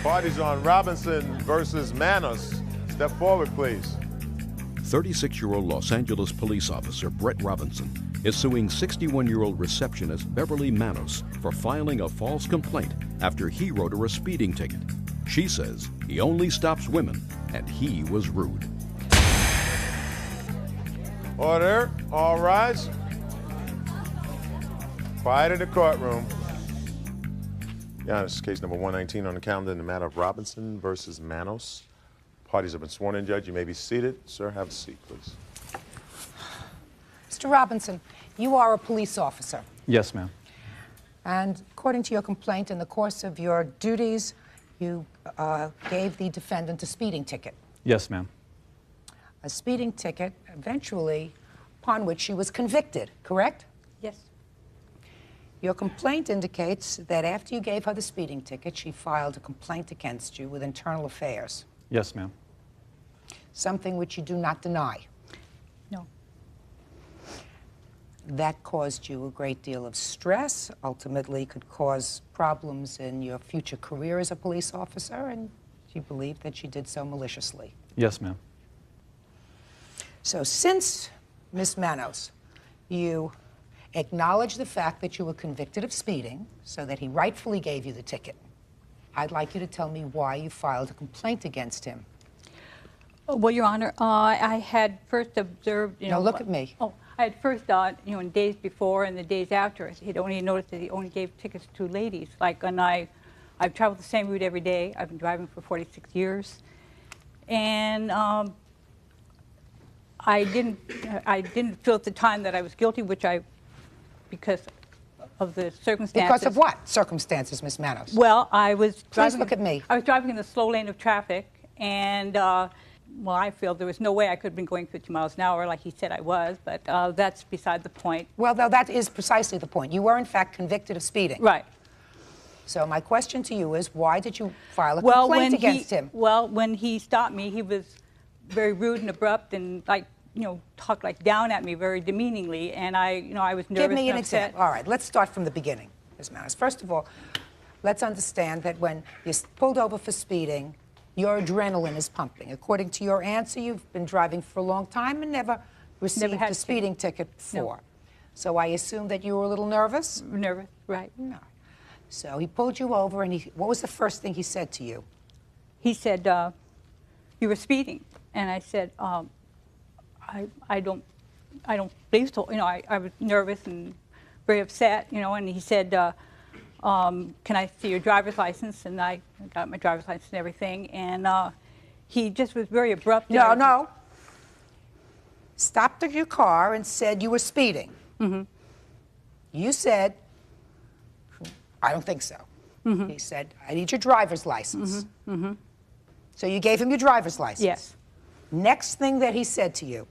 Party's on. Robinson versus Manos. Step forward, please. 36-year-old Los Angeles police officer Brett Robinson is suing 61-year-old receptionist Beverly Manos for filing a false complaint after he wrote her a speeding ticket. She says he only stops women and he was rude. Order. All rise. Quiet in the courtroom. Yeah, this is case number 119 on the calendar in the matter of Robinson versus Manos. Parties have been sworn in, Judge. You may be seated. Sir, have a seat, please. Mr. Robinson, you are a police officer. Yes, ma'am. And according to your complaint, in the course of your duties, you gave the defendant a speeding ticket. Yes, ma'am. A speeding ticket, eventually, upon which she was convicted, correct? Yes. Your complaint indicates that after you gave her the speeding ticket, she filed a complaint against you with Internal Affairs. Yes, ma'am. Something which you do not deny. No. That caused you a great deal of stress, ultimately could cause problems in your future career as a police officer, and you believe that she did so maliciously. Yes, ma'am. So since, Ms. Manos, you acknowledge the fact that you were convicted of speeding, so that he rightfully gave you the ticket, I'd like you to tell me why you filed a complaint against him. Well, Your Honor, I had first observed, Now look at me. Oh, I had first thought, in days before and the days after, he'd only noticed that he only gave tickets to ladies. Like, when I've traveled the same route every day. I've been driving for 46 years. And I didn't feel at the time that I was guilty, because of the circumstances. Because of what circumstances, Ms. Manos? Well, I was driving. Please look at me. I was driving in the slow lane of traffic, and well, I feel there was no way I could have been going 50 miles an hour like he said I was, but that's beside the point. Well, though, that is precisely the point. You were, in fact, convicted of speeding. Right. So my question to you is, why did you file a complaint against him? Well, when he stopped me, he was very rude and abrupt and, like, talked like down at me very demeaningly, and I was nervous. Give me an and upset. example. All right, let's start from the beginning, Ms. Manos. First of all, let's understand that when you're pulled over for speeding, your adrenaline is pumping. According to your answer, you've been driving for a long time and never received a speeding ticket before. No. So I assume that you were a little nervous? Nervous, right. No. So he pulled you over, and what was the first thing he said to you? He said, you were speeding. And I said, I don't believe so. I was nervous and very upset, and he said, can I see your driver's license? And I got my driver's license and everything, and he just was very abrupt. No. Stopped your car and said you were speeding. Mm-hmm. You said, I don't think so. Mm-hmm. He said, I need your driver's license. Mm-hmm. Mm-hmm. So you gave him your driver's license? Yes. Next thing that he said to you?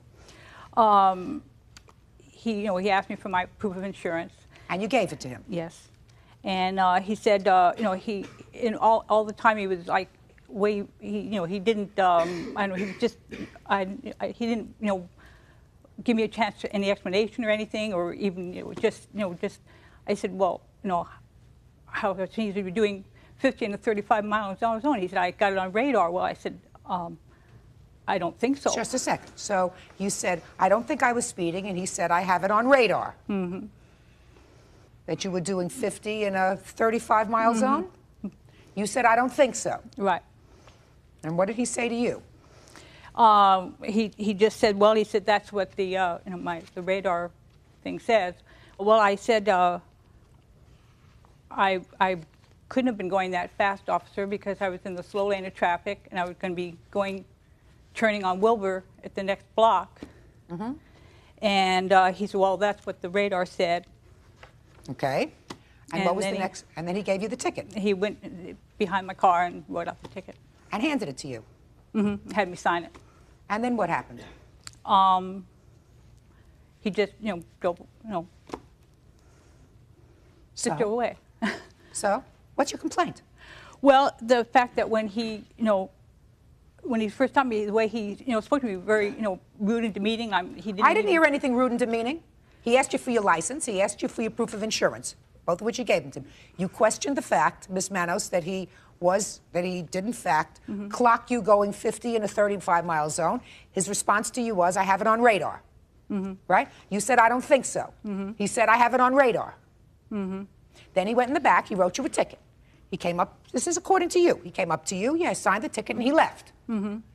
He asked me for my proof of insurance. And you gave it to him? Yes. And he said, he all the time he was like, he didn't, I don't know, he was just, he didn't, give me a chance to any explanation or anything, or even, just, I said, well, how seems to be doing 50 and 35 miles on his own. He said, I got it on radar. Well, I said, I don't think so. Just a second. So you said, I don't think I was speeding, and he said, I have it on radar. Mm-hmm. That you were doing 50 in a 35-mile zone? You said, I don't think so. Right. And what did he say to you? He just said, well, he said, that's what the, the radar thing says. Well, I said, I couldn't have been going that fast, officer, because I was in the slow lane of traffic, and I was going to be turning on Wilbur at the next block. Mm-hmm. And he said, well, that's what the radar said. Okay. And what was the next? And then he gave you the ticket. He went behind my car and wrote out the ticket. And handed it to you. Mm-hmm. Had me sign it. And then what happened? He just, drove, just drove away. So, what's your complaint? Well, the fact that when he, when he first told me, the way he, spoke to me, very, rude and demeaning. I didn't hear anything rude and demeaning. He asked you for your license. He asked you for your proof of insurance, both of which you gave him to him. You questioned the fact, Ms. Manos, that he was that he did, in fact, clock you going 50 in a 35-mile zone. His response to you was, I have it on radar. Right? You said, I don't think so. He said, I have it on radar. Then he went in the back, he wrote you a ticket. He came up, this is according to you. He came up to you, he signed the ticket, and he left.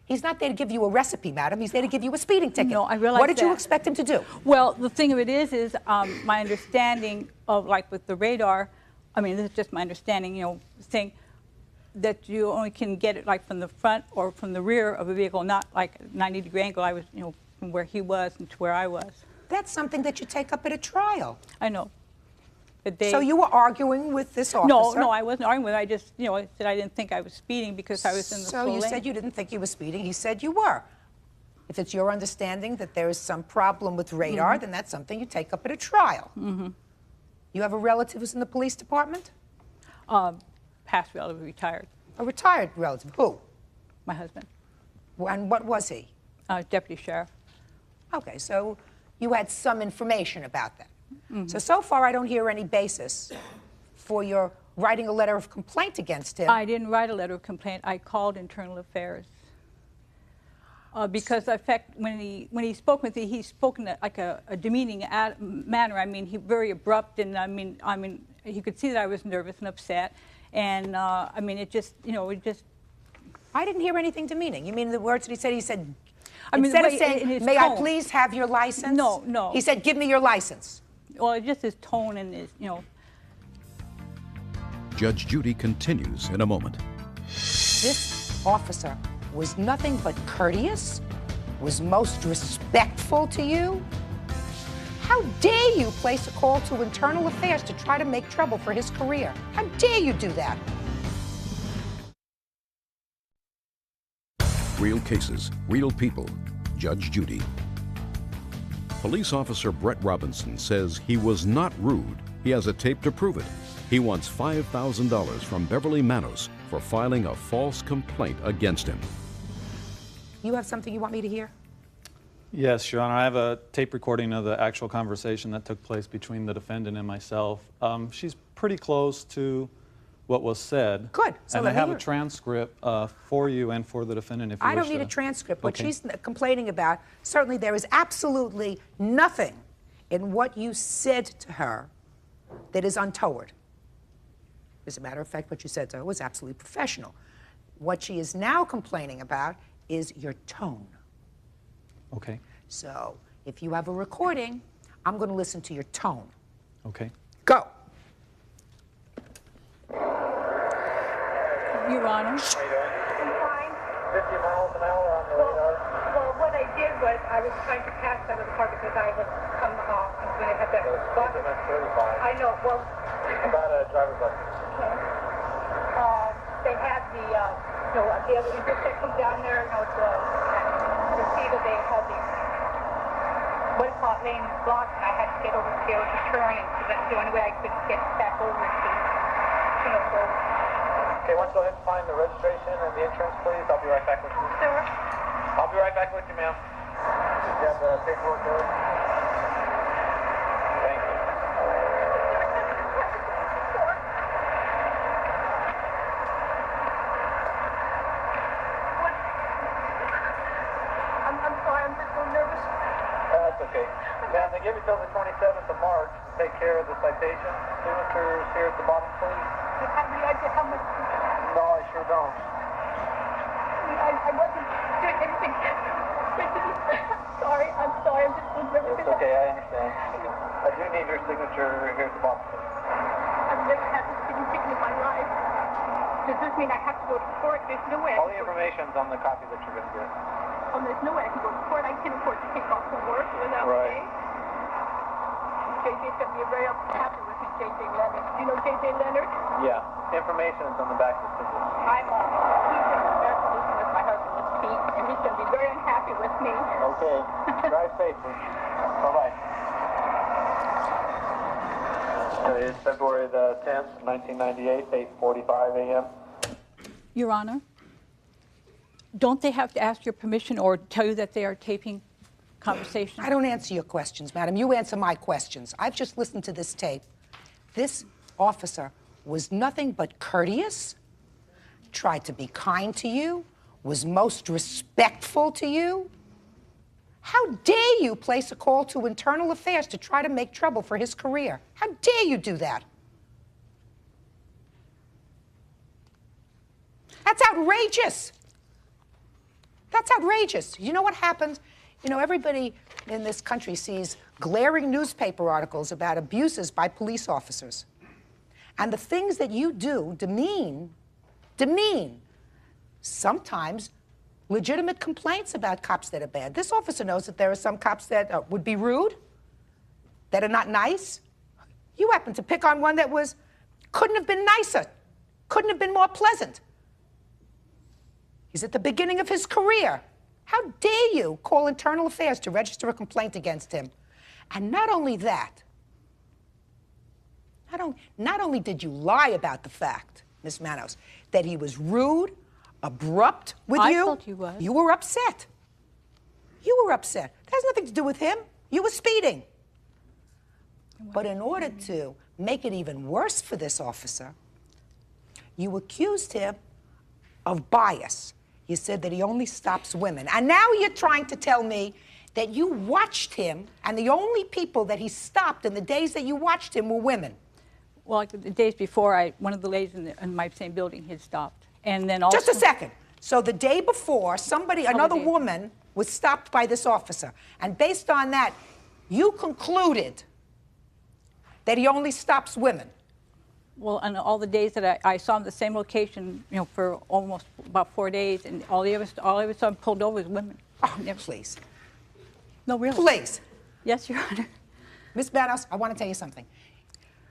He's not there to give you a recipe, madam. He's there to give you a speeding ticket. No, I realize What did you that. expect him to do? Well, the thing of it is my understanding of, like, with the radar, I mean, this is just my understanding, you know, saying that you only can get it, like, from the front or from the rear of a vehicle, not, like, a 90-degree angle. I was, you know, from where he was and to where I was. That's something that you take up at a trial. I know. But they, So you were arguing with this officer? No, I wasn't arguing with him. I just, you know, I said I didn't think I was speeding because I was in the So full you lane. said you didn't think he was speeding. He said you were. If it's your understanding that there is some problem with radar, then that's something you take up at a trial. You have a relative who's in the police department? Past relative, retired. A retired relative. Who? My husband, And what was he? deputy sheriff. Okay, so you had some information about that. So far I don't hear any basis for your writing a letter of complaint against him. I didn't write a letter of complaint. I called Internal Affairs. Because in fact, when he spoke with me, he spoke in like a demeaning manner. I mean, he very abrupt, and I mean, he could see that I was nervous and upset, and I mean, it just, you know, it just. I didn't hear anything demeaning. You mean the words that he said? He said, I mean, instead the of way- saying, in his may I tone. please have your license? No, no. He said, give me your license. Well, just his tone and his, you know. Judge Judy continues in a moment. This officer was nothing but courteous, was most respectful to you. How dare you place a call to Internal Affairs to try to make trouble for his career? How dare you do that? Real cases, real people. Judge Judy. Police officer Brett Robinson says he was not rude. He has a tape to prove it. He wants $5,000 from Beverly Manos for filing a false complaint against him. You have something you want me to hear? Yes, Your Honor. I have a tape recording of the actual conversation that took place between the defendant and myself. She's pretty close to what was said. Good. So and let I me have hear a it. transcript for you and for the defendant if you I wish don't need to. a transcript. What Okay. she's complaining about, certainly there is absolutely nothing in what you said to her that is untoward. As a matter of fact, what you said to her was absolutely professional. What she is now complaining about is your tone. Okay. So if you have a recording, I'm going to listen to your tone. Okay. Go. Your Honor. I'm fine. 50 miles an hour on the radar. Well, what I did was I was trying to pass out of the car because I had come off. I'm going to have that spot. Speed limit 35. I know. Well, About a driver's license. okay. They have the, the other intersection down there. No, it's the Cedar. They have the what is called lane blocked, and I had to get over to be able to turn, and so that's the only way I could get back over to, go. Okay, why don't you go ahead and find the registration and the insurance, please? I'll be right back with you. Sir. I'll be right back with you, ma'am. You have the paperwork there? Thank you. I'm sorry, I'm just so nervous. That's okay. Ma'am, they give you till the 27th of March to take care of the citation. Signatures here at the bottom, please. You have any idea how much? No, I sure don't. I wasn't doing anything. Sorry, I'm sorry, I'm just so nervous. It's okay, I understand. I do need your signature here at the bottom, please. I've never had this significant in my life. Does this mean I have to go to court? There's no way. All the information's on the copy that you're going to get. Oh, there's no way I can go to court. I can't afford to take off from work without Right. pay. JJ's going to be very happy with me, JJ Leonard. Do you know JJ Leonard? Yeah, information is on the back of the ticket. He's in the American Legion with my husband, with Pete, and he's going to be very unhappy with me. Okay, drive safely. Bye-bye. It's February the 10th, 1998, 8:45 a.m. Your Honor. Don't they have to ask your permission or tell you that they are taping conversation? I don't answer your questions, madam. You answer my questions. I've just listened to this tape. This officer was nothing but courteous, tried to be kind to you, was most respectful to you. How dare you place a call to Internal Affairs to try to make trouble for his career? How dare you do that? That's outrageous. That's outrageous. You know what happens? You know, everybody in this country sees glaring newspaper articles about abuses by police officers. And the things that you do demean sometimes legitimate complaints about cops that are bad. This officer knows that there are some cops that would be rude, that are not nice. You happen to pick on one that couldn't have been nicer, couldn't have been more pleasant. He's at the beginning of his career. How dare you call Internal Affairs to register a complaint against him? And not only that, not only did you lie about the fact, Ms. Manos, that he was rude, abrupt with you. I thought he was. You were upset. You were upset. That has nothing to do with him. You were speeding. But in order to make it even worse for this officer, you accused him of bias. You said that he only stops women. And now you're trying to tell me that you watched him, and the only people that he stopped in the days that you watched him were women. Well, like the days before, one of the ladies in my same building had stopped. And then also... Just a second. So the day before, another woman was stopped by this officer. And based on that, you concluded that he only stops women. Well, on all the days that I saw him at the same location, you know, for almost about 4 days, and all I ever saw him pulled over was women. Oh, please. No, really. Please. Yes, Your Honor. Ms. Manos, I want to tell you something.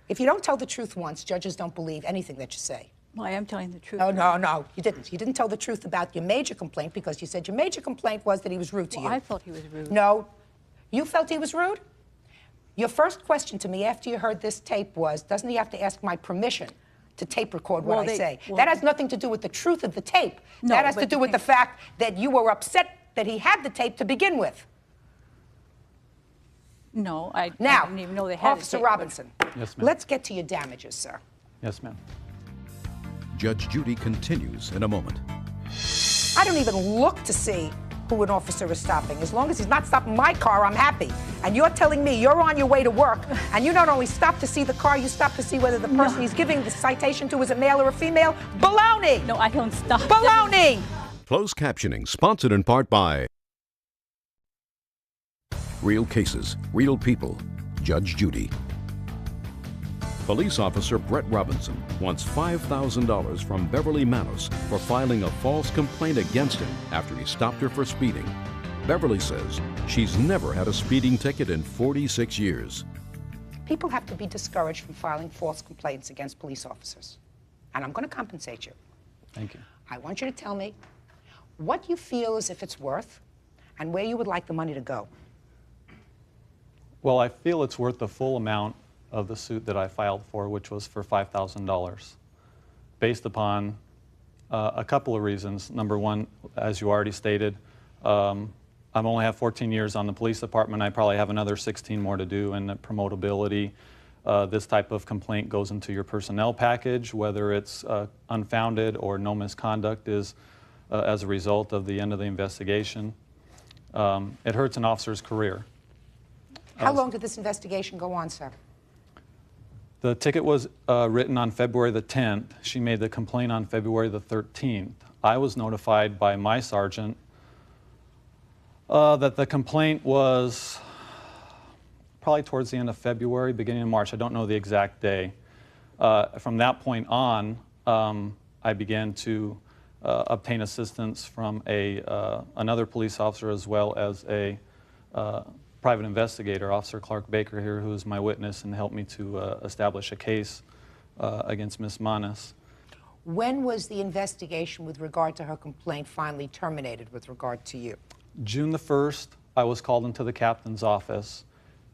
If you don't tell the truth once, judges don't believe anything that you say. Well, I am telling the truth. Oh, no, you didn't. You didn't tell the truth about your major complaint because you said your major complaint was that he was rude to you. I thought he was rude. No. You felt he was rude? Your first question to me after you heard this tape was, doesn't he have to ask my permission to tape record what I say? That has nothing to do with the truth of the tape. No, that has to do with the fact that you were upset that he had the tape to begin with. No, I Now, didn't even know they had Officer Robinson, Yes, ma'am. let's get to your damages, sir. Yes, ma'am. Judge Judy continues in a moment. I don't even look to see who an officer is stopping. As long as he's not stopping my car, I'm happy. And you're telling me you're on your way to work, and you not only stop to see the car, you stop to see whether the person he's giving the citation to is a male or a female? Baloney! No, I don't stop. Baloney! Closed captioning, sponsored in part by Real Cases, Real People, Judge Judy. Police officer Brett Robinson wants $5,000 from Beverly Manos for filing a false complaint against him after he stopped her for speeding. Beverly says she's never had a speeding ticket in 46 years. People have to be discouraged from filing false complaints against police officers. And I'm going to compensate you. Thank you. I want you to tell me what you feel as if it's worth and where you would like the money to go. Well, I feel it's worth the full amount of the suit that I filed for, which was for $5,000, based upon a couple of reasons. Number one, as you already stated, I only have 14 years on the police department. I probably have another 16 more to do, and the promotability. This type of complaint goes into your personnel package, whether it's unfounded or no misconduct is as a result of the end of the investigation. It hurts an officer's career. How long did this investigation go on, sir? The ticket was written on February the 10th. She made the complaint on February the 13th. I was notified by my sergeant that the complaint was probably towards the end of February, beginning of March. I don't know the exact day. From that point on, I began to obtain assistance from another police officer as well as a private investigator, Officer Clark Baker here, who is my witness and helped me to establish a case against Ms. Manos. When was the investigation with regard to her complaint finally terminated with regard to you? June the 1st, I was called into the captain's office,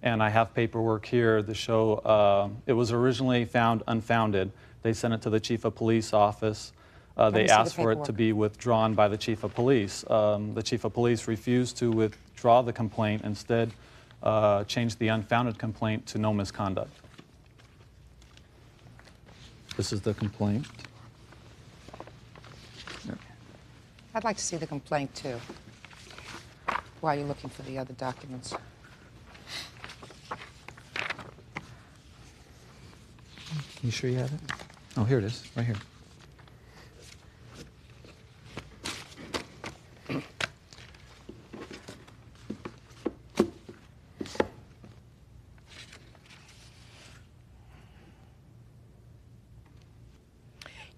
and I have paperwork here to show it was originally found unfounded. They sent it to the chief of police office. They asked for it to be withdrawn by the chief of police. The chief of police refused to withdraw the complaint, instead changed the unfounded complaint to no misconduct. This is the complaint. I'd like to see the complaint, too, while you're looking for the other documents. You sure you have it? Oh, here it is, right here.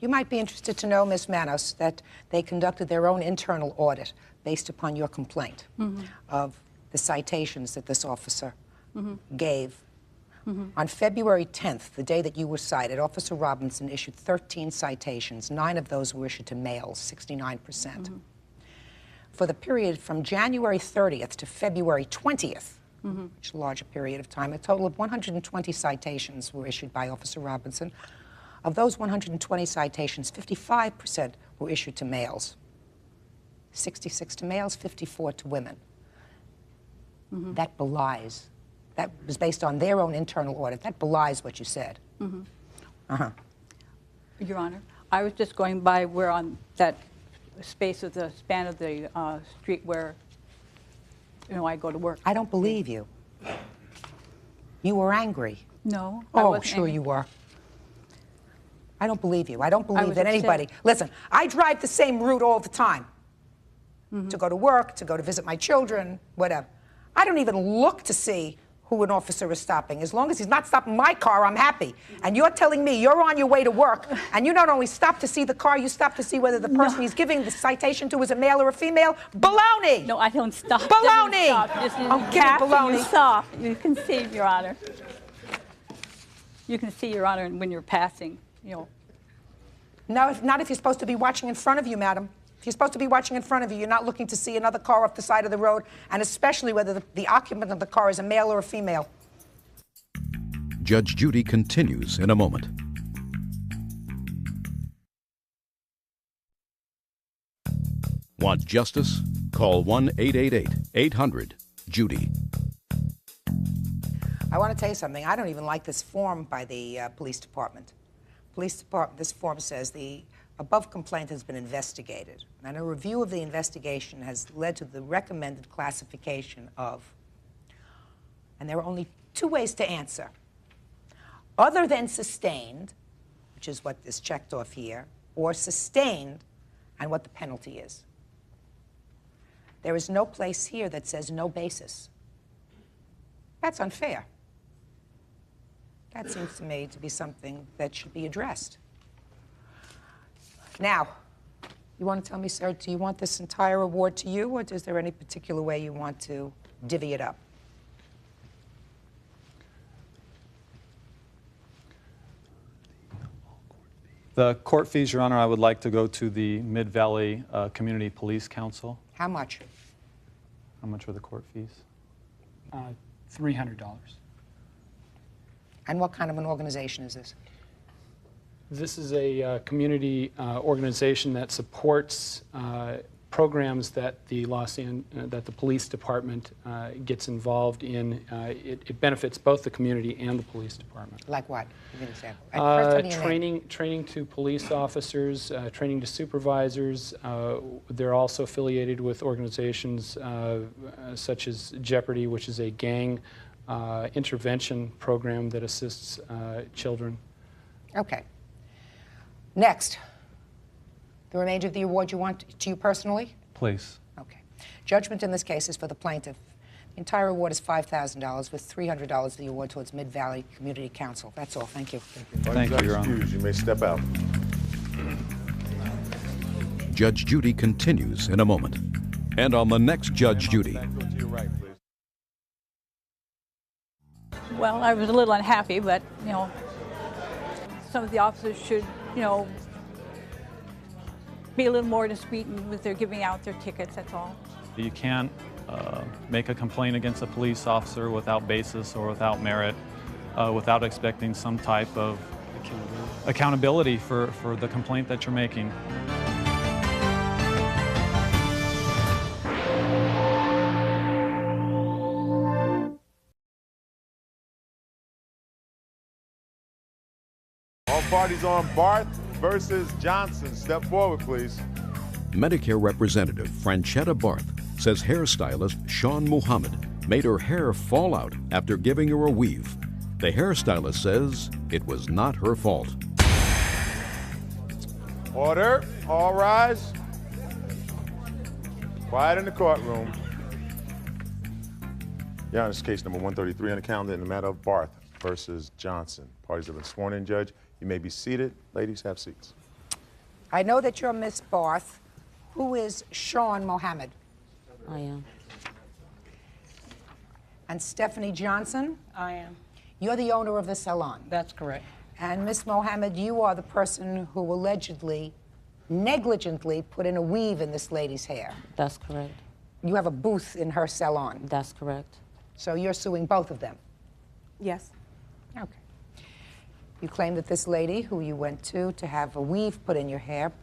You might be interested to know, Ms. Manos, that they conducted their own internal audit based upon your complaint of the citations that this officer gave. On February 10th, the day that you were cited, Officer Robinson issued 13 citations. 9 of those were issued to males, 69%. For the period from January 30th to February 20th, which is a larger period of time, a total of 120 citations were issued by Officer Robinson. Of those 120 citations, 55% were issued to males, 66 to males, 54 to women. That belies. That was based on their own internal audit. That belies what you said. Your Honor, I was just going by where on that space of the span of the street where, I go to work. I don't believe you. You were angry. No, I Oh, wasn't sure angry. you were. I don't believe you. I don't believe was that anybody... upset. Listen, I drive the same route all the time. To go to work, to go to visit my children, whatever. I don't even look to see who an officer is stopping. As long as he's not stopping my car, I'm happy. And you're telling me you're on your way to work, and you not only stop to see the car, you stop to see whether the person he's giving the citation to is a male or a female? Baloney! No, I don't stop. Baloney! Just I'm kidding, tap and baloney. you stop. You can see, Your Honor. You can see, Your Honor, when you're passing, No, not if you're supposed to be watching in front of you, madam. If you're supposed to be watching in front of you, you're not looking to see another car off the side of the road, and especially whether the occupant of the car is a male or a female. Judge Judy continues in a moment. Want justice? Call 1-888-800-JUDY. I want to tell you something. I don't even like this form by the police department. This form says the above complaint has been investigated, and a review of the investigation has led to the recommended classification of, and there are only 2 ways to answer. Other than sustained, which is what is checked off here, or sustained, and what the penalty is. There is no place here that says no basis. That's unfair. That seems to me to be something that should be addressed. Now, you want to tell me, sir, do you want this entire award to you, or is there any particular way you want to divvy it up? The court fees, Your Honor, I would like to go to the Mid-Valley Community Police Council. How much? How much are the court fees? $300. And what kind of an organization is this? This is a community organization that supports programs that the police department gets involved in. It benefits both the community and the police department. Like what? Give me an example. First, tell me your name. Training to police officers, training to supervisors. They're also affiliated with organizations such as Jeopardy, which is a gang intervention program that assists children. Okay. Next. The remainder of the award you want to you personally? Please. Okay. Judgment in this case is for the plaintiff. The entire award is $5,000 with $300 of the award towards Mid-Valley Community Council. That's all. Thank you. Thank you, Your Honor. Excused. You may step out. Judge Judy continues in a moment. And on the next Judge Judy. Back to your right, please. well, I was a little unhappy, but, some of the officers should, be a little more discreet with their giving out their tickets, that's all. You can't make a complaint against a police officer without basis or without merit, without expecting some type of accountability for the complaint that you're making. All parties on Barth versus Johnson. Step forward, please. Medicare representative Franchetta Barth says hairstylist Sean Muhammad made her hair fall out after giving her a weave. The hairstylist says it was not her fault. Order. All rise. Quiet in the courtroom. Your Honor, this is case number 133 on the calendar in the matter of Barth versus Johnson. Parties have been sworn in, Judge. You may be seated. Ladies, have seats. I know that you're Miss Barth. Who is Sean Mohammed? I am. And Stephanie Johnson? I am. You're the owner of the salon. That's correct. And Miss Mohammed, you are the person who allegedly, negligently put in a weave in this lady's hair. That's correct. You have a booth in her salon. That's correct. So you're suing both of them. Yes. Okay. You claim that this lady who you went to have a weave put in your hair,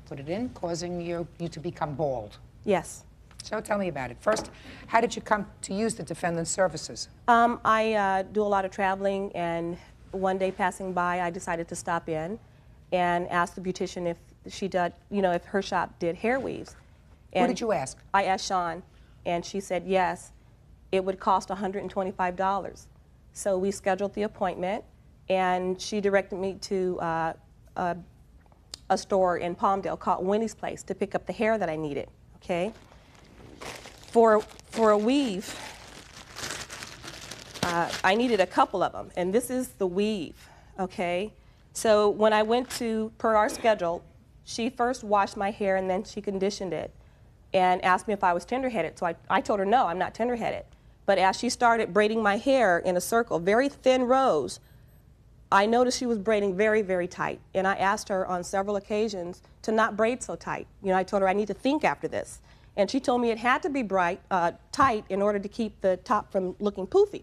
put it in, causing you to become bald. Yes. So tell me about it. First, how did you come to use the defendant's services? I do a lot of traveling, and one day passing by, I decided to stop in and ask the beautician if she did, if her shop did hair weaves. And Who did you ask? I asked Sean, and she said yes. It would cost $125. So we scheduled the appointment, and she directed me to a store in Palmdale called Winnie's Place to pick up the hair that I needed. Okay. For a weave, I needed a couple of them, and this is the weave. Okay. So when I went to, per our schedule, she first washed my hair and then she conditioned it and asked me if I was tender-headed. So I told her, no, I'm not tender-headed. But as she started braiding my hair in a circle, very thin rows, I noticed she was braiding very, very tight. And I asked her on several occasions to not braid so tight. I told her I need to think after this. And she told me it had to be tight in order to keep the top from looking poofy.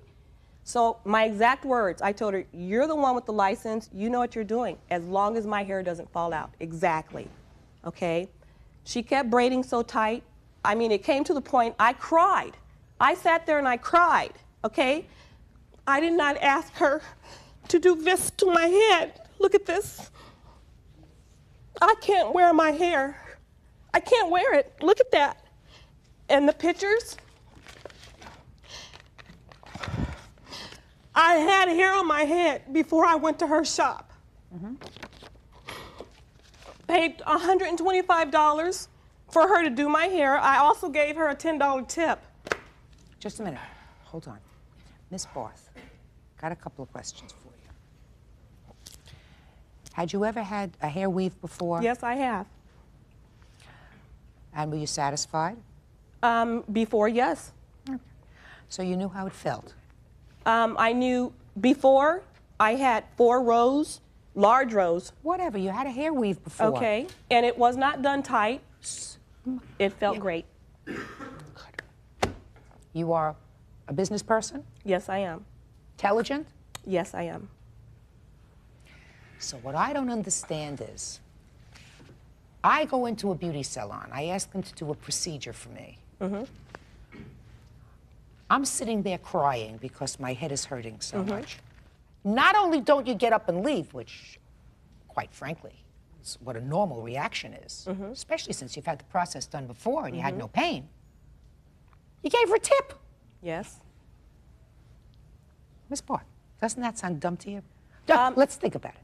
So my exact words, I told her, you're the one with the license, you know what you're doing, as long as my hair doesn't fall out. Exactly. Okay? She kept braiding so tight. I mean, it came to the point I cried. I sat there and I cried, okay? I did not ask her to do this to my head. Look at this. I can't wear my hair. I can't wear it. Look at that. And the pictures, I had hair on my head before I went to her shop. Paid $125 for her to do my hair. I also gave her a $10 tip. Just a minute. Hold on. Miss Barth, got a couple of questions for you. Had you ever had a hair weave before? Yes, I have. And were you satisfied? Before, yes. Okay. So you knew how it felt? I knew before I had 4 rows, large rows. Whatever, you had a hair weave before. Okay, and it was not done tight. It felt great. You are a business person? Yes, I am. Intelligent? Yes, I am. So what I don't understand is, I go into a beauty salon. I ask them to do a procedure for me. I'm sitting there crying because my head is hurting so much. Not only don't you get up and leave, which, quite frankly, is what a normal reaction is, especially since you've had the process done before and you had no pain, you gave her a tip. Yes. Miss Barth, doesn't that sound dumb to you? Let's think about it.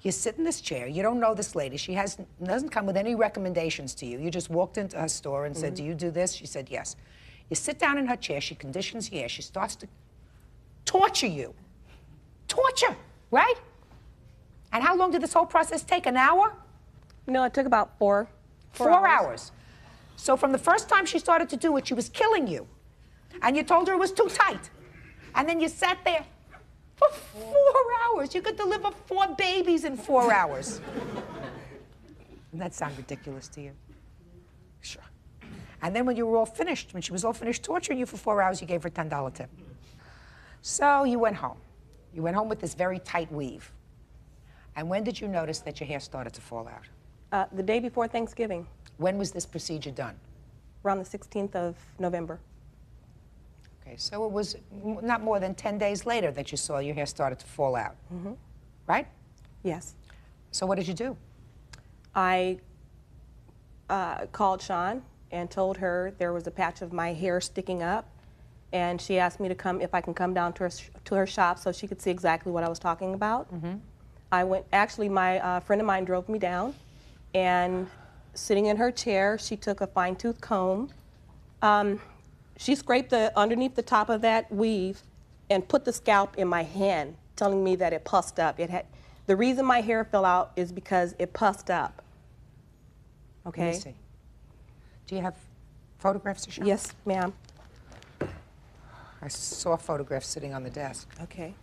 You sit in this chair, you don't know this lady, she doesn't come with any recommendations to you. You just walked into her store and said, do you do this? She said, yes. You sit down in her chair, she conditions your hair, she starts to torture you. Torture, right? And how long did this whole process take, an hour? No, it took about 4 hours. So from the first time she started to do it, she was killing you. And you told her it was too tight. And then you sat there for 4 hours. You could deliver 4 babies in 4 hours. Doesn't that sound ridiculous to you? Sure. And then when you were all finished, when she was all finished torturing you for 4 hours, you gave her a $10 tip. So you went home. You went home with this very tight weave. And when did you notice that your hair started to fall out? The day before Thanksgiving. When was this procedure done? Around the 16th of November. Okay, so it was not more than 10 days later that you saw your hair started to fall out, right? Yes. So what did you do? I called Sean and told her there was a patch of my hair sticking up, and she asked me to come, if I can come down to her shop so she could see exactly what I was talking about. I went, actually my friend of mine drove me down, and sitting in her chair, she took a fine-tooth comb. She scraped underneath the top of that weave and put the scalp in my hand, telling me that it pussed up. The reason my hair fell out is because it pussed up. Okay? Let me see. Do you have photographs to show? Yes, ma'am. I saw photographs sitting on the desk. Okay.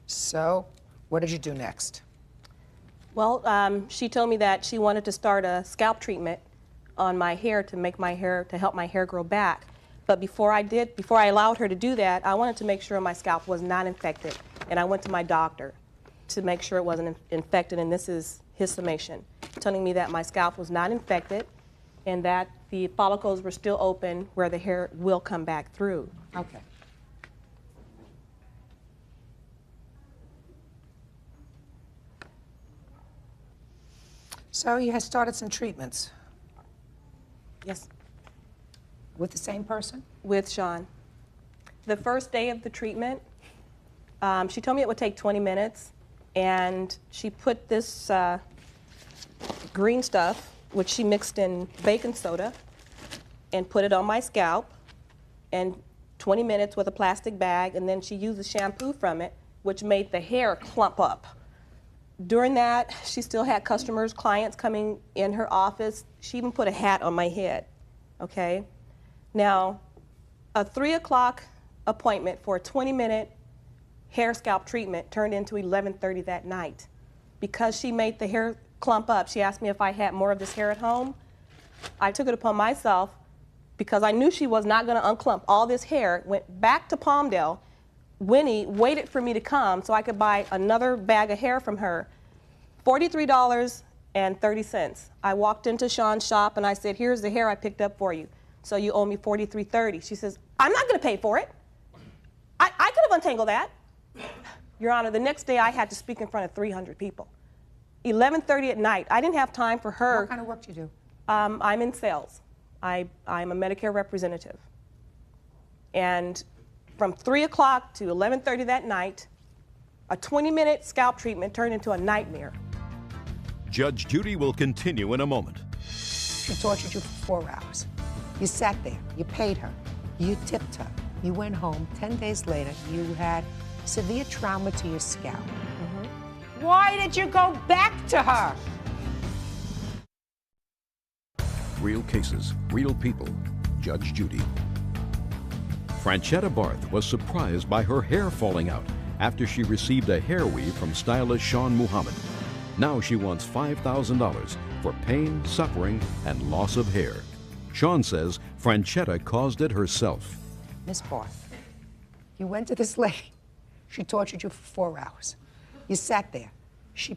So, what did you do next? Well, she told me that she wanted to start a scalp treatment on my hair to help my hair grow back. But before I allowed her to do that, I wanted to make sure my scalp was not infected. And I went to my doctor to make sure it wasn't infected, and this is his summation, telling me that my scalp was not infected and that the follicles were still open where the hair will come back through. Okay. So you had started some treatments Yes, with the same person? with Sean. The first day of the treatment, she told me it would take 20 minutes, and she put this green stuff, which she mixed in baking soda, and put it on my scalp, and 20 minutes with a plastic bag, and then she used the shampoo from it, which made the hair clump up. During that, she still had customers, clients coming in her office. She even put a hat on my head, okay? Now, a 3 o'clock appointment for a 20-minute hair scalp treatment turned into 11:30 that night. Because she made the hair clump up, she asked me if I had more of this hair at home. I took it upon myself, because I knew she was not going to unclump all this hair, went back to Palmdale. Winnie waited for me to come so I could buy another bag of hair from her, $43.30. I walked into Sean's shop and I said, here's the hair I picked up for you. So you owe me $43.30. She says, I'm not going to pay for it. I could have untangled that. Your Honor, the next day I had to speak in front of 300 people. 11:30 at night. I didn't have time for her. What kind of work do you do? I'm in sales. I'm a Medicare representative. And from 3 o'clock to 11:30 that night, a 20-minute scalp treatment turned into a nightmare. Judge Judy will continue in a moment. She tortured you for 4 hours. You sat there, you paid her, you tipped her, you went home. 10 days later, you had severe trauma to your scalp. Why did you go back to her? Real cases, real people. Judge Judy. Franchetta Barth was surprised by her hair falling out after she received a hair weave from stylist Sean Muhammad. Now she wants $5,000 for pain, suffering, and loss of hair. Sean says Franchetta caused it herself. Miss Barth, you went to this lady. She tortured you for 4 hours. You sat there. You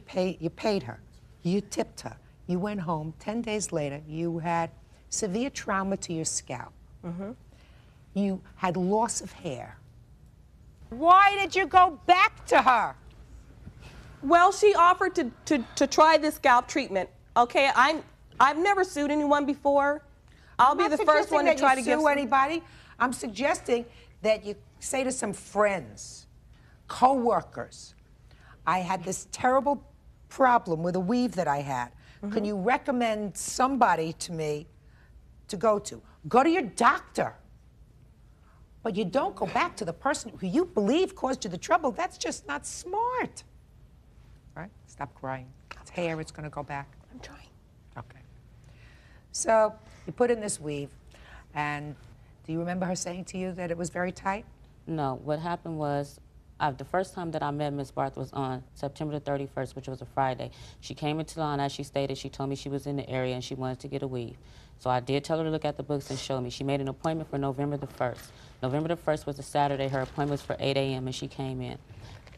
paid her. You tipped her. You went home. 10 days later, you had severe trauma to your scalp. You had loss of hair. Why did you go back to her? Well, she offered to try this scalp treatment. Okay, I've never sued anyone before. I'll be the first one to try to give anybody. I'm suggesting that you say to some friends, co-workers, I had this terrible problem with a weave that I had. Can you recommend somebody to me to go to? Go to your doctor. But you don't go back to the person who you believe caused you the trouble. That's just not smart. Right? Stop crying. It's hair, it's going to go back. I'm trying. Okay. So you put in this weave, and do you remember her saying to you that it was very tight? No, what happened was, the first time that I met Ms. Barth was on September the 31st, which was a Friday. She came into the line, as she stated. She told me she was in the area and she wanted to get a weave. So I did tell her to look at the books and show me. She made an appointment for November the 1st. November the 1st was a Saturday. Her appointment was for 8 a.m. and she came in.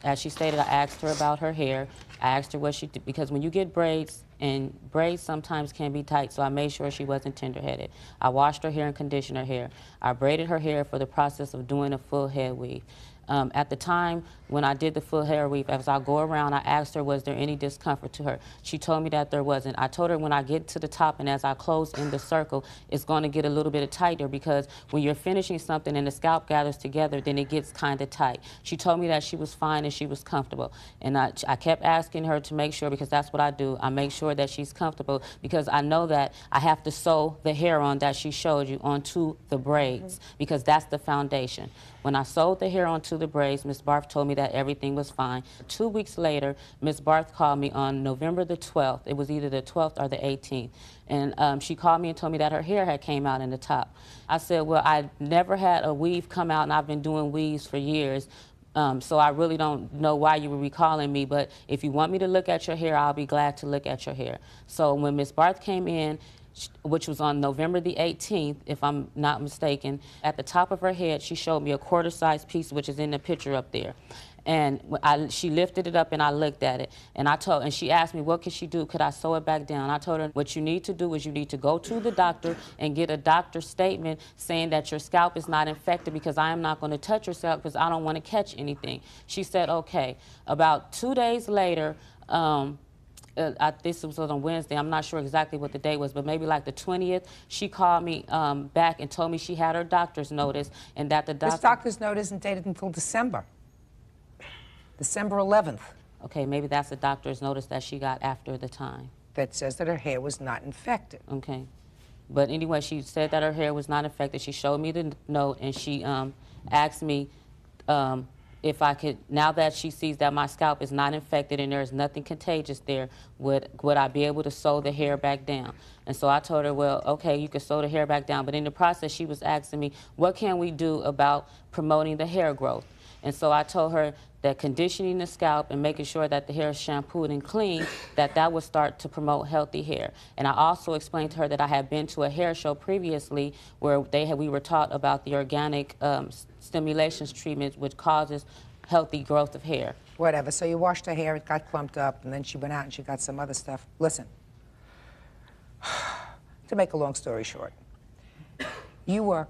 as she stated, I asked her about her hair. I asked her what she did, because when you get braids, and braids sometimes can be tight, so I made sure she wasn't tender-headed. I washed her hair and conditioned her hair. I braided her hair for the process of doing a full head weave. At the time when I did the full hair weave, as I go around, I asked her, was there any discomfort to her? She told me that there wasn't. I told her when I get to the top and as I close in the circle, it's going to get a little bit tighter, because when you're finishing something and the scalp gathers together, then it gets kind of tight. She told me that she was fine and she was comfortable. And I kept asking her to make sure, because that's what I do. I make sure that she's comfortable, because I know that I have to sew the hair on that she showed you onto the braids, because that's the foundation. When I sewed the hair onto the braids, Ms. Barth told me that everything was fine. 2 weeks later, Ms. Barth called me on November the 12th. It was either the 12th or the 18th. And she called me and told me that her hair had came out in the top. I said, well, I never had a weave come out, and I've been doing weaves for years. So I really don't know why you were recalling me, but if you want me to look at your hair, I'll be glad to look at your hair. So when Ms. Barth came in, which was on November the 18th, if I'm not mistaken, at the top of her head, she showed me a quarter-size piece, which is in the picture up there. And she lifted it up and I looked at it. And she asked me, what could she do? Could I sew it back down? I told her, what you need to do is you need to go to the doctor and get a doctor's statement saying that your scalp is not infected, because I am not going to touch your scalp because I don't want to catch anything. She said, okay. About 2 days later, this was on Wednesday. I'm not sure exactly what the date was, but maybe like the 20th, she called me back and told me she had her doctor's notice and that the doctor... This doctor's notice isn't dated until December 11th. Okay, maybe that's the doctor's notice that she got after the time. That says that her hair was not infected. Okay. But anyway, she said that her hair was not infected. She showed me the note, and she asked me if I could, now that she sees that my scalp is not infected and there's nothing contagious there, would I be able to sew the hair back down? And so I told her, well, okay, you can sew the hair back down. But in the process, she was asking me, what can we do about promoting the hair growth? And so I told her that conditioning the scalp and making sure that the hair is shampooed and clean, that would start to promote healthy hair. And I also explained to her that I had been to a hair show previously where we were taught about the organic stimulations treatment, which causes healthy growth of hair. Whatever. So you washed her hair, it got clumped up, and then she went out and she got some other stuff. Listen, to make a long story short, you were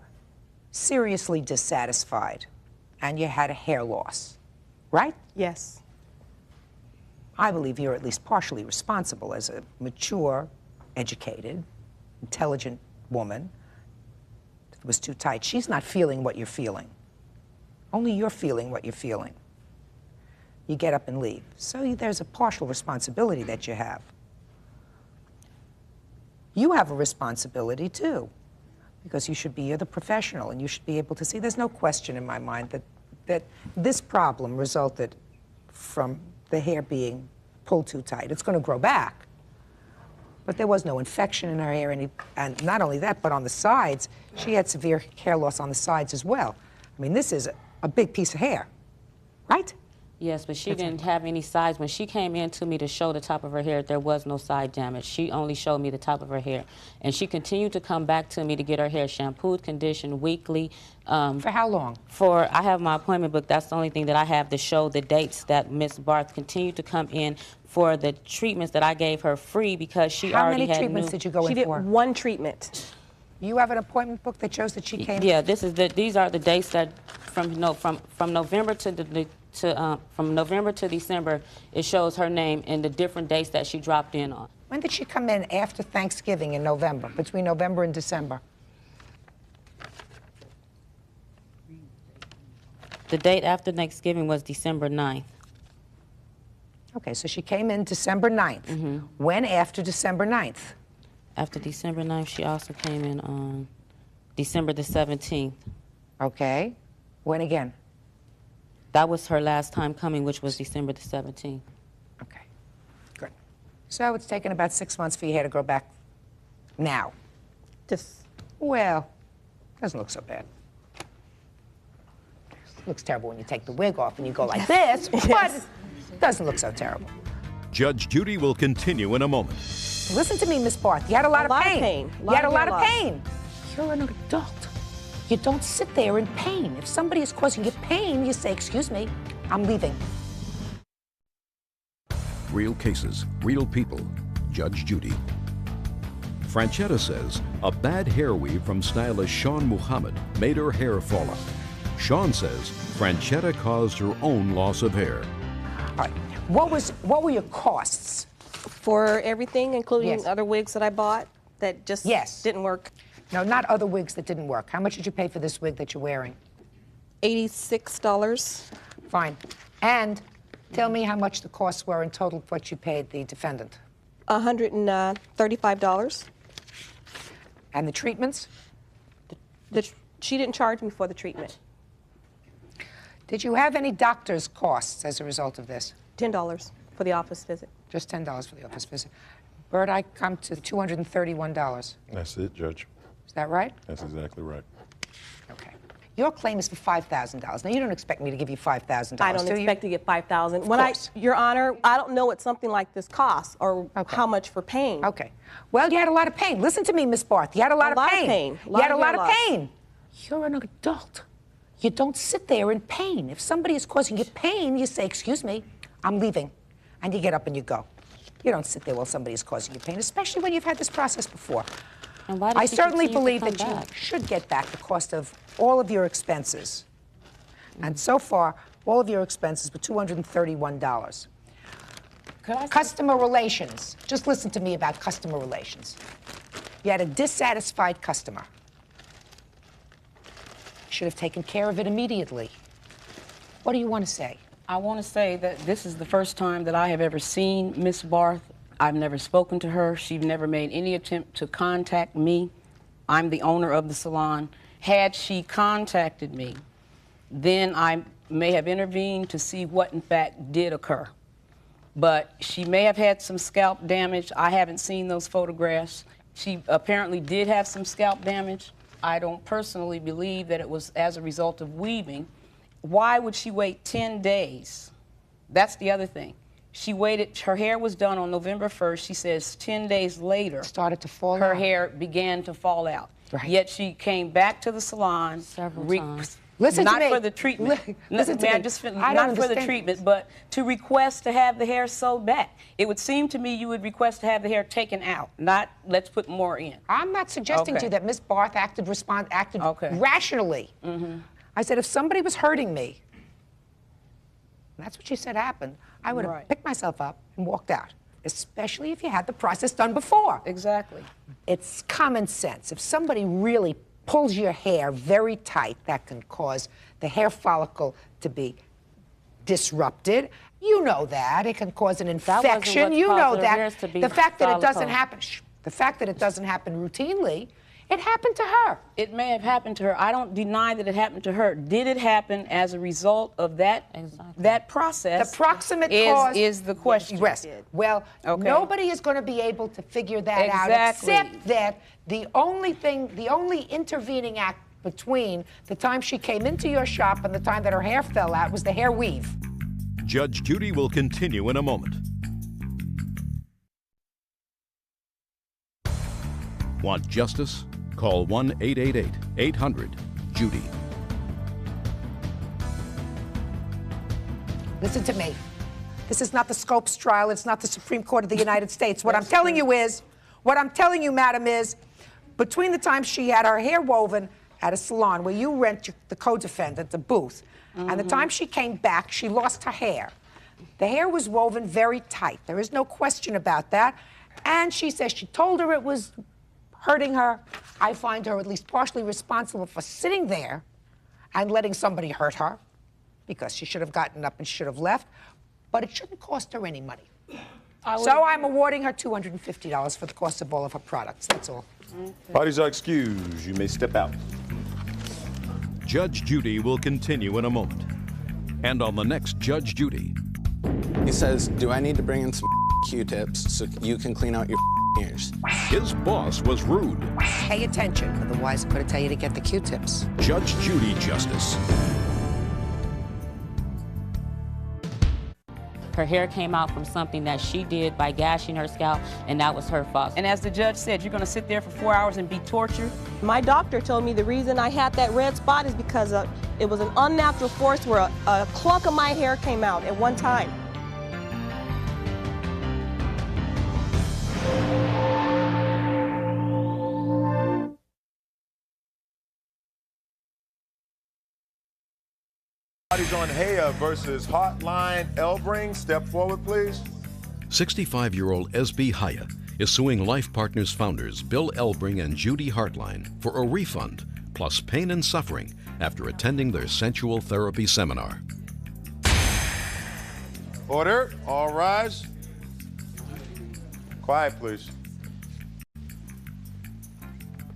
seriously dissatisfied and you had a hair loss, right? Yes. I believe you're at least partially responsible as a mature, educated, intelligent woman. If it was too tight, she's not feeling what you're feeling. Only you're feeling what you're feeling. You get up and leave. So there's a partial responsibility that you have. You have a responsibility too, because you're the professional and you should be able to see. There's no question in my mind that this problem resulted from the hair being pulled too tight. It's going to grow back. But there was no infection in her hair, and not only that, but on the sides, she had severe hair loss on the sides as well. I mean, this is a big piece of hair, right? Yes, but she didn't have any sides. When she came in to me to show the top of her hair, there was no side damage. She only showed me the top of her hair. And she continued to come back to me to get her hair shampooed, conditioned weekly. For how long? I have my appointment book. That's the only thing that I have to show the dates that Ms. Barth continued to come in for the treatments that I gave her free, because she already had How many treatments did you go in for? She did one treatment. You have an appointment book that shows that she came? Yeah, these are the dates that from November from November to December, it shows her name and the different dates that she dropped in on. When did she come in after Thanksgiving in November, between November and December? The date after Thanksgiving was December 9th. Okay, so she came in December 9th. Mm-hmm. When after December 9th? After December 9th, she also came in on December the 17th. Okay. When again? That was her last time coming, which was December the 17th. Okay, good. So it's taken about 6 months for your hair to grow back now. Well, doesn't look so bad. It looks terrible when you take the wig off and you go like this, but it doesn't look so terrible. Judge Judy will continue in a moment. Listen to me, Miss Barth. You had a lot of pain. You had a lot of pain. You're an adult. You don't sit there in pain. If somebody is causing you pain, you say, excuse me, I'm leaving. Real cases, real people. Judge Judy. Franchetta says a bad hair weave from stylist Sean Muhammad made her hair fall out. Sean says Franchetta caused her own loss of hair. All right. What were your costs? For everything, including Yes. other wigs that I bought that just didn't work. No, not other wigs that didn't work. How much did you pay for this wig that you're wearing? $86. Fine. And tell me how much the costs were in total for what you paid the defendant. $135. And the treatments? She didn't charge me for the treatment. Did you have any doctor's costs as a result of this? $10 for the office visit. Just $10 for the office visit. Bert, I come to $231. That's it, Judge. Is that right? That's exactly right. Okay. Your claim is for $5,000. Now, you don't expect me to give you $5,000, I don't do expect you? to get $5,000. Your Honor, I don't know what something like this costs or how much for pain. Okay. Well, you had a lot of pain. Listen to me, Miss Barth. You had a lot of pain. You had a lot of pain. You're an adult. You don't sit there in pain. If somebody is causing you pain, you say, excuse me, I'm leaving. And you get up and you go. You don't sit there while somebody is causing you pain, especially when you've had this process before. And why did I she certainly continue to believe come that you back? should get back the cost of all of your expenses. And so far, all of your expenses were $231. Customer relations. Just listen to me about customer relations. You had a dissatisfied customer. Should have taken care of it immediately. What do you want to say? I want to say that this is the first time that I have ever seen Miss Barth. I've never spoken to her. She's never made any attempt to contact me. I'm the owner of the salon. Had she contacted me, then I may have intervened to see what in fact did occur. But she may have had some scalp damage. I haven't seen those photographs. She apparently did have some scalp damage. I don't personally believe that it was as a result of weaving. Why would she wait 10 days? That's the other thing. She waited, her hair was done on November 1st. She says 10 days later, started to fall her out. hair began to fall out. Right. Yet she came back to the salon. Several times. Listen to not me. for the treatment. Listen to May I me. just finish? I don't Not for the understand treatment, but to request to have the hair sewed back. It would seem to me you would request to have the hair taken out, not let's put more in. I'm not suggesting to you that Miss Barth acted rationally. I said if somebody was hurting me, and that's what she said happened, I would have picked myself up and walked out, especially if you had the process done before. Exactly. It's common sense. If somebody really pulls your hair very tight, that can cause the hair follicle to be disrupted. You know that. It can cause an infection. You know that. The fact that it doesn't happen, the fact that it doesn't happen routinely, it happened to her. It may have happened to her. I don't deny that it happened to her. Did it happen as a result of that that process? The proximate cause is the question. Yes. Well, nobody is going to be able to figure that out, except that the only intervening act between the time she came into your shop and the time that her hair fell out was the hair weave. Judge Judy will continue in a moment. Want justice? Call 1-888-800-JUDY. Listen to me. This is not the Scopes trial. It's not the Supreme Court of the United States. What I'm telling you, madam, is between the time she had her hair woven at a salon where you rent the co-defendant, the booth, and the time she came back, she lost her hair. The hair was woven very tight. There is no question about that. And she says she told her it was hurting her. I find her at least partially responsible for sitting there and letting somebody hurt her, because she should have gotten up and should have left, but it shouldn't cost her any money. So I'm awarding her $250 for the cost of all of her products. That's all. Parties are excused. You may step out. Judge Judy will continue in a moment. And on the next Judge Judy. He says, do I need to bring in some Q-tips so you can clean out your ears? His boss was rude. Pay attention, otherwise I'm going to tell you to get the Q-tips. Judge Judy Justice. Her hair came out from something that she did by gashing her scalp, and that was her fault. And as the judge said, you're going to sit there for 4 hours and be tortured? My doctor told me the reason I had that red spot is because it was an unnatural force where a clump of my hair came out at one time. Parties on Haya versus Hotline Elbring. Step forward, please. 65-year-old S.B. Haya is suing Life Partners founders Bill Elbring and Judy Hartline for a refund plus pain and suffering after attending their sensual therapy seminar. Order. All rise. Quiet, please.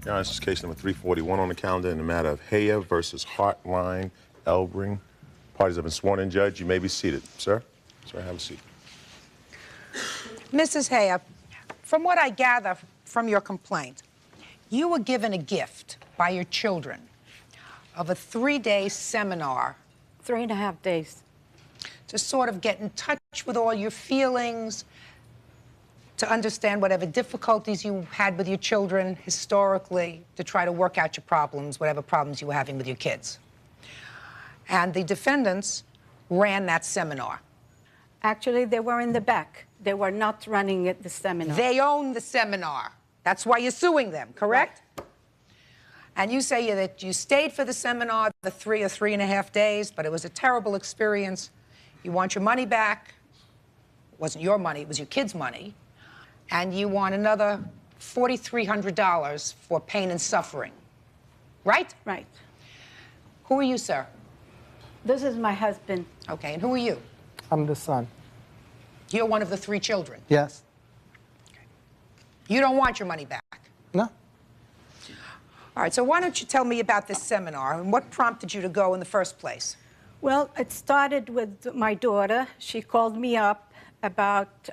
Your Honor, this is case number 341 on the calendar in the matter of Haya versus Hartline Elbring. Parties have been sworn in, Judge. You may be seated. Sir? Sir, have a seat. Mrs. Haya, from what I gather from your complaint, you were given a gift by your children of a 3-day seminar. 3.5 days. To sort of get in touch with all your feelings, to understand whatever difficulties you had with your children historically, to try to work out your problems, whatever problems you were having with your kids. And the defendants ran that seminar. Actually, they were in the back. They were not running at the seminar. They own the seminar. That's why you're suing them, correct? Right. And you say that you stayed for the seminar the 3 or 3.5 days, but it was a terrible experience. You want your money back. It wasn't your money, it was your kids' money. And you want another $4,300 for pain and suffering. Right? Right. Who are you, sir? This is my husband. Okay, and who are you? I'm the son. You're one of the 3 children? Yes. Okay. You don't want your money back? No. All right, so why don't you tell me about this seminar and what prompted you to go in the first place? Well, it started with my daughter. She called me up about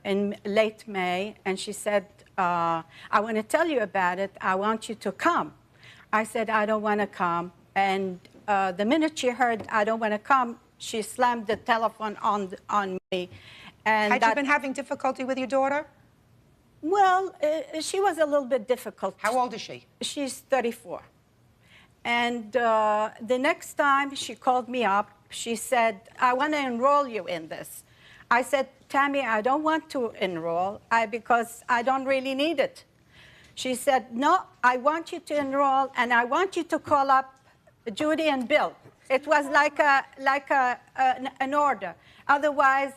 in late May, and she said, I want to tell you about it. I want you to come. I said, I don't want to come. And the minute she heard I don't want to come, she slammed the telephone on me. And had you been having difficulty with your daughter? Well, she was a little bit difficult. How old is she? She's 34. And the next time she called me up, she said, I want to enroll you in this. I said, Tammy, I don't want to enroll because I don't really need it. She said, no, I want you to enroll, and I want you to call up Judy and Bill. It was like an order. Otherwise,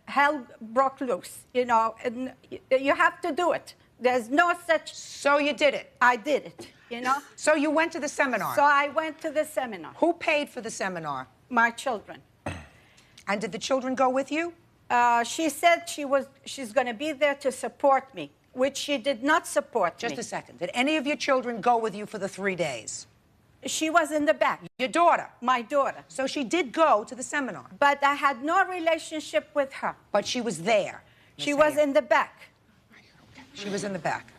hell broke loose. You know, and you have to do it. There's no such. So you did it? I did it, you know. So you went to the seminar? So I went to the seminar. Who paid for the seminar? My children. And did the children go with you? She said she's going to be there to support me, which she did not support me. Just a second. Did any of your children go with you for the 3 days? She was in the back. Your daughter? My daughter. So she did go to the seminar? But I had no relationship with her. But she was there? She was in the back. She was in the back.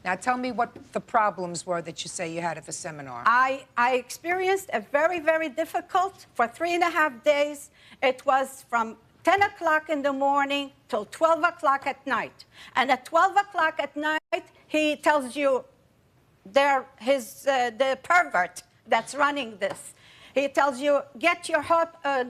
Now tell me what the problems were that you say you had at the seminar. I experienced a very, very difficult, for 3.5 days. It was from 10 o'clock in the morning till 12 o'clock at night. And at 12 o'clock at night, he tells you, the pervert that's running this. He tells you, get your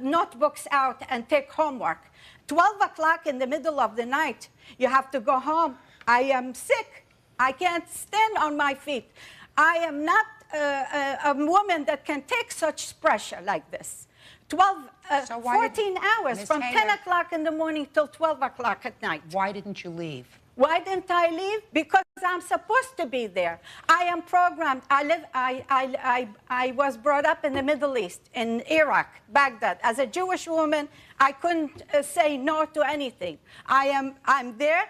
notebooks out and take homework. 12 o'clock in the middle of the night, you have to go home. I am sick. I can't stand on my feet. I am not a woman that can take such pressure like this. 14 hours from 10 o'clock in the morning till 12 o'clock at night. Why didn't you leave? Why didn't I leave? Because I'm supposed to be there. I am programmed. I was brought up in the Middle East, in Iraq, Baghdad. As a Jewish woman, I couldn't say no to anything. I'm there.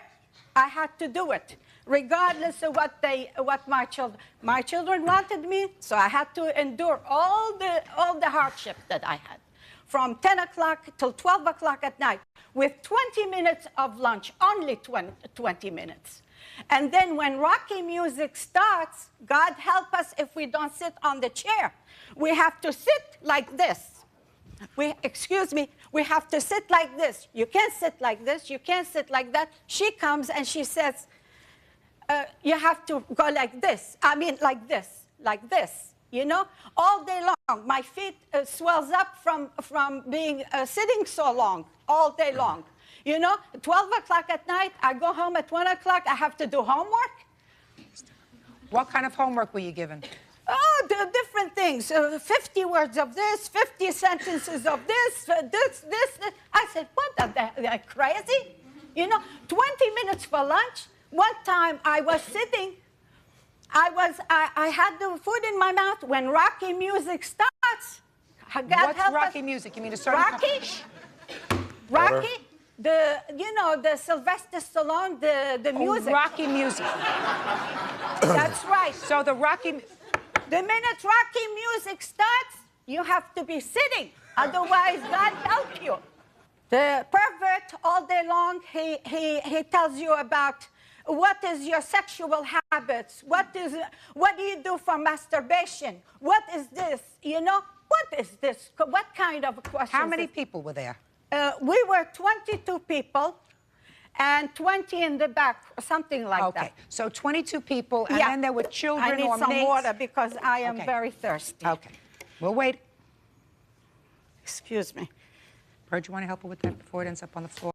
I had to do it, regardless of what my children wanted me. So I had to endure all the hardship that I had, from 10 o'clock till 12 o'clock at night, with 20 minutes of lunch, only 20 minutes. And then when Rocky music starts, God help us if we don't sit on the chair. We have to sit like this. Excuse me, we have to sit like this. You can't sit like this, you can't sit like that. She comes and she says, you have to go like this. I mean, like this. You know, all day long. My feet swells up from being sitting so long, all day long. You know, 12 o'clock at night, I go home at 1 o'clock, I have to do homework. What kind of homework were you given? Oh, the different things. 50 words of this, 50 sentences of this. I said, what, they're crazy? You know, 20 minutes for lunch. One time I was sitting, I had the food in my mouth when Rocky music starts. What's Rocky music? You mean a certain Rocky? The Sylvester Stallone, the music. Rocky music. That's right. So the Rocky... The minute Rocky music starts, you have to be sitting. Otherwise, God help you. The pervert all day long, he tells you about what is your sexual habits, what do you do for masturbation, what is this, you know, what is this, what kind of questions? How many people were there? We were 22 people and 20 in the back, something like that. Okay, so 22 people, and then there were children I need or some mates? water because I am very thirsty. Okay, we'll wait. Excuse me. Bird, you want to help her with that before it ends up on the floor?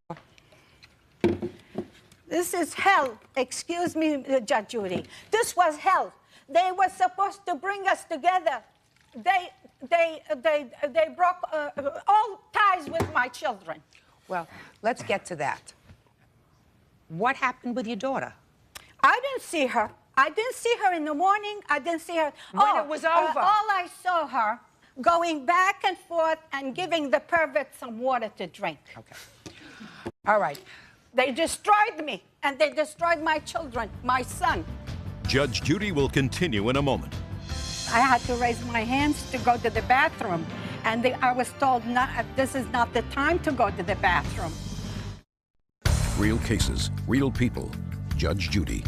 This is hell. Excuse me, Judge Judy. This was hell. They were supposed to bring us together. They broke all ties with my children. Well, let's get to that. What happened with your daughter? I didn't see her. I didn't see her in the morning. I didn't see her. When it was over? All I saw her going back and forth and giving the pervert some water to drink. Okay. All right. They destroyed me, and they destroyed my children, my son. Judge Judy will continue in a moment. I had to raise my hands to go to the bathroom, and I was told, this is not the time to go to the bathroom. Real cases, real people. Judge Judy.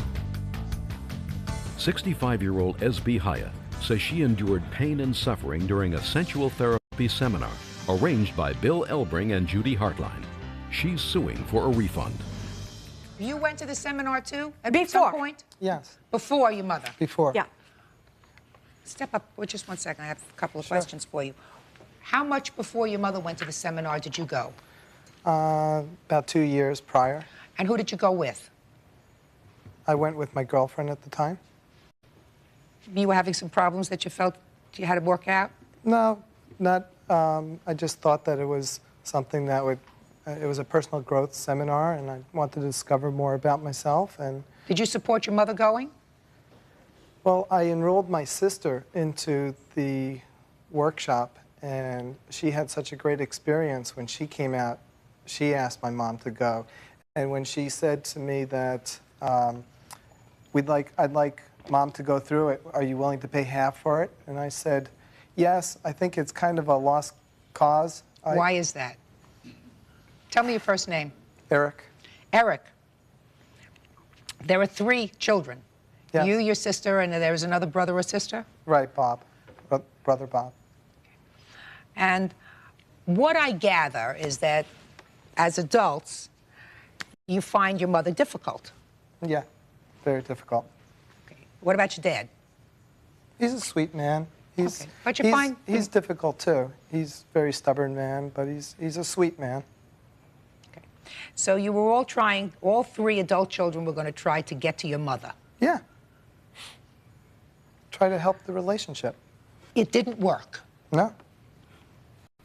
65-year-old SB Haya says she endured pain and suffering during a sensual therapy seminar arranged by Bill Elbring and Judy Hartline. She's suing for a refund. You went to the seminar too at Before. some point? Yes. Before your mother? Before. Yeah. Step up for just 1 second. I have a couple of questions for you. How much before your mother went to the seminar did you go? About 2 years prior. And who did you go with? I went with my girlfriend at the time. You were having some problems that you felt you had to work out? No, not. I just thought that it was something that would. It was a personal growth seminar, and I wanted to discover more about myself. And did you support your mother going? Well, I enrolled my sister into the workshop, and she had such a great experience when she came out. She asked my mom to go, and when she said to me that I'd like Mom to go through it, are you willing to pay half for it? And I said, yes. I think it's kind of a lost cause. Why is that? Tell me your first name. Eric. Eric. There are 3 children. Yes. You, your sister, and there was another brother or sister? Right, Bob. Brother Bob. And what I gather is that as adults, you find your mother difficult. Yeah, very difficult. Okay. What about your dad? He's a sweet man. Okay. But you find he's difficult too. He's a very stubborn man, but he's a sweet man. Okay. So you were all trying, all 3 adult children were going to try to get to your mother. Yeah. Try to help the relationship. It didn't work. No.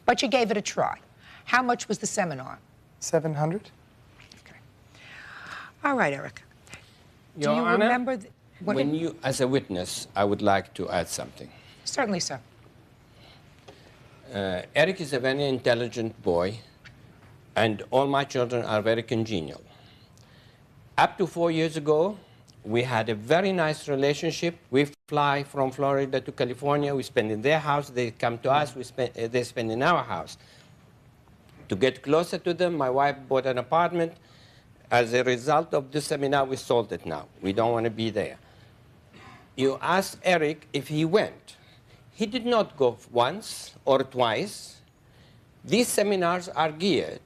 But you gave it a try. How much was the seminar? $700. Okay. All right, Eric. Your Do you Honor, remember when you, as a witness, I would like to add something. Certainly, sir. Eric is a very intelligent boy, and all my children are very congenial. Up to 4 years ago, we had a very nice relationship. We fly from Florida to California. We spend in their house. They come to us. They spend in our house. To get closer to them, my wife bought an apartment. As a result of this seminar, we sold it now. We don't want to be there. You asked Eric if he went. He did not go once or twice. These seminars are geared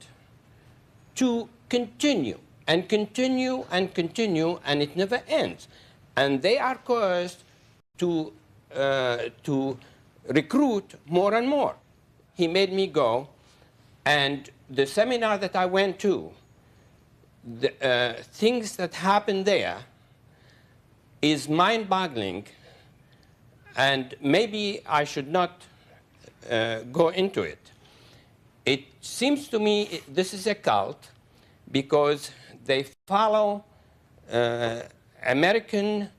to continue and continue and continue, and it never ends. And they are coerced to recruit more and more. He made me go, and the seminar that I went to, the things that happen there is mind-boggling, and maybe I should not go into it. It seems to me this is a cult because they follow American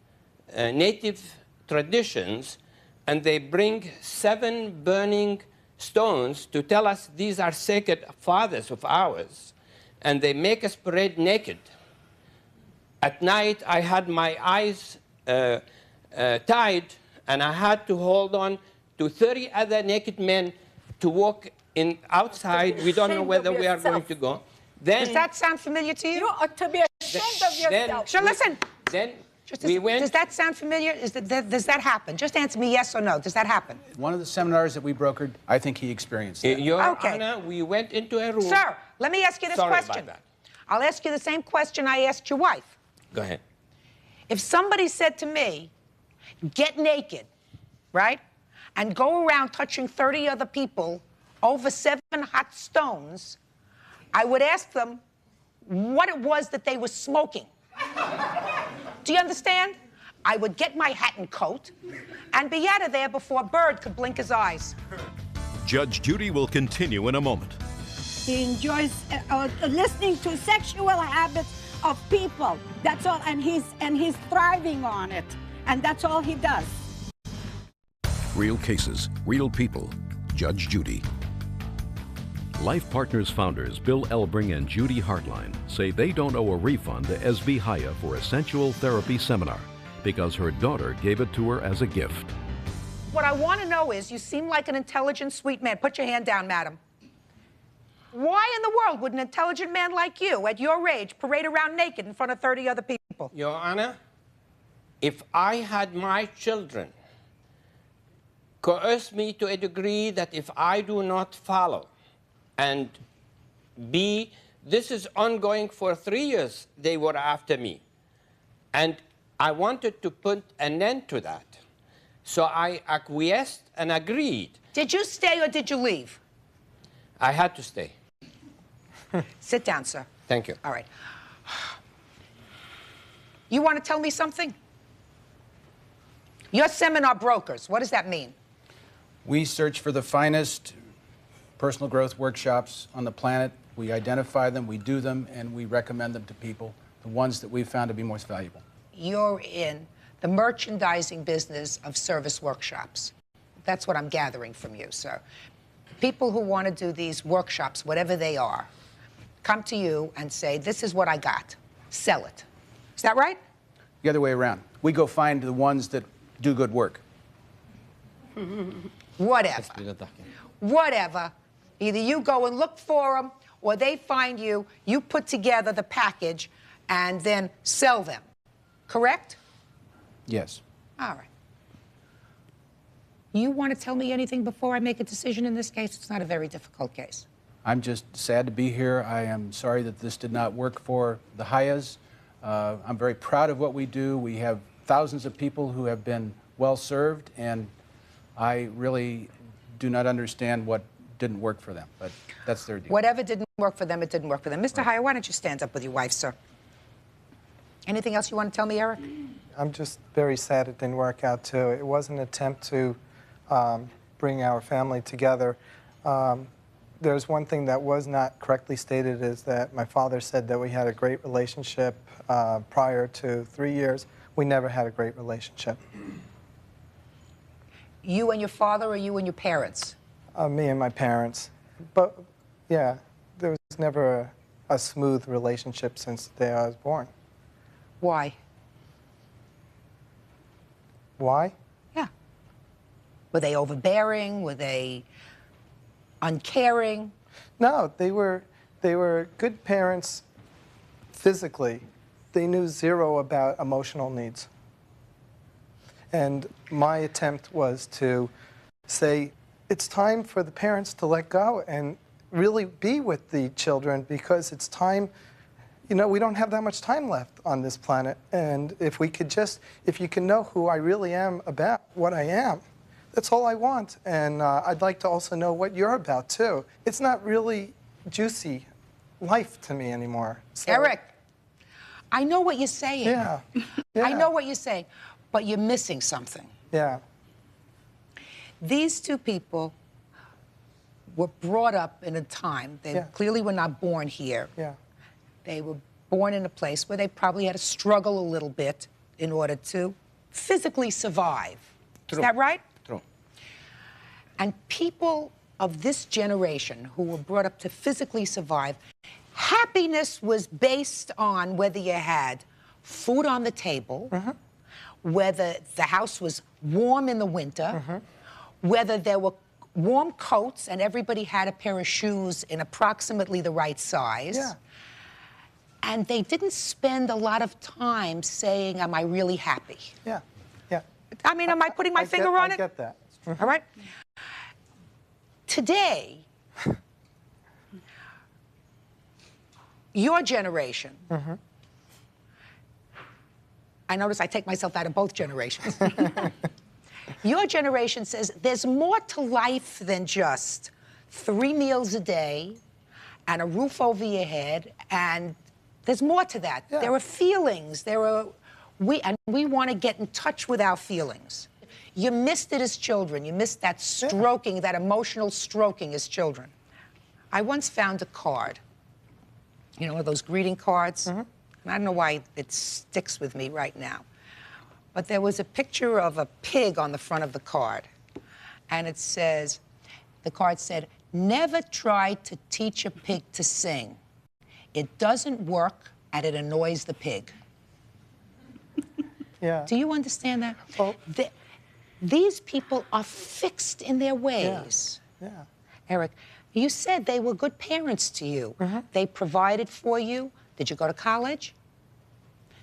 native traditions, and they bring 7 burning stones to tell us these are sacred fathers of ours, and they make us parade naked. At night, I had my eyes tied, and I had to hold on to 30 other naked men to walk in outside. We don't know whether we are going to go. Then, does that sound familiar to you? You ought to be ashamed of yourself. Sure, listen. Then we went. Does that sound familiar? Does that happen? Just answer me yes or no. Does that happen? One of the seminars that we brokered, I think he experienced that. Your Honor, we went into a room. Sir, let me ask you this question. About that. I'll ask you the same question I asked your wife. Go ahead. If somebody said to me, get naked, right, and go around touching 30 other people over 7 hot stones, I would ask them what it was that they were smoking. Do you understand? I would get my hat and coat and be out of there before a bird could blink his eyes. Judge Judy will continue in a moment. He enjoys listening to sexual habits of people. That's all, and he's thriving on it, and that's all he does. Real cases, real people. Judge Judy. Life Partners founders Bill Elbring and Judy Hartline say they don't owe a refund to SB Haya for a sensual therapy seminar because her daughter gave it to her as a gift. What I want to know is, you seem like an intelligent, sweet man. Put your hand down, madam. Why in the world would an intelligent man like you, at your age, parade around naked in front of 30 other people? Your Honor, if I had my children coerce me to a degree that if I do not follow, and B, this is ongoing for 3 years, they were after me. And I wanted to put an end to that. So I acquiesced and agreed. Did you stay or did you leave? I had to stay. Sit down, sir. Thank you. All right. You want to tell me something? You're seminar brokers. What does that mean? We search for the finest personal growth workshops on the planet. We identify them, we do them, and we recommend them to people, the ones that we've found to be most valuable. You're in the merchandising business of service workshops. That's what I'm gathering from you, sir. People who want to do these workshops, whatever they are, come to you and say, this is what I got. Sell it. Is that right? The other way around. We go find the ones that do good work. Whatever. Whatever. Either you go and look for them, or they find you, you put together the package, and then sell them. Correct? Yes. All right. You want to tell me anything before I make a decision in this case? It's not a very difficult case. I'm just sad to be here. I am sorry that this did not work for the Hayas. I'm very proud of what we do. We have thousands of people who have been well served, and I really do not understand what didn't work for them, but that's their deal. Whatever didn't work for them, it didn't work for them. Mr. Haya, why don't you stand up with your wife, sir? Anything else you want to tell me, Eric? I'm just very sad it didn't work out, too. It was an attempt to bring our family together. There's one thing that was not correctly stated, is that my father said that we had a great relationship prior to 3 years. We never had a great relationship. You and your father, or you and your parents? Me and my parents. But, yeah, there was never a smooth relationship since the day I was born. Why? Why? Yeah. Were they overbearing? Were they uncaring? No, they were good parents physically. They knew zero about emotional needs. And my attempt was to say, it's time for the parents to let go and really be with the children, because it's time, you know, we don't have that much time left on this planet. And if we could just, if you can know who I really am about what I am, that's all I want. And I'd like to also know what you're about, too. It's not really juicy life to me anymore. So, Eric. I know what you're saying. Yeah. I know what you're saying, but you're missing something. Yeah. These two people were brought up in a time, they clearly were not born here. Yeah. They were born in a place where they probably had to struggle a little bit in order to physically survive. True. Is that right? True. And people of this generation who were brought up to physically survive, happiness was based on whether you had food on the table, whether the house was warm in the winter, whether there were warm coats and everybody had a pair of shoes in approximately the right size. Yeah. And they didn't spend a lot of time saying, am I really happy? Yeah. Yeah. I mean, am I putting my finger on it? I get that. All right? Today, your generation, I notice I take myself out of both generations. Your generation says there's more to life than just 3 meals a day and a roof over your head, and there's more to that. Yeah. There are feelings, we want to get in touch with our feelings. You missed it as children. You missed that stroking, that emotional stroking as children. I once found a card, you know, one of those greeting cards. And I don't know why it sticks with me right now. But there was a picture of a pig on the front of the card. And it says, the card said, never try to teach a pig to sing. It doesn't work and it annoys the pig. Yeah. Do you understand that? Well, these people are fixed in their ways. Yeah. Eric, you said they were good parents to you. They provided for you. Did you go to college?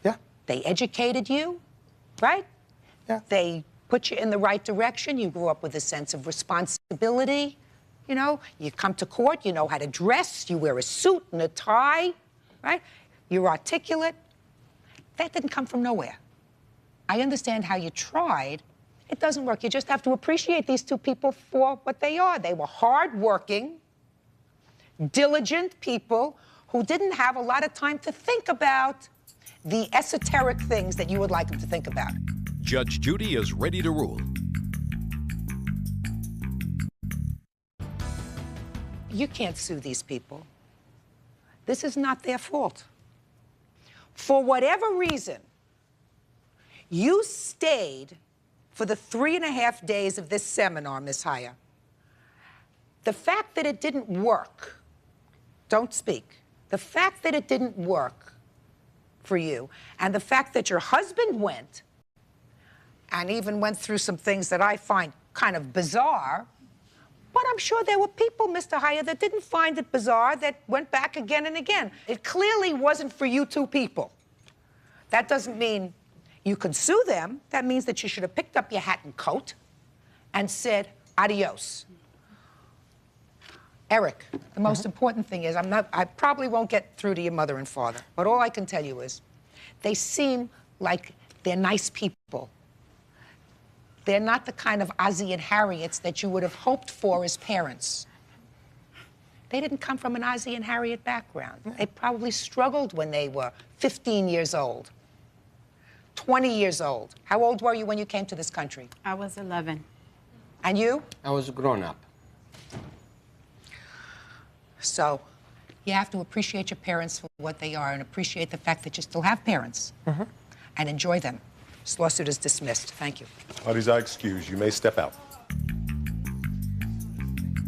Yeah. They educated you, right? Yeah. They put you in the right direction. You grew up with a sense of responsibility. You know, you come to court, you know how to dress, you wear a suit and a tie, right? You're articulate. That didn't come from nowhere. I understand how you tried. It doesn't work. You just have to appreciate these two people for what they are. They were hardworking, diligent people who didn't have a lot of time to think about the esoteric things that you would like them to think about. Judge Judy is ready to rule. You can't sue these people. This is not their fault. For whatever reason, you stayed for the 3.5 days of this seminar, Ms. Haya. The fact that it didn't work, don't speak. The fact that it didn't work for you, and the fact that your husband went, and even went through some things that I find kind of bizarre, but I'm sure there were people, Mr. Haya, that didn't find it bizarre, that went back again and again. It clearly wasn't for you two people. That doesn't mean you can sue them. That means that you should have picked up your hat and coat and said, adios. Eric, the most important thing is, I probably won't get through to your mother and father, but all I can tell you is, they seem like they're nice people. They're not the kind of Ozzie and Harriets that you would have hoped for as parents. They didn't come from an Ozzie and Harriet background. They probably struggled when they were 15 years old, 20 years old. How old were you when you came to this country? I was 11. And you? I was grown up. So you have to appreciate your parents for what they are and appreciate the fact that you still have parents and enjoy them. This lawsuit is dismissed. Thank you. Parties are excused. You may step out.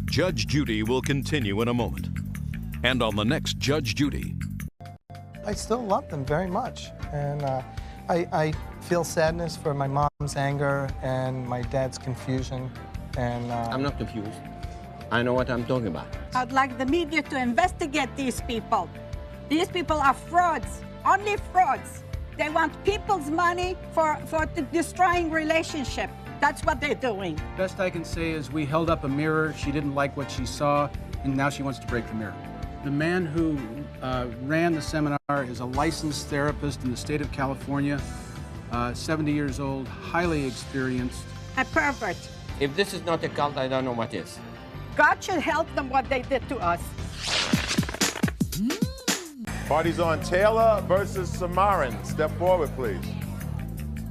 Judge Judy will continue in a moment. And on the next Judge Judy. I still love them very much. And I feel sadness for my mom's anger and my dad's confusion. And I'm not confused. I know what I'm talking about. I'd like the media to investigate these people. These people are frauds, only frauds. They want people's money for destroying relationship. That's what they're doing. Best I can say is we held up a mirror. She didn't like what she saw, and now she wants to break the mirror. The man who ran the seminar is a licensed therapist in the state of California, 70 years old, highly experienced. A pervert. If this is not a cult, I don't know what is. God should help them what they did to us. Party's on. Taylor versus Samarin. Step forward, please.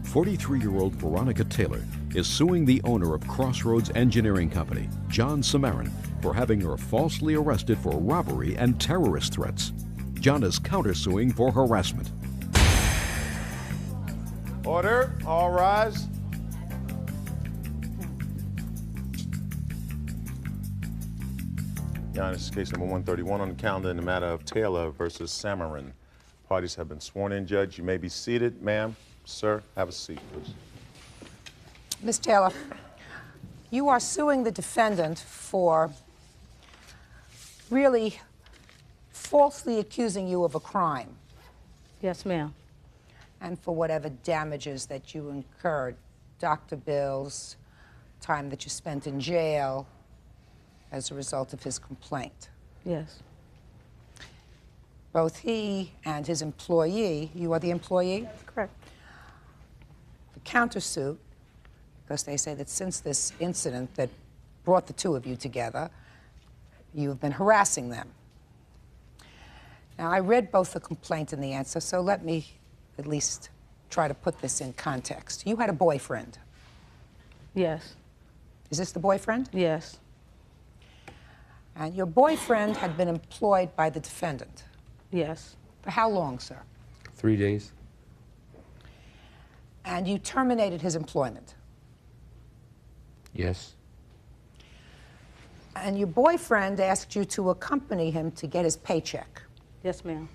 43-year-old Veronica Taylor is suing the owner of Crossroads Engineering Company, John Samarin, for having her falsely arrested for robbery and terrorist threats. John is countersuing for harassment. Order. All rise. Your Honor, this is case number 131 on the calendar in the matter of Taylor versus Samarin. Parties have been sworn in, Judge. You may be seated. Ma'am, sir, have a seat, please. Ms. Taylor, you are suing the defendant for really falsely accusing you of a crime. Yes, ma'am. And for whatever damages that you incurred, doctor bills, time that you spent in jail as a result of his complaint. Yes. Both he and his employee, you are the employee? That's correct. The countersuit, because they say that since this incident that brought the two of you together, you've been harassing them. Now, I read both the complaint and the answer, so let me at least try to put this in context. You had a boyfriend. Yes. Is this the boyfriend? Yes. And your boyfriend had been employed by the defendant. Yes. For how long, sir? 3 days. And you terminated his employment. Yes. And your boyfriend asked you to accompany him to get his paycheck. Yes, ma'am.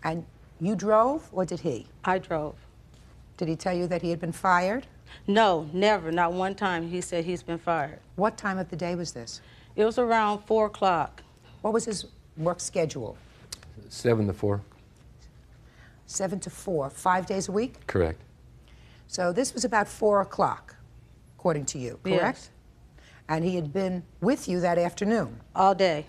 And you drove, or did he? I drove. Did he tell you that he had been fired? No, never. Not one time he said he's been fired. What time of the day was this? It was around 4 o'clock. What was his work schedule? 7 to 4. 7 to 4, 5 days a week? Correct. So this was about 4 o'clock, according to you, correct? Yes. And he had been with you that afternoon? All day.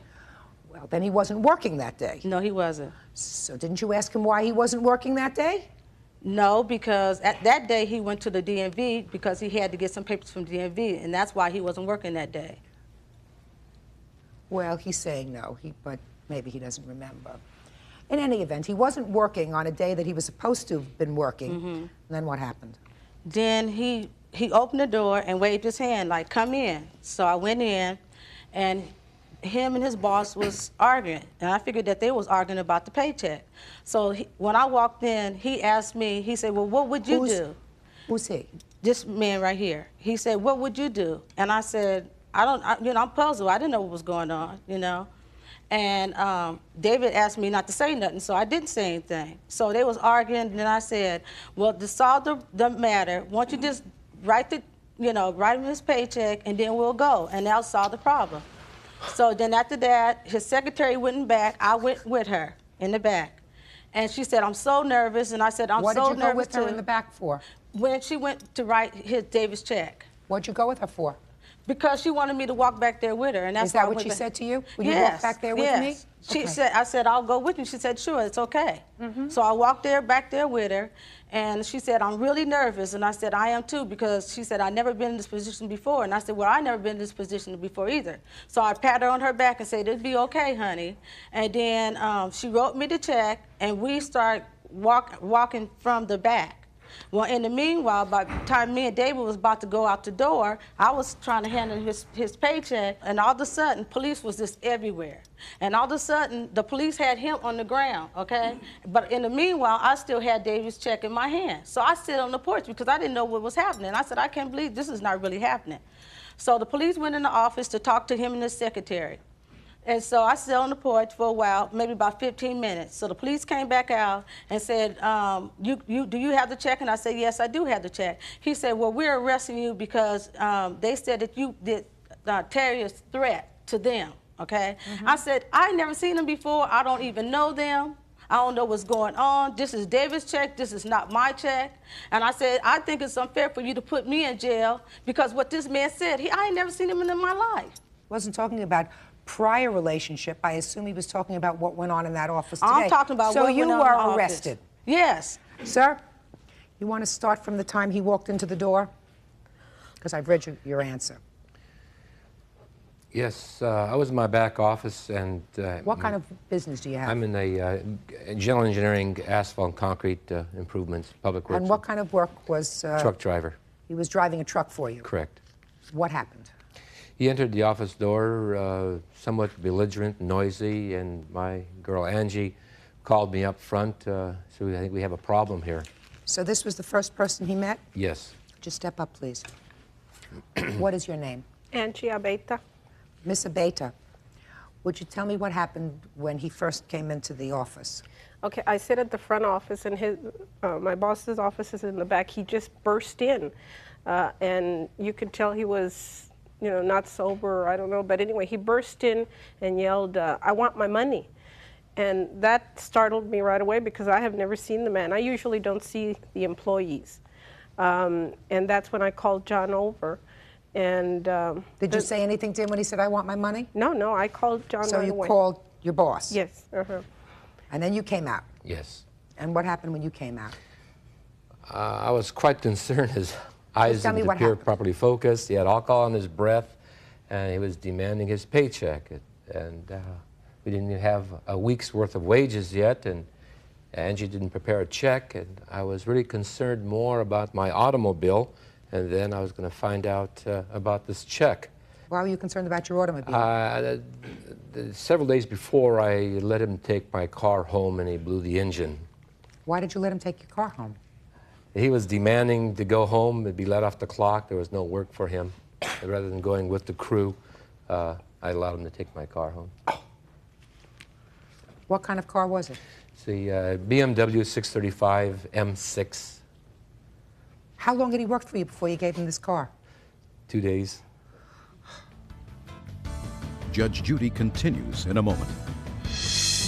Well, then he wasn't working that day. No, he wasn't. So didn't you ask him why he wasn't working that day? No, because at that day he went to the DMV because he had to get some papers from DMV, and that's why he wasn't working that day. Well, he's saying no, but maybe he doesn't remember. In any event, he wasn't working on a day that he was supposed to have been working. And then what happened? Then he opened the door and waved his hand like, come in. So I went in, and him and his boss was arguing, and I figured that they was arguing about the paycheck. So when I walked in, he asked me, he said, well, what would you do? Who's he? This man right here. He said, what would you do? And I said, I'm puzzled. I didn't know what was going on, And David asked me not to say nothing, so I didn't say anything. So they was arguing, and then I said, well, to solve the matter, why don't you just write him his paycheck, and then we'll go, and that'll solve the problem. So then after that, his secretary went back. I went with her in the back. And she said, I'm so nervous. And I said, I'm so nervous too. What did you go with her in the back for? When she went to write David's check. What'd you go with her for? Because she wanted me to walk back there with her. And that's Is that what she said to you? Will you yes, walk back there with me? She said, I said, I'll go with you. She said, sure, it's okay. So I walked back there with her, and she said, I'm really nervous. And I said, I am too, because she said, I've never been in this position before. And I said, well, I've never been in this position before either. So I pat her on her back and said, it'll be okay, honey. And then she wrote me the check, and we started walking from the back. Well, in the meanwhile, by the time me and David was about to go out the door, I was trying to handle his paycheck, and all of a sudden, police was just everywhere. And all of a sudden, the police had him on the ground, okay? But in the meanwhile, I still had David's check in my hand. So I sit on the porch because I didn't know what was happening. I said, I can't believe this is not really happening. So the police went in the office to talk to him and his secretary. And so I sat on the porch for a while, maybe about 15 minutes. So the police came back out and said, do you have the check? And I said, yes, I do have the check. He said, well, we're arresting you because they said that you did terrorist threat to them, okay? I said, I never seen them before. I don't even know them. I don't know what's going on. This is David's check. This is not my check. And I said, I think it's unfair for you to put me in jail because what this man said, I ain't never seen him in my life. Wasn't talking about prior relationship. I assume he was talking about what went on in that office today. I'm talking about what went on in the office. So you were arrested? Yes. Sir, you want to start from the time he walked into the door? Because I've read your answer. Yes, I was in my back office, and What kind of business do you have? I'm in a general engineering, asphalt and concrete improvements, public works. And what kind of work was... truck driver. He was driving a truck for you? Correct. What happened? He entered the office door somewhat belligerent, noisy, and my girl Angie called me up front. So I think we have a problem here. So this was the first person he met? Yes. Just step up, please. What is your name? Angie Abeta. Miss Abeta, would you tell me what happened when he first came into the office? Okay, I sit at the front office, and my boss's office is in the back. He just burst in, and you could tell he was, you know, not sober, I don't know. But anyway, he burst in and yelled, "I want my money." And that startled me right away because I have never seen the man. I usually don't see the employees. And that's when I called John over. And did you say anything to him when he said, "I want my money"? No, I called John so right you away. Called your boss? Yes. And then you came out? Yes. And what happened when you came out? I was quite concerned. His eyes didn't appear properly focused. He had alcohol in his breath, and he was demanding his paycheck. And we didn't even have a week's worth of wages yet, and Angie didn't prepare a check, and I was really concerned more about my automobile, and then I was going to find out about this check. Why were you concerned about your automobile? Several days before, I let him take my car home, and he blew the engine. Why did you let him take your car home? He was demanding to go home and be let off the clock. There was no work for him. Rather than going with the crew, I allowed him to take my car home. What kind of car was it? It's a BMW 635 M6. How long had he worked for you before you gave him this car? 2 days. Judge Judy continues in a moment.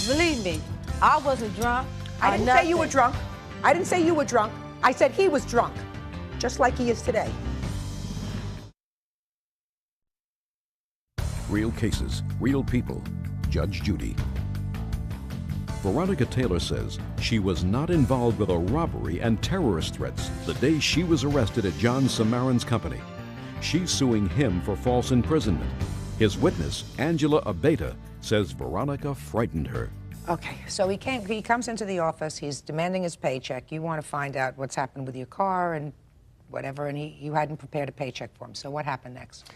Believe me, I wasn't drunk. I didn't say you were drunk. I didn't say you were drunk. I said he was drunk, just like he is today. Real cases, real people. Judge Judy. Veronica Taylor says she was not involved with a robbery and terrorist threats the day she was arrested at John Samaran's company. She's suing him for false imprisonment. His witness, Angela Abeta, says Veronica frightened her. Okay, so he comes into the office, he's demanding his paycheck. You want to find out what's happened with your car and whatever, and you hadn't prepared a paycheck for him. So what happened next?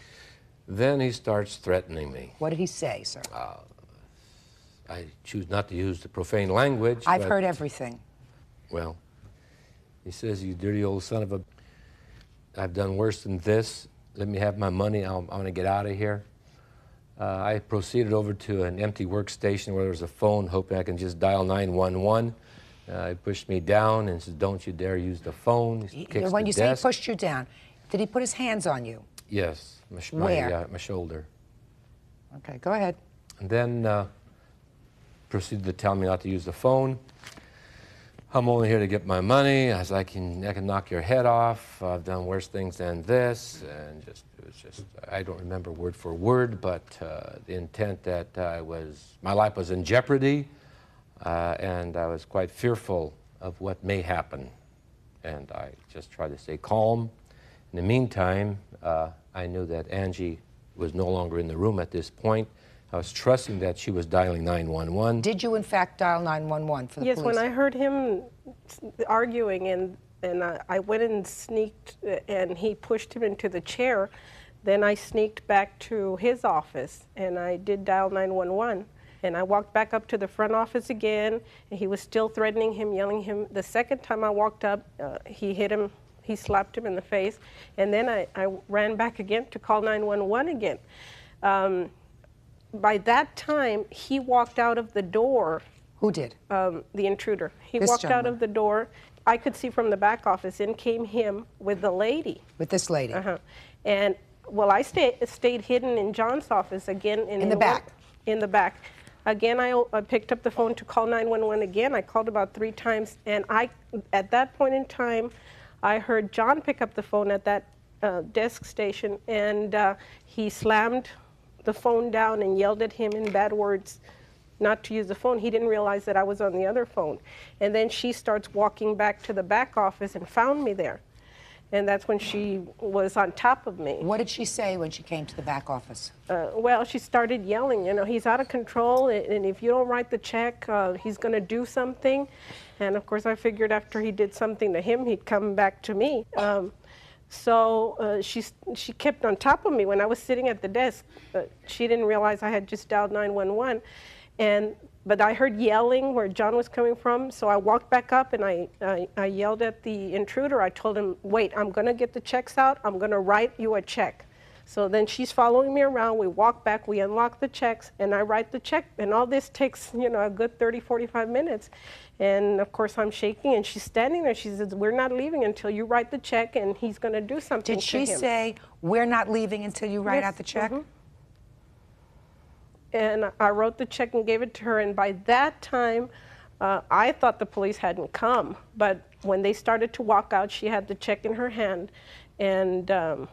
Then he starts threatening me. What did he say, sir? I choose not to use the profane language. I've heard everything. Well, he says, "You dirty old son of a... I've done worse than this. Let me have my money. I'm going to get out of here." I proceeded over to an empty workstation where there was a phone, hoping I can just dial 911. He pushed me down and said, "Don't you dare use the phone." He kicks when the you say he desk. pushed you down, did he put his hands on you? Yes, Where? my shoulder. Okay, go ahead. And then proceeded to tell me not to use the phone. "I'm only here to get my money. I can knock your head off. I've done worse things than this." And it was just, I don't remember word for word, but the intent that my life was in jeopardy, and I was quite fearful of what may happen. And I just tried to stay calm. In the meantime, I knew that Angie was no longer in the room at this point. I was trusting that she was dialing 911. Did you, in fact, dial 911 for the police? Yes, when I heard him arguing and I went and sneaked and he pushed him into the chair, then I sneaked back to his office and I did dial 911. And I walked back up to the front office again, and he was still threatening him, yelling him. The second time I walked up, he hit him, he slapped him in the face, and then I ran back again to call 911 again. By that time, he walked out of the door. Who did? The intruder. He This walked out gentleman. of the door. I could see from the back office. In came him with the lady. With this lady? And, well, I stayed hidden in John's office again. In the back? In the back. Again, I picked up the phone to call 911 again. I called about 3 times. And at that point in time, I heard John pick up the phone at that desk station. And he slammed the phone down and yelled at him in bad words not to use the phone. He didn't realize that I was on the other phone. And then she starts walking back to the back office and found me there. And that's when she was on top of me. What did she say when she came to the back office? Well, she started yelling, you know, he's out of control, and if you don't write the check, he's going to do something. And of course, I figured after he did something to him, he'd come back to me. So she kept on top of me. When I was sitting at the desk, she didn't realize I had just dialed 911. But I heard yelling where John was coming from, so I walked back up and I yelled at the intruder. I told him, wait, I'm going to get the checks out. I'm going to write you a check. So then she's following me around. We walk back, we unlock the checks, and I write the check. And all this takes, you know, a good 30, 45 minutes. And of course, I'm shaking, and she's standing there. She says, we're not leaving until you write the check, and he's going to do something Did to she him. say, we're not leaving until you write Yes. out the check? Mhm. And I wrote the check and gave it to her. And by that time, I thought the police hadn't come. But when they started to walk out, she had the check in her hand. And of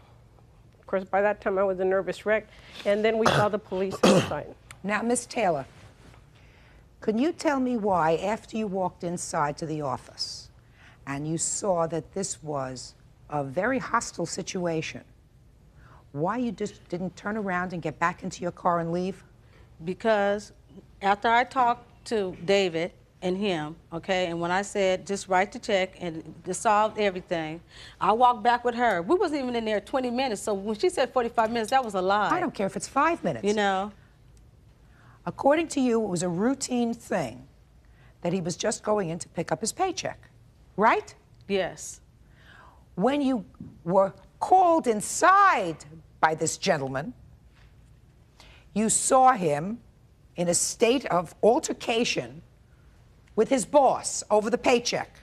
course, by that time, I was a nervous wreck. And then we saw the police outside. Now, Miss Taylor, can you tell me why, after you walked inside to the office and you saw that this was a very hostile situation, why you just didn't turn around and get back into your car and leave? Because after I talked to David and him, okay, and when I said just write the check and it solved everything, I walked back with her. We wasn't even in there 20 minutes, so when she said 45 minutes, that was a lie. I don't care if it's 5 minutes. You know? According to you, it was a routine thing that he was just going in to pick up his paycheck, right? Yes. When you were called inside by this gentleman, you saw him in a state of altercation with his boss over the paycheck,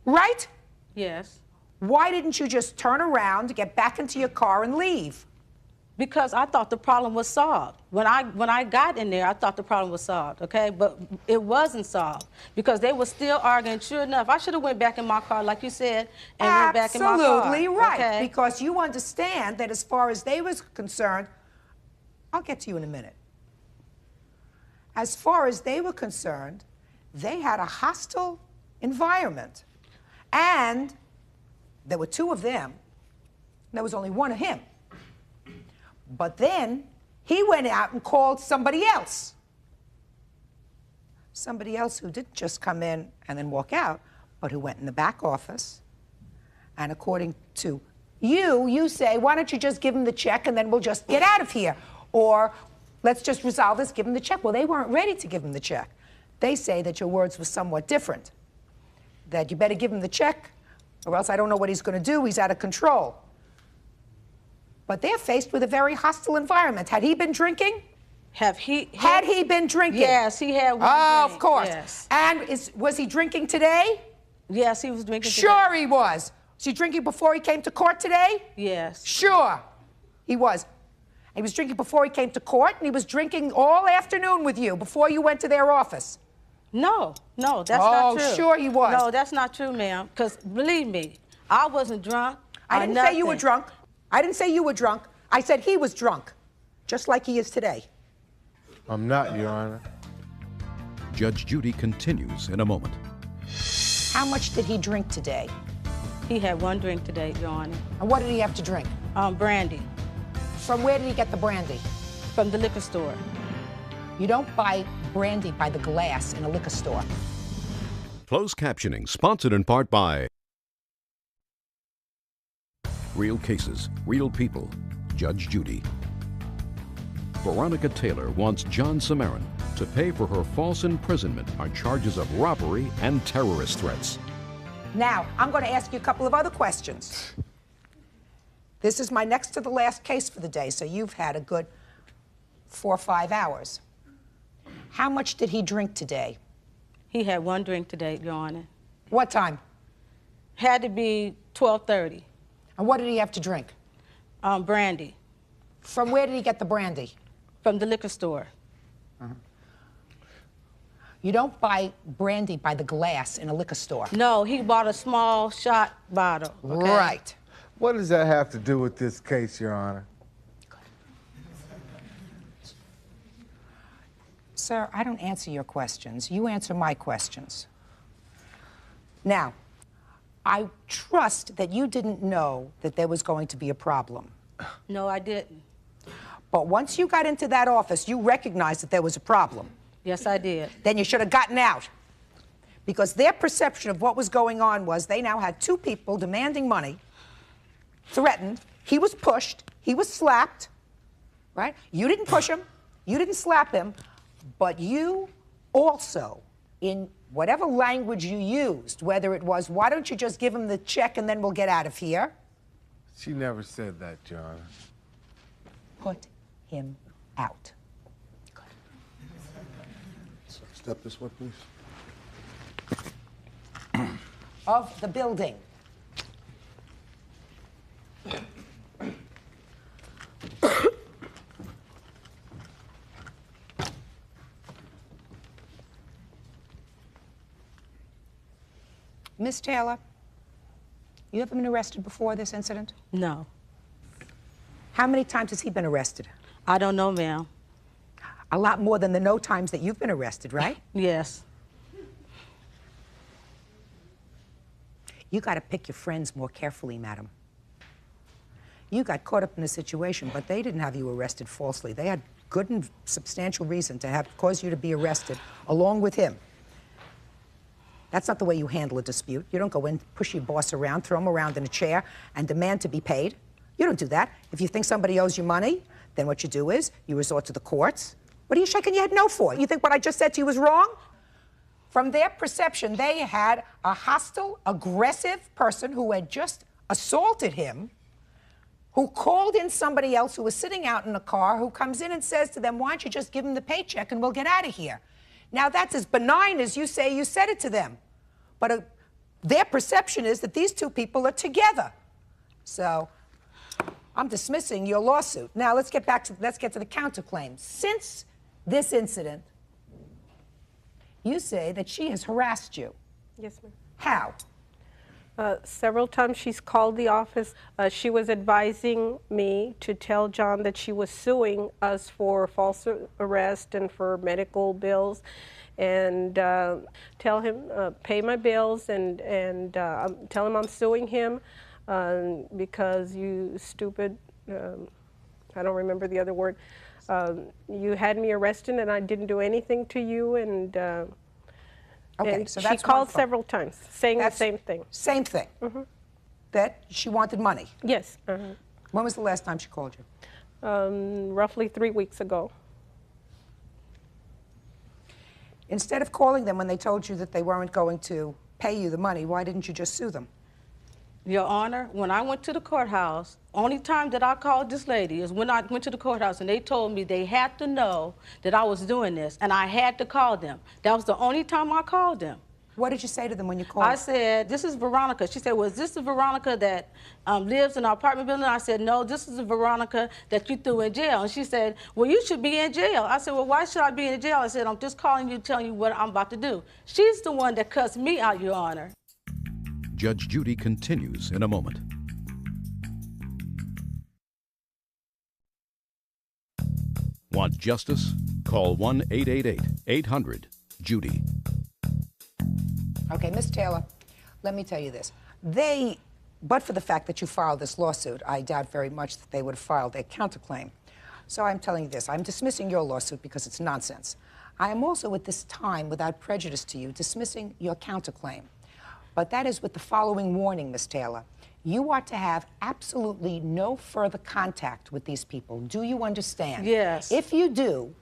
right? Yes. Why didn't you just turn around, get back into your car, and leave? Because I thought the problem was solved. When I got in there, I thought the problem was solved, okay? But it wasn't solved because they were still arguing. Sure enough, I should have went back in my car, like you said, and went back in my car. Absolutely right, okay? because you understand that as far as they was concerned, I'll get to you in a minute. As far as they were concerned, they had a hostile environment. And there were two of them, and there was only one of him. But then he went out and called somebody else. Somebody else who didn't just come in and then walk out, but who went in the back office. And according to you say, why don't you just give him the check and then we'll just get out of here? Or let's just resolve this, give him the check. Well, they weren't ready to give him the check. They say that your words were somewhat different. That you better give him the check, or else I don't know what he's going to do. He's out of control. But they're faced with a very hostile environment. Had he been drinking? Had he been drinking? Yes, he had one Of drink, course. yes. And was he drinking today? Yes, he was drinking Sure today. he was. Was he drinking before he came to court today? Yes. Sure, he was. He was drinking before he came to court, and he was drinking all afternoon with you before you went to their office. No, that's not true. Oh, sure he was. No, that's not true, ma'am. Because believe me, I wasn't drunk. I didn't say you were drunk. I didn't say you were drunk. I said he was drunk, just like he is today. I'm not, Your Honor. Judge Judy continues in a moment. How much did he drink today? He had one drink today, Your Honor. And what did he have to drink? Brandy. From where did he get the brandy? From the liquor store. You don't buy brandy by the glass in a liquor store. Closed captioning sponsored in part by Real Cases, Real People, Judge Judy. Veronica Taylor wants John Samarin to pay for her false imprisonment on charges of robbery and terrorist threats. Now, I'm going to ask you a couple of other questions. This is my next to the last case for the day, so you've had a good 4 or 5 hours. How much did he drink today? He had one drink today, Your Honor. What time? Had to be 12:30. And what did he have to drink? Brandy. From where did he get the brandy? From the liquor store. You don't buy brandy by the glass in a liquor store. No, he bought a small shot bottle. Okay? Right. What does that have to do with this case, Your Honor? Sir, I don't answer your questions. You answer my questions. Now, I trust that you didn't know that there was going to be a problem. No, I didn't. But once you got into that office, you recognized that there was a problem. Yes, I did. Then you should have gotten out. Because their perception of what was going on was they now had two people demanding money, threatened. He was pushed. He was slapped, right? You didn't push him. You didn't slap him. But you also, in whatever language you used, whether it was, why don't you just give him the check and then we'll get out of here? She never said that, Your Honor. Put him out. Step this way, please. Of the building. Miss Taylor, you ever been arrested before this incident? No. How many times has he been arrested? I don't know, ma'am. A lot more than the no times that you've been arrested, right? Yes. You got to pick your friends more carefully, madam. You got caught up in a situation, but they didn't have you arrested falsely. They had good and substantial reason to have caused you to be arrested along with him. That's not the way you handle a dispute. You don't go in, push your boss around, throw him around in a chair, and demand to be paid. You don't do that. If you think somebody owes you money, then what you do is you resort to the courts. What are you shaking your head no for? You think what I just said to you was wrong? From their perception, they had a hostile, aggressive person who had just assaulted him, who called in somebody else who was sitting out in a car, who comes in and says to them, why don't you just give him the paycheck and we'll get out of here? Now, that's as benign as you say you said it to them. But their perception is that these two people are together. So I'm dismissing your lawsuit. Now, let's get to the counterclaim. Since this incident, you say that she has harassed you. Yes, ma'am. How? Several times she's called the office. She was advising me to tell John that she was suing us for false arrest and for medical bills, and tell him, pay my bills, and tell him I'm suing him because you stupid, I don't remember the other word, you had me arrested and I didn't do anything to you, and Okay, and so she that's called several times, saying the same thing. Same thing. That she wanted money. Yes. When was the last time she called you? Roughly 3 weeks ago. Instead of calling them when they told you that they weren't going to pay you the money, why didn't you just sue them? Your Honor, when I went to the courthouse, only time that I called this lady is when I went to the courthouse and they told me they had to know that I was doing this and I had to call them. That was the only time I called them. What did you say to them when you called? I said, this is Veronica. She said, well, is this the Veronica that lives in our apartment building? I said, no, this is the Veronica that you threw in jail. And she said, well, you should be in jail. I said, well, why should I be in jail? I said, I'm just calling you, telling you what I'm about to do. She's the one that cussed me out, Your Honor. Judge Judy continues in a moment. Want justice? Call 1-888-800-JUDY. Okay, Miss Taylor, let me tell you this. But for the fact that you filed this lawsuit, I doubt very much that they would have filed a counterclaim. So I'm telling you this. I'm dismissing your lawsuit because it's nonsense. I am also at this time, without prejudice to you, dismissing your counterclaim. But that is with the following warning, Miss Taylor. You are to have absolutely no further contact with these people. Do you understand? Yes. If you do,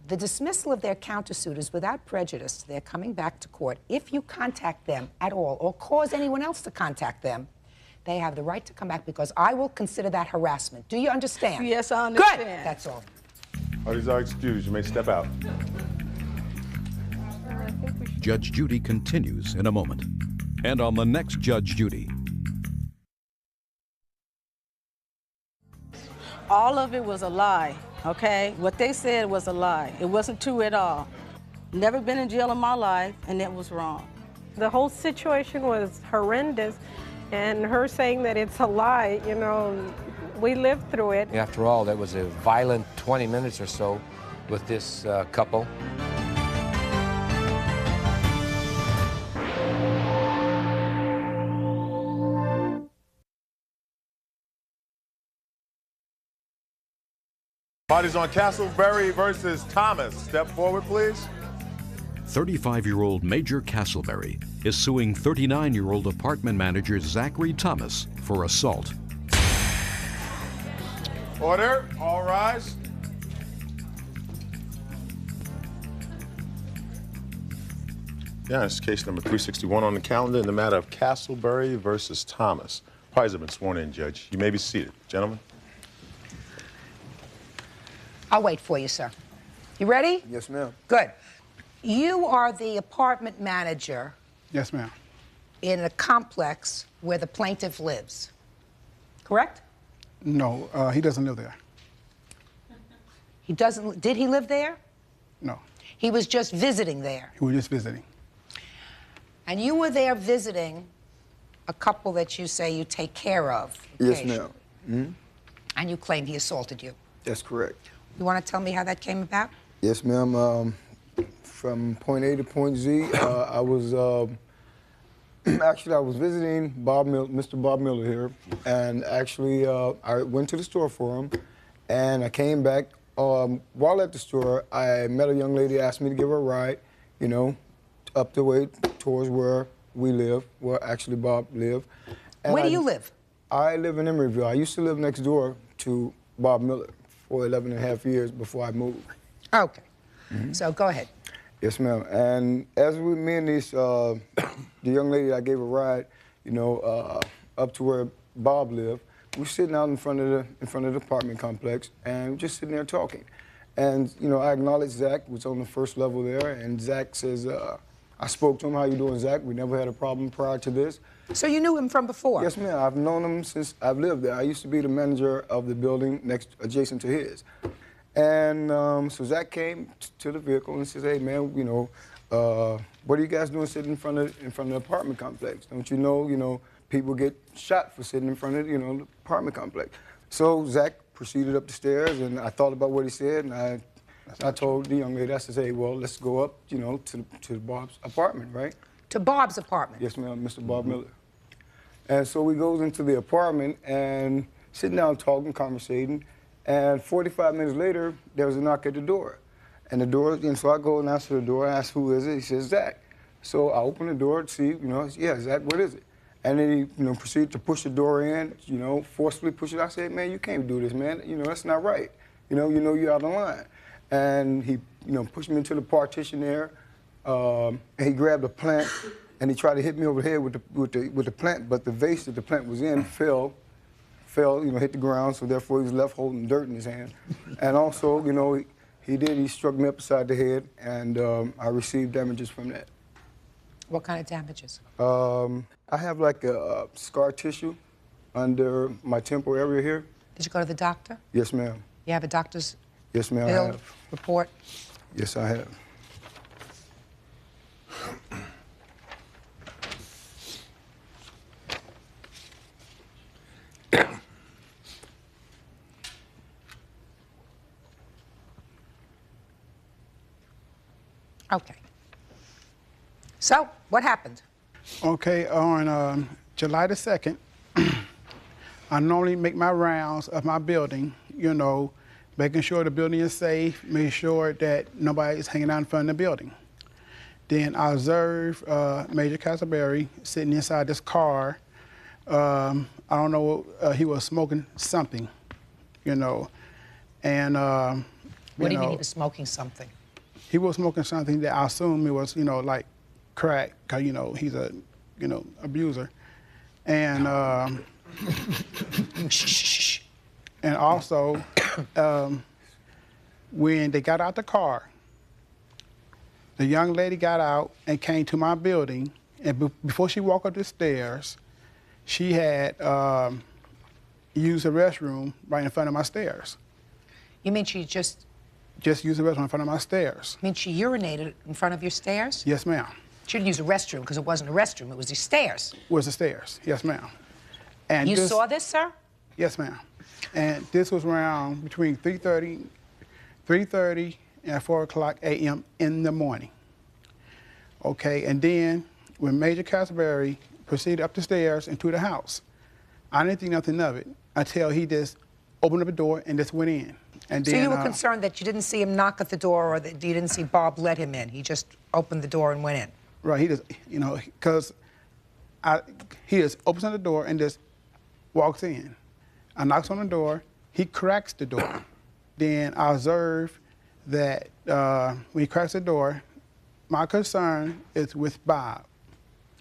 the dismissal of their countersuit is without prejudice. They're coming back to court. If you contact them at all or cause anyone else to contact them, they have the right to come back because I will consider that harassment. Do you understand? Yes, I understand. Good. That's all. Parties are excused. You may step out. Judge Judy continues in a moment. And on the next Judge Judy. All of it was a lie, okay? What they said was a lie. It wasn't true at all. Never been in jail in my life, and that was wrong. The whole situation was horrendous, and her saying that it's a lie, you know, we lived through it. After all, that was a violent 20 minutes or so with this couple. Parties on Castleberry versus Thomas. Step forward, please. 35-year-old Major Castleberry is suing 39-year-old apartment manager Zachary Thomas for assault. Order. All rise. Yeah, it's case number 361 on the calendar in the matter of Castleberry versus Thomas. Parties have been sworn in, Judge. You may be seated. Gentlemen. I'll wait for you, sir. You ready? Yes, ma'am. Good. You are the apartment manager. Yes, ma'am. In a complex where the plaintiff lives, correct? No, he doesn't live there. He doesn't, did he live there? No. He was just visiting there. We were just visiting. And you were there visiting a couple that you say you take care of. Yes, ma'am. Mm-hmm. And you claim he assaulted you. That's correct. You want to tell me how that came about? Yes, ma'am. From point A to point Z, I was actually I was visiting Mr. Bob Miller here, and actually I went to the store for him, and I came back. While at the store, I met a young lady, asked me to give her a ride, you know, up the way towards where we live, where actually Bob lived. And Where do you live? I live in Emeryville. I used to live next door to Bob Miller for 11 and a half years before I moved. Okay. So go ahead. Yes, ma'am. And as we, me and this, the young lady I gave a ride, you know, up to where Bob lived, we're sitting out in front of the apartment complex, and we're just sitting there talking. And you know, I acknowledged Zach was on the first level there, and Zach says, I spoke to him. How you doing, Zach? We never had a problem prior to this. So you knew him from before? Yes, ma'am. I've known him since I've lived there. I used to be the manager of the building adjacent to his. And so Zach came to the vehicle and says, "Hey, man, you know, what are you guys doing sitting in front of the apartment complex? Don't you know, people get shot for sitting in front of, the apartment complex." So Zach proceeded up the stairs, and I thought about what he said, and I told the young lady, I said, "Hey, well, let's go up, to Bob's apartment, right?" To Bob's apartment? Yes, ma'am, Mr. Bob Miller. And so we goes into the apartment and sitting down talking, conversating. And 45 minutes later, there was a knock at the door. And so I go and answer the door, I ask, "Who is it?" He says, "Zach." So I open the door to see, "Yeah, Zach, what is it?" And then he, proceeded to push the door in, forcefully push it. I said, "Man, you can't do this, man. That's not right. You're out of line." And he, pushed me into the partition there, and he grabbed a plant, and he tried to hit me over the head with the plant, but the vase that the plant was in fell, hit the ground, so therefore he was left holding dirt in his hand. And also, he struck me upside the head, and I received damages from that. What kind of damages? I have like a scar tissue under my temple area here. Did you go to the doctor? Yes, ma'am. You have a doctor's Yes, ma'am, I bill have. report? Yes, I have. Okay. So, what happened? Okay, on July the 2nd, I normally make my rounds of my building, making sure the building is safe, making sure that nobody is hanging out in front of the building. Then I observed Major Castleberry sitting inside this car. I don't know, he was smoking something, and What do you mean he was smoking something? He was smoking something that I assume it was, like crack, because, he's a, abuser. And, and also, when they got out the car, the young lady got out and came to my building, and before she walked up the stairs, she had used the restroom right in front of my stairs. You mean she just used the restroom in front of my stairs. You mean she urinated in front of your stairs? Yes, ma'am. She didn't use a restroom because it wasn't a restroom, it was the stairs. It was the stairs, yes, ma'am. And you saw this, sir? Yes, ma'am. And this was around between 3:30 and 4 o'clock a.m. in the morning. Okay, and then when Major Castleberry proceeded up the stairs into the house, I didn't think nothing of it until he just opened up the door and just went in. And So then, you were concerned that you didn't see him knock at the door or that you didn't see Bob let him in. He just opened the door and went in. Right, he just, you know, because he just opens the door and just walks in. I knocks on the door, he cracks the door. Then I observe that when he cracks the door, my concern is with Bob.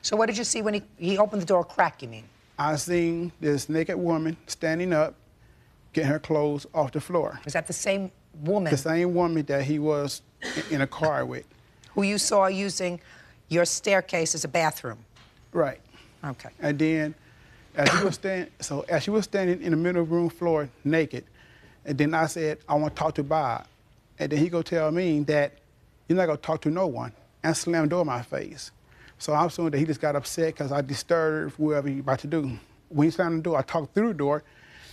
So what did you see when he opened the door crack, you mean? I seen this naked woman standing up, getting her clothes off the floor. Was that the same woman? The same woman that he was in a car with. Who you saw using your staircase as a bathroom? Right. Okay. And then as she was standing in the middle of the room floor naked, and then I said, I want to talk to Bob. And then he go tell me that you're not gonna talk to no one, and slam the door in my face. So I'm assuming that he just got upset because I disturbed whatever he about to do. When he slammed the door, I talked through the door.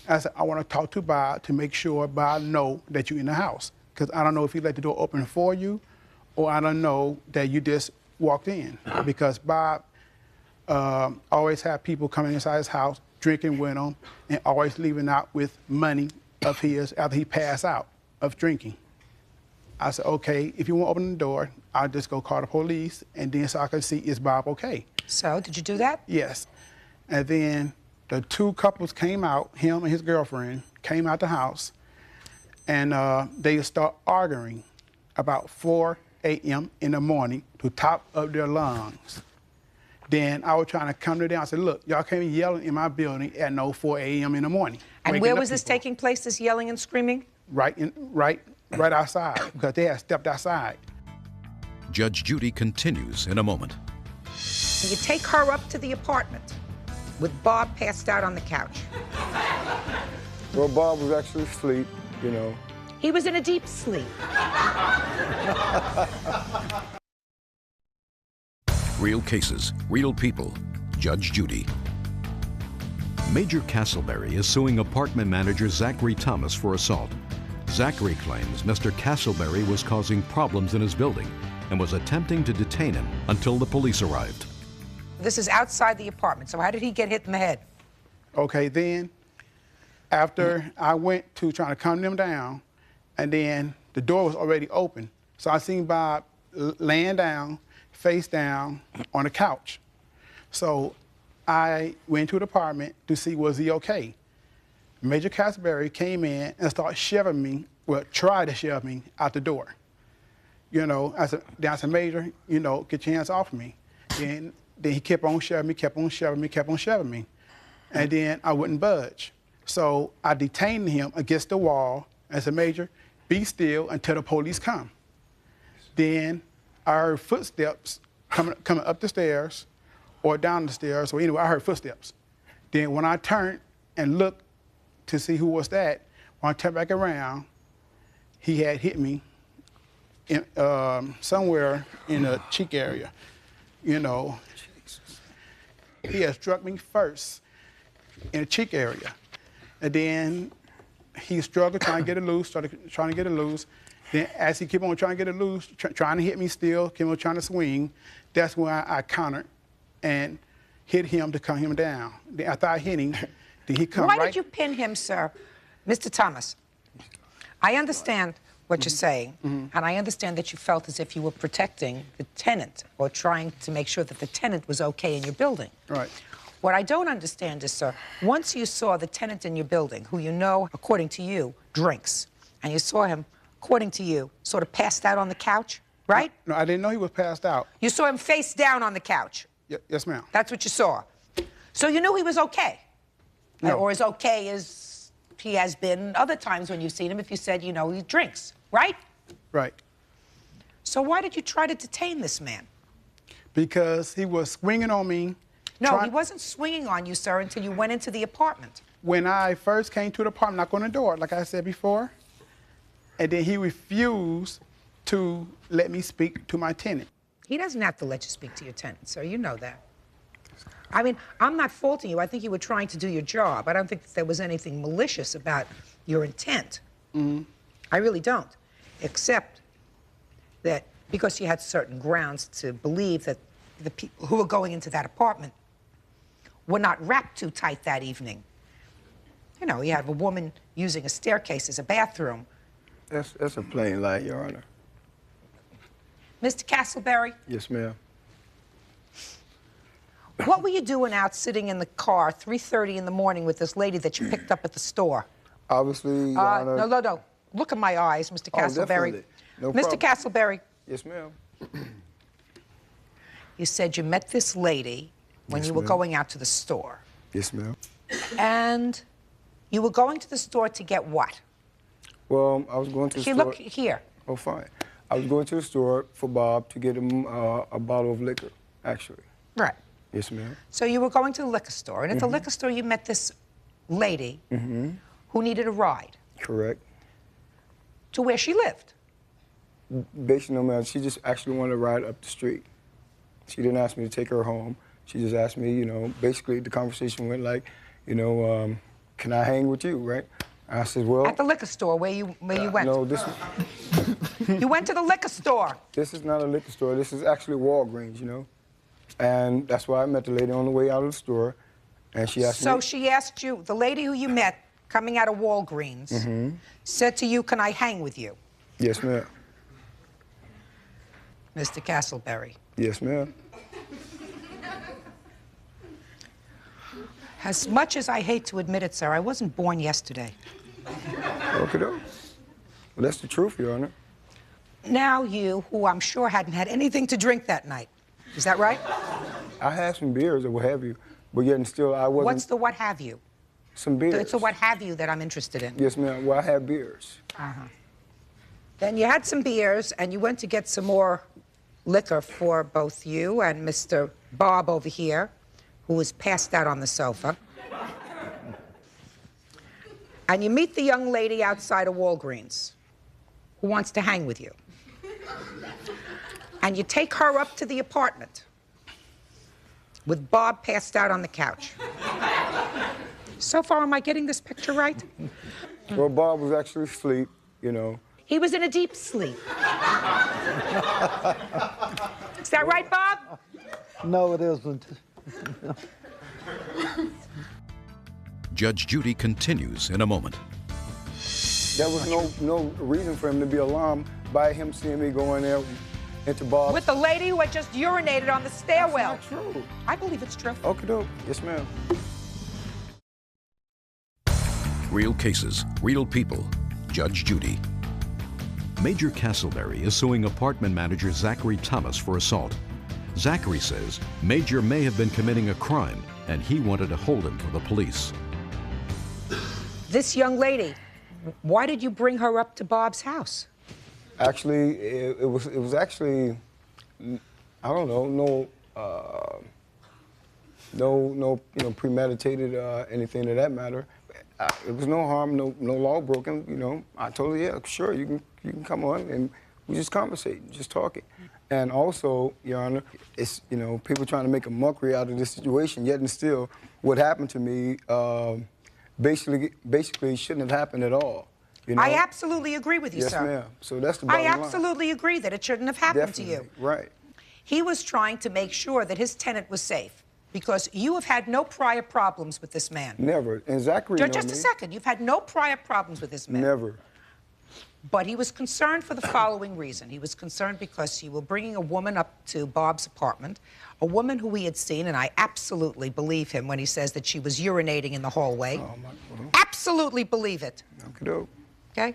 I said, I want to talk to Bob to make sure Bob know that you're in the house. Because I don't know if he let the door open for you, or I don't know that you just walked in. Because Bob always have people coming inside his house, drinking with him, and always leaving out with money of his after he passed out of drinking. I said, okay, if you want to open the door, I'll just go call the police, and then so I can see, is Bob okay? So, did you do that? Yes. And then the two couples came out, him and his girlfriend, came out the house, and they start arguing about 4 a.m. in the morning to top of their lungs. Then I was trying to come to them. I said, look, y'all can't be yelling in my building at 4 a.m. in the morning. And where was this taking place, this yelling and screaming? Right outside, because they had stepped outside. Judge Judy continues in a moment. You take her up to the apartment with Bob passed out on the couch. Well, Bob was actually asleep, you know. He was in a deep sleep. Real cases, real people. Judge Judy. Major Castleberry is suing apartment manager Zachary Thomas for assault. Zachary claims Mr. Castleberry was causing problems in his building and was attempting to detain him until the police arrived. This is outside the apartment, so how did he get hit in the head? Okay, then, after I went to trying to calm them down, and then the door was already open, so I seen Bob laying down, face down, on the couch. So I went to the apartment to see was he okay. Major Castleberry came in and started shoving me, well, tried to shove me out the door. You know, I said, Major, you know, get your hands off me. Then he kept on shoving me, kept on shoving me, kept on shoving me. And then I wouldn't budge. So I detained him against the wall and said, Major, be still until the police come. Then I heard footsteps coming up the stairs or down the stairs. So anyway, I heard footsteps. Then when I turned and looked to see who was that, when I turned back around, he had hit me in, somewhere in the cheek area, you know. He had struck me first in the cheek area. And then he struggled trying to get it loose, started trying to get it loose. Then as he kept on trying to get it loose, trying to hit me still, kept on trying to swing, that's when I countered and hit him to calm him down. Then after I hit him, then he come Why did you pin him, sir? Mr. Thomas, I understand what you're saying, and I understand that you felt as if you were protecting the tenant or trying to make sure that the tenant was okay in your building. Right. What I don't understand is, sir, once you saw the tenant in your building, who you know, according to you, drinks, and you saw him, according to you, sort of passed out on the couch, right? No, I didn't know he was passed out. You saw him face down on the couch. Yes, ma'am. That's what you saw. So you knew he was okay. No. Or as okay as he has been other times when you've seen him, if you said, you know, he drinks, right? Right. So why did you try to detain this man? Because he was swinging on me. No, he wasn't swinging on you, sir, until you went into the apartment. When I first came to the apartment, knocked on the door, like I said before, and then he refused to let me speak to my tenant. He doesn't have to let you speak to your tenant, sir. You know that. I mean, I'm not faulting you. I think you were trying to do your job. I don't think that there was anything malicious about your intent. I really don't. Except that because you had certain grounds to believe that the people who were going into that apartment were not wrapped too tight that evening. You know, you have a woman using a staircase as a bathroom. That's a plain lie, Your Honor. Mr. Castleberry, Yes, ma'am. what were you doing out sitting in the car 3:30 in the morning with this lady that you picked up at the store? Obviously, Your Honor. No. Look at my eyes, Mr. Oh, Castleberry. definitely. No Mr. problem. Castleberry, Yes, ma'am. you said you met this lady when Yes, you were ma'am. going out to the store. Yes, ma'am. And you were going to the store to get what? Well, I was going to the Here, store. look here. Oh, fine. I was going to the store for Bob to get him a bottle of liquor, actually. Right. Yes, ma'am. So you were going to the liquor store, and at the liquor store you met this lady who needed a ride Correct. to where she lived. Basically, no, ma'am. She just actually wanted to ride up the street. She didn't ask me to take her home. She just asked me, basically the conversation went like, can I hang with you, right? I said, well. At the liquor store where you went. No, this. You went to the liquor store. This is not a liquor store. This is actually Walgreens, And that's why I met the lady on the way out of the store. And she asked me. So she asked you, the lady who you met coming out of Walgreens, said to you, can I hang with you? Yes, ma'am. Mr. Castleberry. Yes, ma'am. As much as I hate to admit it, sir, I wasn't born yesterday. Okay, though. Well, that's the truth, Your Honor. Now you, who I'm sure hadn't had anything to drink that night, is that right? I had some beers or what have you, but yet and still I wasn't. What's the what have you? Some beers. It's a what have you that I'm interested in. Yes, ma'am. Well, I had beers. Then you had some beers and you went to get some more liquor for both you and Mr. Bob over here, who was passed out on the sofa. And you meet the young lady outside of Walgreens who wants to hang with you. And you take her up to the apartment with Bob passed out on the couch. So far, am I getting this picture right? Well, Bob was actually asleep, He was in a deep sleep. Is that right, Bob? No, it isn't. Judge Judy continues in a moment. There was no reason for him to be alarmed by him seeing me going there into Bob. With the lady who had just urinated on the stairwell. That's not true. I believe it's true. Okay, doke. Yes, ma'am. Real cases, real people. Judge Judy. Major Castleberry is suing apartment manager Zachary Thomas for assault. Zachary says Major may have been committing a crime and he wanted to hold him for the police. This young lady, why did you bring her up to Bob's house? Actually, it was actually, I don't know, no premeditated anything of that matter. It was no harm, no law broken. I told her, yeah, sure, you can come on, and we just conversating, just talking. And also, Your Honor, it's people trying to make a mockery out of this situation. Yet and still, what happened to me basically shouldn't have happened at all. I absolutely agree with you, yes, sir. Yes, ma'am. So that's the bottom line. I absolutely agree that it shouldn't have happened Definitely. to you. Right. He was trying to make sure that his tenant was safe because you have had no prior problems with this man. Never. And Zachary Just a second. You've had no prior problems with this man. Never. But he was concerned for the following reason. He was concerned because you were bringing a woman up to Bob's apartment, a woman who he had seen, and I absolutely believe him when he says that she was urinating in the hallway. Oh, my God. Absolutely believe it. Okay?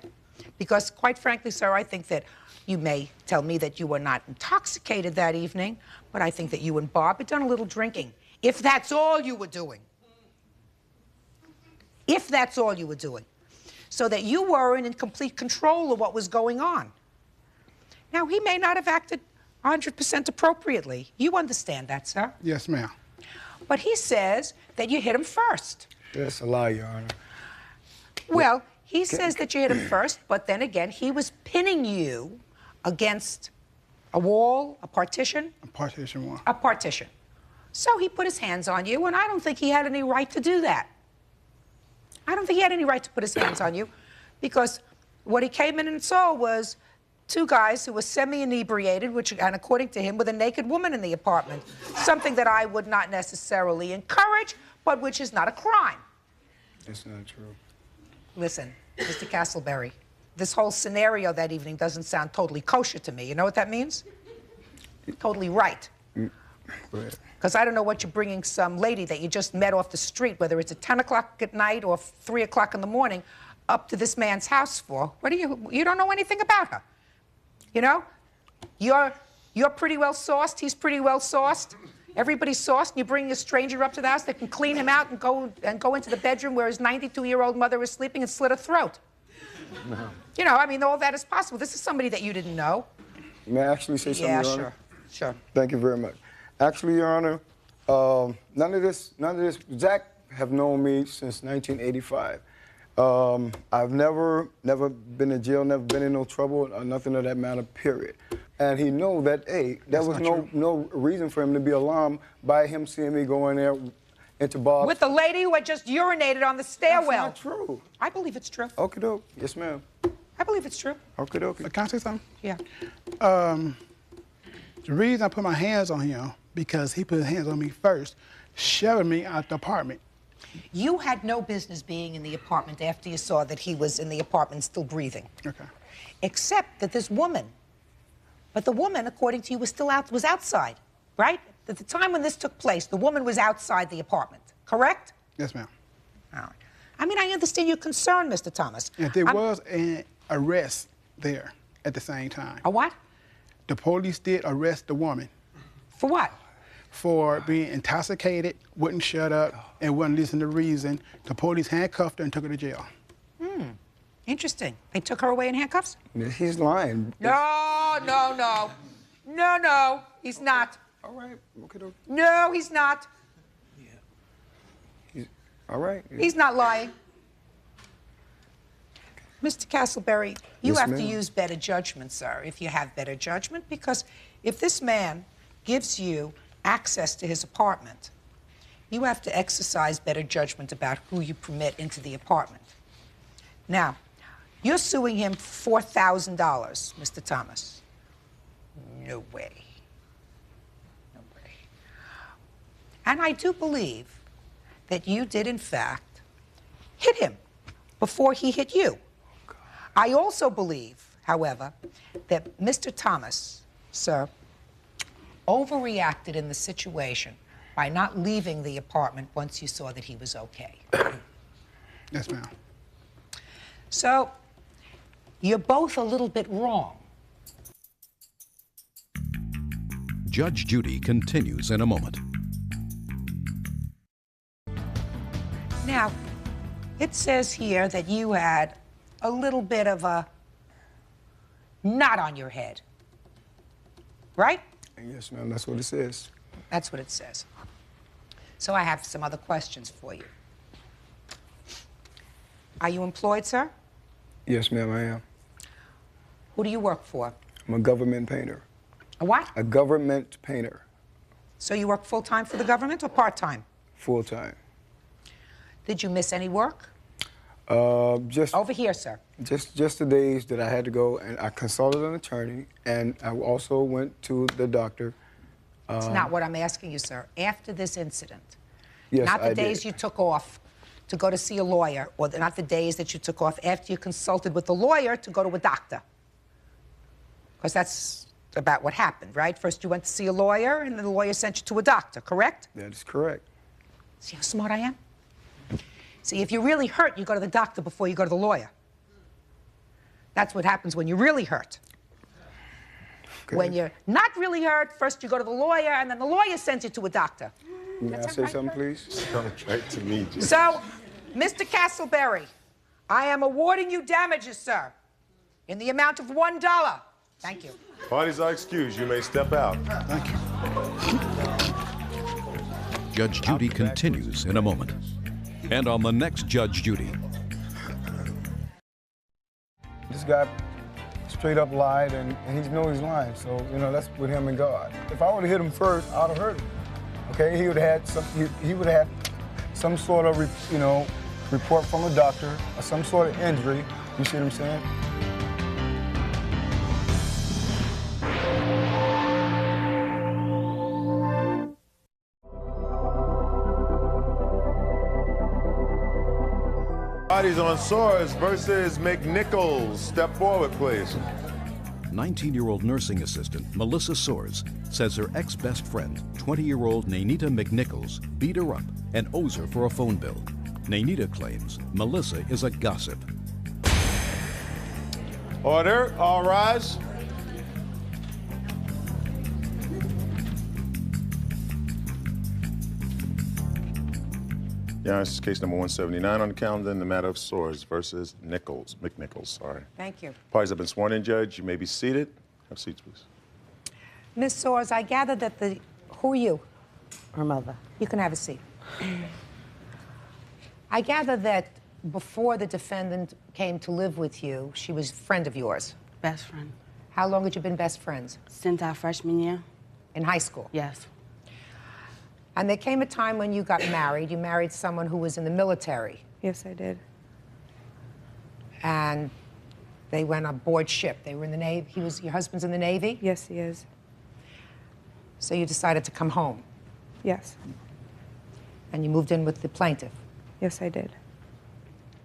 Because, quite frankly, sir, I think that you may tell me that you were not intoxicated that evening, but I think that you and Bob had done a little drinking, if that's all you were doing. If that's all you were doing. So that you weren't in complete control of what was going on. Now, he may not have acted 100% appropriately. You understand that, sir? Yes, ma'am. But he says that you hit him first. That's a lie, Your Honor. Well, he says that you hit him first, but then again, he was pinning you against a wall, a partition. A partition wall. A partition. So he put his hands on you, and I don't think he had any right to do that. I don't think he had any right to put his hands on you because what he came in and saw was two guys who were semi-inebriated, and according to him, with a naked woman in the apartment. Something that I would not necessarily encourage, but which is not a crime. It's not true. Listen, Mr. Castleberry, this whole scenario that evening doesn't sound totally kosher to me. You know what that means? Totally right. Because I don't know what you're bringing some lady that you just met off the street, whether it's at 10 o'clock at night or 3 o'clock in the morning, up to this man's house for. What do you don't know anything about her. You know? You're pretty well sauced, he's pretty well sauced. Everybody's sauced, and you bring a stranger up to the house that can clean him out and go into the bedroom where his 92-year-old mother is sleeping and slit her throat. No. You know, I mean, all that is possible. This is somebody that you didn't know. May I actually say something, Yeah, Your Honor? sure. Thank you very much. Actually, Your Honor, none of this, Zach have known me since 1985. I've never been in jail, never been in no trouble, or nothing of that matter, period. And he know that, hey, there was no reason for him to be alarmed by him seeing me go in there into Bob's. With the lady who had just urinated on the stairwell. That's not true. I believe it's true. Okay, doke. Yes, ma'am. I believe it's true. Okay, doke. Can I say something? Yeah. The reason I put my hands on him, because he put his hands on me first, shoving me out the apartment. You had no business being in the apartment after you saw that he was in the apartment still breathing. Okay. Except that this woman, but the woman, according to you, was outside, right? At the time when this took place, the woman was outside the apartment, correct? Yes, ma'am. All right. I mean, I understand your concern, Mr. Thomas. And there was an arrest there at the same time. A what? The police did arrest the woman. For what? For being intoxicated, wouldn't shut up, and wouldn't listen to reason. The police handcuffed her and took her to jail. Interesting. They took her away in handcuffs? He's lying. No, he's not. All right. Okay, doke. No, he's not. All right. He's not lying. Mr. Castleberry, you Yes, have to ma'am. use better judgment, sir, if you have better judgment, because if this man gives you access to his apartment, you have to exercise better judgment about who you permit into the apartment. Now, you're suing him for $4,000, Mr. Thomas. No way. No way. And I do believe that you did, in fact, hit him before he hit you. I also believe, however, that Mr. Thomas, sir, overreacted in the situation by not leaving the apartment once you saw that he was okay. Yes, ma'am. So, you're both a little bit wrong. Judge Judy continues in a moment. Now, it says here that you had a little bit of a knot on your head, right? Yes, ma'am. That's what it says. That's what it says. So I have some other questions for you. Are you employed, sir? Yes, ma'am, I am. Who do you work for? I'm a government painter. A what? A government painter. So you work full-time for the government or part-time? Full-time. Did you miss any work? Just over here, sir. Just the days that I had to go, and I consulted an attorney, and I also went to the doctor. It's not what I'm asking you, sir. After this incident, Yes, not the I days did. you took off to go to see a lawyer, or not the days that you took off after you consulted with the lawyer to go to a doctor. Because that's about what happened, right? First you went to see a lawyer, and then the lawyer sent you to a doctor, correct? That is correct. See how smart I am? See, if you're really hurt, you go to the doctor before you go to the lawyer. That's what happens when you're really hurt. Okay. When you're not really hurt, first you go to the lawyer, and then the lawyer sends you to a doctor. May I say something, please? Sounds right to me, Jim. So, Mr. Castleberry, I am awarding you damages, sir, in the amount of $1. Thank you. Parties are excused. You may step out. Thank you. Judge Judy continues in a moment. And on the next Judge Judy. This guy straight up lied, and he knows he's lying. So, you know, that's with him and God. If I would have hit him first, I'd have hurt him. Okay, he would have had some sort of, report from a doctor or some sort of injury. You see what I'm saying? Parties on Soares versus McNichols. Step forward, please. 19-year-old nursing assistant Melissa Soares says her ex-best friend, 20-year-old Nainita McNichols, beat her up and owes her for a phone bill. Nainita claims Melissa is a gossip. Order, all rise. Yeah, this is case number 179 on the calendar in the matter of Soares versus McNichols, sorry. Thank you. Parties have been sworn in, Judge. You may be seated. Have seats, please. Ms. Soares, I gather that who are you? Her mother. You can have a seat. I gather that before the defendant came to live with you, she was a friend of yours. Best friend. How long had you been best friends? Since our freshman year. In high school? Yes. And there came a time when you got married. You married someone who was in the military. Yes, I did. And they went aboard ship. They were in the Navy. Your husband's in the Navy? Yes, he is. So you decided to come home? Yes. And you moved in with the plaintiff? Yes, I did.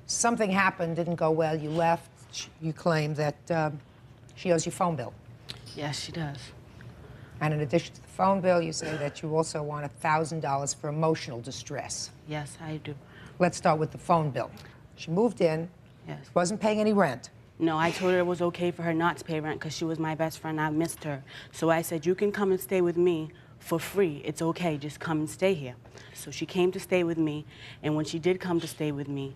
Something happened, didn't go well. You left. You claim that she owes you phone bill. Yes, she does. And in addition to the phone bill, you say that you also want $1,000 for emotional distress. Yes, I do. Let's start with the phone bill. She moved in. Yes. Wasn't paying any rent. No, I told her it was okay for her not to pay rent because she was my best friend. I missed her. So I said, you can come and stay with me for free. It's okay, just come and stay here. So she came to stay with me, and when she did come to stay with me,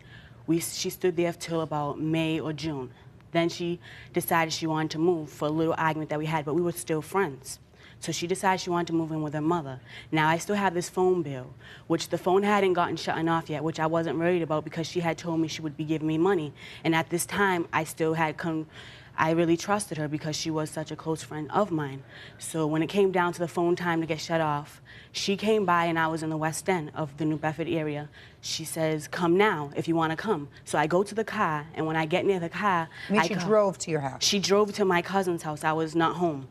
she stood there till about May or June. Then she decided she wanted to move for a little argument that we had, but we were still friends. So she decided she wanted to move in with her mother. Now I still have this phone bill, which the phone hadn't gotten shut off yet, which I wasn't worried about because she had told me she would be giving me money. And at this time, I still had I really trusted her because she was such a close friend of mine. So when it came down to the phone time to get shut off, she came by and I was in the West End of the New Bedford area. She says, come now if you want to come. So I go to the car, and when I get near the car, She drove to your house? She drove to my cousin's house. I was not home.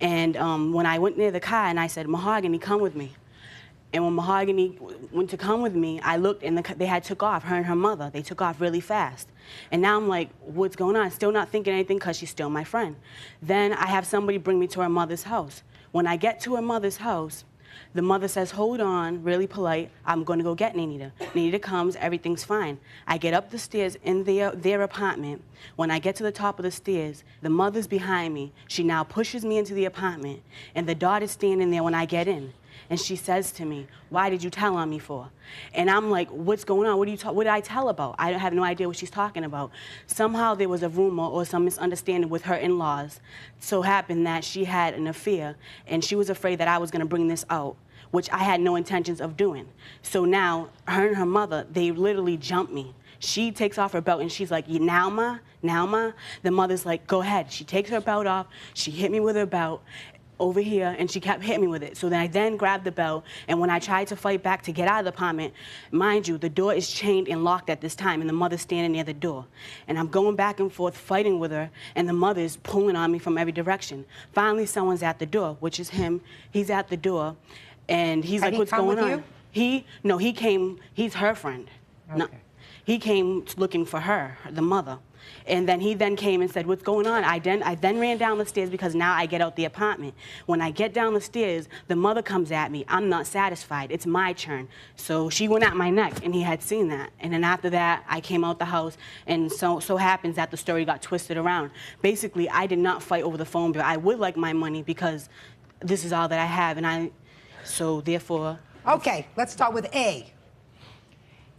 And when I went near the car and I said, Mahogany, come with me. And when Mahogany went to come with me, I looked and they had took off, her and her mother. They took off really fast. And now I'm like, what's going on? Still not thinking anything because she's still my friend. Then I have somebody bring me to her mother's house. When I get to her mother's house, the mother says, hold on, really polite, I'm going to go get Nainita. Nainita comes, everything's fine. I get up the stairs in their apartment. When I get to the top of the stairs, the mother's behind me. She now pushes me into the apartment, and the daughter's standing there when I get in. And she says to me, why did you tell on me for? And I'm like, what's going on? What did I tell about? I have no idea what she's talking about. Somehow there was a rumor or some misunderstanding with her in-laws. So happened that she had an affair, and she was afraid that I was going to bring this out, which I had no intentions of doing. So now, her and her mother, they literally jumped me. She takes off her belt, and she's like, now, Ma? Now, Ma? The mother's like, go ahead. She takes her belt off. She hit me with her belt over here, and she kept hitting me with it. So then I grabbed the belt, and when I tried to fight back to get out of the apartment, mind you, the door is chained and locked at this time, and the mother's standing near the door. And I'm going back and forth fighting with her, and the mother's pulling on me from every direction. Finally, someone's at the door, which is him. He's at the door, and he's like, what's going on? He came, he's her friend. Okay. No, he came looking for her, the mother. And then he came and said, what's going on? I then ran down the stairs because now I get out the apartment. When I get down the stairs, the mother comes at me. I'm not satisfied. It's my turn. So she went at my neck, and he had seen that. And then after that, I came out the house, and so happens that the story got twisted around. Basically, I did not fight over the phone bill. I would like my money because this is all that I have, and so therefore... Okay, let's start with A.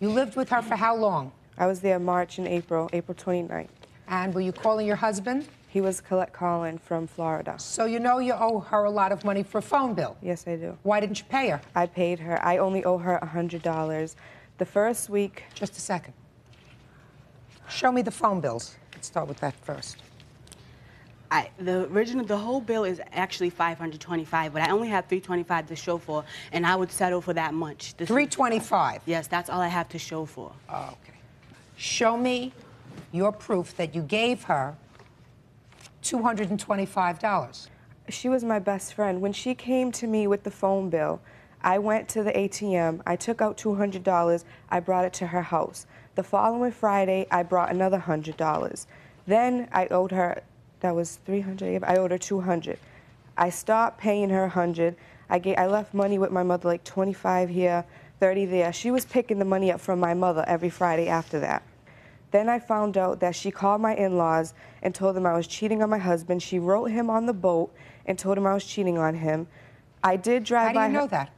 You lived with her for how long? I was there March and April 29th. And were you calling your husband? He was calling from Florida. So you know you owe her a lot of money for a phone bill? Yes, I do. Why didn't you pay her? I paid her. I only owe her $100. The first week... Just a second. Show me the phone bills. Let's start with that first. The whole bill is actually $525, but I only have $325 to show for, and I would settle for that much. $325? Yes, that's all I have to show for. Okay. Show me your proof that you gave her $225. She was my best friend. When she came to me with the phone bill, I went to the ATM, I took out $200, I brought it to her house. The following Friday, I brought another $100. Then I owed her, that was $300, I owed her $200. I stopped paying her $100. I left money with my mother, like $25 here, $30 there. She was picking the money up from my mother every Friday after that. Then I found out that she called my in-laws and told them I was cheating on my husband. She wrote him on the boat and told him I was cheating on him. I did drive by. How do you know that?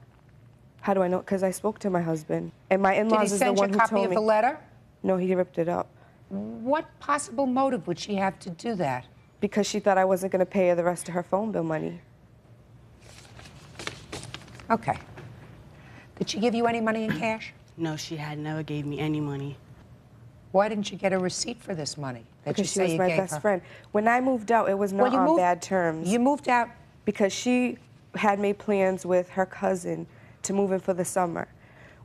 How do I know? Because I spoke to my husband. And my in-laws is the one who told me. Did he send you a copy of the letter? No, he ripped it up. What possible motive would she have to do that? Because she thought I wasn't going to pay her the rest of her phone bill money. Okay. Did she give you any money in cash? No, she had never gave me any money. Why didn't you get a receipt for this money that Because you she say was you my gave best her? friend. When I moved out, it was not you on moved- bad terms. You moved out? Because she had made plans with her cousin to move in for the summer.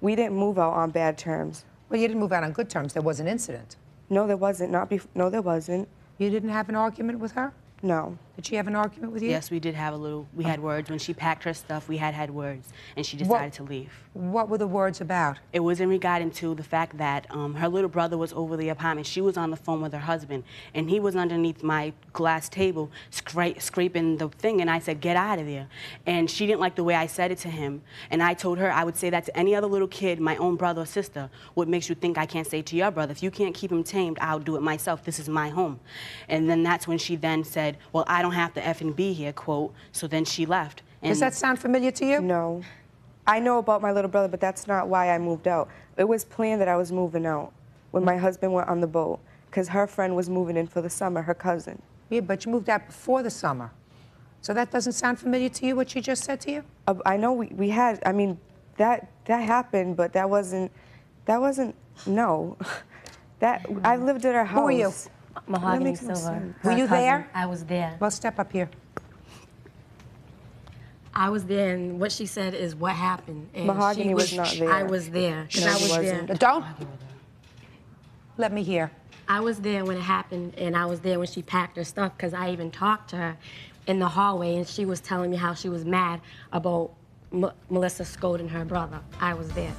We didn't move out on bad terms. Well, you didn't move out on good terms. There was an incident. No, there wasn't. No, there wasn't. You didn't have an argument with her? No. Did she have an argument with you? Yes, we did have a little. We had words. When she packed her stuff, we had words, and she decided to leave. What were the words about? It was in regard to the fact that her little brother was over the apartment. She was on the phone with her husband, and he was underneath my glass table scraping the thing, and I said, get out of there. And she didn't like the way I said it to him, and I told her I would say that to any other little kid, my own brother or sister. What makes you think I can't say it to your brother? If you can't keep him tamed, I'll do it myself. This is my home. And then that's when she then said, well, I don't have to effing be here, quote. So then she left. And Does that sound familiar to you? No. I know about my little brother, but that's not why I moved out. It was planned that I was moving out when my husband went on the boat, because her friend was moving in for the summer, her cousin. Yeah, but you moved out before the summer. So that doesn't sound familiar to you, what she just said to you? I know we had, I mean, that happened, but that wasn't, no. I lived at her house. Who are you? Mahogany Silver. Were you there? I was there. Well, step up here. I was there, and what she said is what happened. And Mahogany she was not there. I was there. No, I was she wasn't. there. Don't. Let me hear. I was there when it happened, and I was there when she packed her stuff, because I even talked to her in the hallway, and she was telling me how she was mad about Melissa scolding her brother. I was there.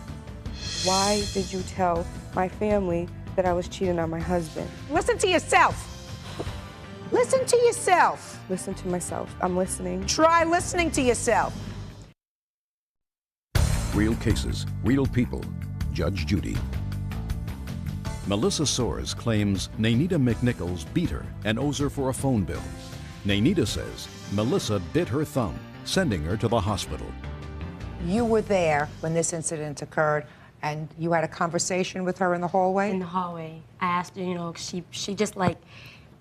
Why did you tell my family that I was cheating on my husband? Listen to yourself. Listen to yourself. Listen to myself. I'm listening. Try listening to yourself. Real cases, real people. Judge Judy. Melissa Soares claims Naynita McNichols beat her and owes her for a phone bill. Naynita says Melissa bit her thumb, sending her to the hospital. You were there when this incident occurred, and you had a conversation with her in the hallway? In the hallway. I asked her, you know, she just like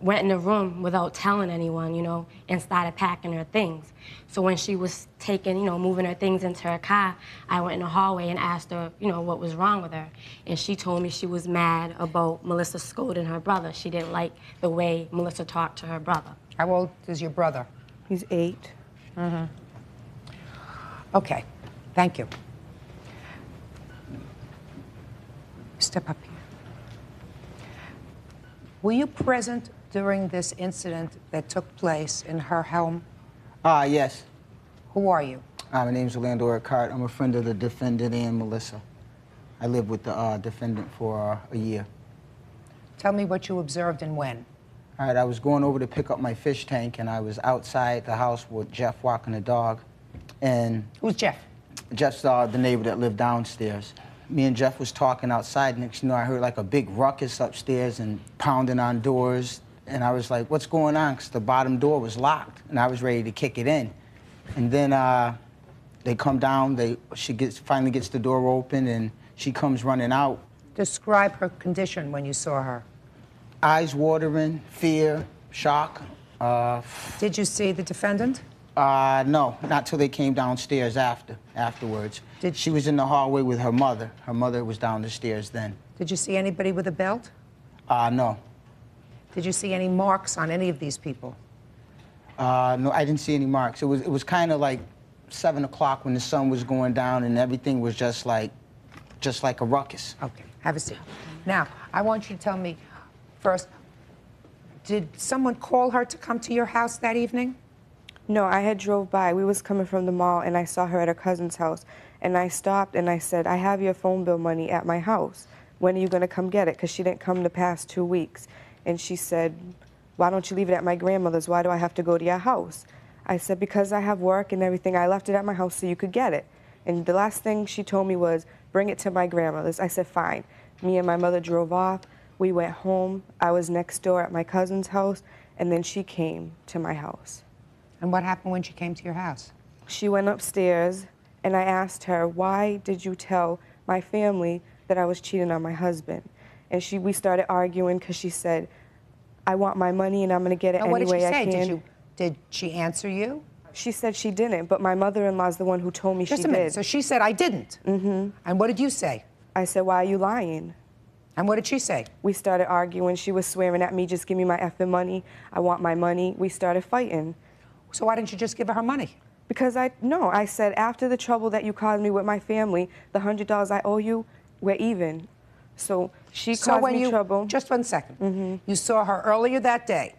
went in the room without telling anyone, you know, and started packing her things. So when she was taking, you know, moving her things into her car, I went in the hallway and asked her, you know, what was wrong with her. And she told me she was mad about Melissa scolding her brother. She didn't like the way Melissa talked to her brother. How old is your brother? He's 8. Mm-hmm. Okay, thank you. Step up here. Were you present during this incident that took place in her home? Yes. Who are you? My name's Orlando Urquhart. I'm a friend of the defendant and Melissa. I lived with the defendant for a year. Tell me what you observed and when. All right, I was going over to pick up my fish tank, and I was outside the house with Jeff walking the dog. And who's Jeff? Jeff's the neighbor that lived downstairs. Me and Jeff was talking outside. Next, you know, I heard like a big ruckus upstairs and pounding on doors. And I was like, what's going on? Because the bottom door was locked, and I was ready to kick it in. And then they come down. She finally gets the door open, and she comes running out. Describe her condition when you saw her. Eyes watering, fear, shock. Did you see the defendant? No, not till they came downstairs afterwards. She was in the hallway with her mother. Her mother was down the stairs then. Did you see anybody with a belt? No. Did you see any marks on any of these people? No, I didn't see any marks. It was kind of like 7 o'clock when the sun was going down, and everything was just like a ruckus. Okay, have a seat. Now, I want you to tell me first, did someone call her to come to your house that evening? No, I had drove by. We was coming from the mall, and I saw her at her cousin's house. And I stopped, and I said, I have your phone bill money at my house. when are you going to come get it? Because she didn't come the past 2 weeks. And she said, why don't you leave it at my grandmother's? Why do I have to go to your house? I said, because I have work and everything. I left it at my house so you could get it. And the last thing she told me was, bring it to my grandmother's. I said, fine. Me and my mother drove off. We went home. I was next door at my cousin's house, and then she came to my house. And what happened when she came to your house? She went upstairs, and I asked her, why did you tell my family that I was cheating on my husband? And we started arguing because she said, I want my money and I'm going to get it any way I can. What did she say? Did she answer you? She said she didn't, but my mother-in-law's the one who told me she did. Just a minute. So she said, I didn't. Mm-hmm. And what did you say? I said, why are you lying? And what did she say? We started arguing. She was swearing at me, just give me my effing money. I want my money. We started fighting. So why didn't you just give her her money? Because I said, after the trouble that you caused me with my family, the $100 I owe you, we're even. So she caused me trouble. Just 1 second. You saw her earlier that day.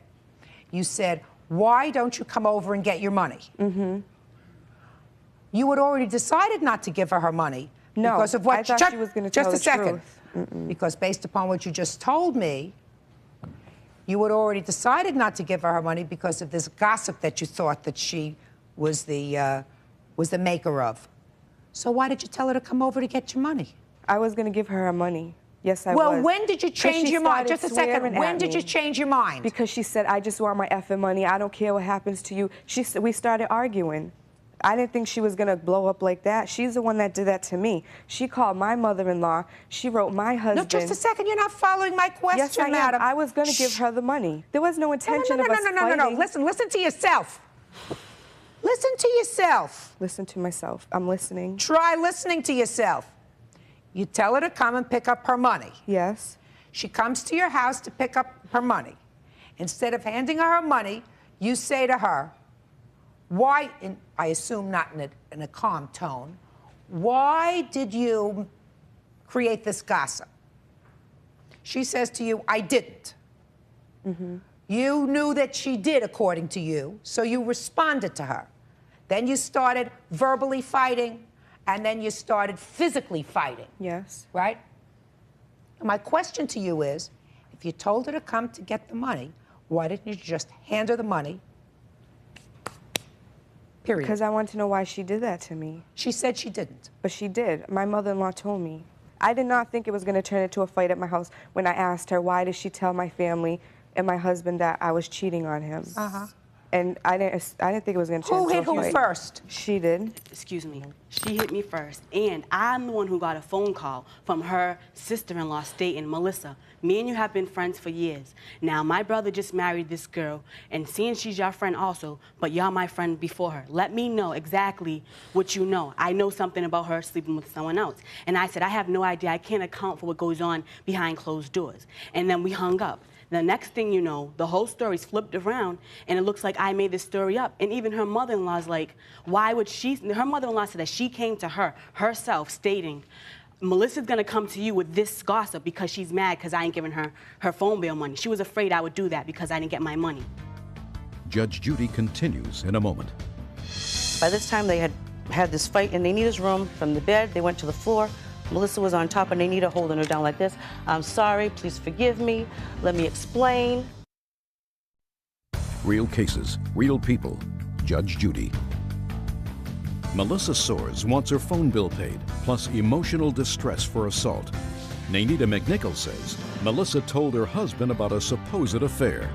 You said, why don't you come over and get your money? You had already decided not to give her her money. No, because of what I thought she was going to tell the Just a second. truth. Because based upon what you just told me, you had already decided not to give her her money because of this gossip that you thought that she was the maker of. So why did you tell her to come over to get your money? I was going to give her her money. Yes, I was. Well, when did you change your mind? Just a second. When did you change your mind? Because she said, I just want my effing money. I don't care what happens to you. We started arguing. I didn't think she was going to blow up like that. She's the one that did that to me. She called my mother-in-law. She wrote my husband. No, just a second. You're not following my question, yes, I madam. Am. I was going to give her the money. There was no intention of us fighting. No. Listen to yourself. Listen to yourself. Listen to myself. I'm listening. Try listening to yourself. You tell her to come and pick up her money. Yes. She comes to your house to pick up her money. Instead of handing her her money, you say to her, why, and I assume not in a calm tone, why did you create this gossip? She says to you, I didn't. You knew that she did, according to you, so you responded to her. Then you started verbally fighting, and then you started physically fighting. Yes. Right? And my question to you is, if you told her to come to get the money, why didn't you just hand her the money? Period. Because I want to know why she did that to me. She said she didn't. But she did. My mother-in-law told me. I did not think it was going to turn into a fight at my house when I asked her, why did she tell my family and my husband that I was cheating on him? And I didn't think it was going to turn into a fight. Who hit who first? She did. Excuse me. She hit me first. And I'm the one who got a phone call from her sister-in-law stating, Melissa, me and you have been friends for years. Now, my brother just married this girl, and seeing she's your friend also, but y'all my friend before her. Let me know exactly what you know. I know something about her sleeping with someone else. And I said, I have no idea. I can't account for what goes on behind closed doors. And then we hung up. The next thing you know, the whole story's flipped around, and it looks like I made this story up. And even her mother-in-law's like, why would she? Her mother-in-law said that she came to her herself stating, Melissa's gonna come to you with this gossip because she's mad because I ain't giving her her phone bill money. She was afraid I would do that because I didn't get my money. Judge Judy continues in a moment. By this time, they had this fight in Anita's room. From the bed, they went to the floor. Melissa was on top of Anita, holding her down like this. I'm sorry, please forgive me. Let me explain. Real cases, real people. Judge Judy. Melissa Soares wants her phone bill paid, plus emotional distress for assault. Nanita McNichol says Melissa told her husband about a supposed affair.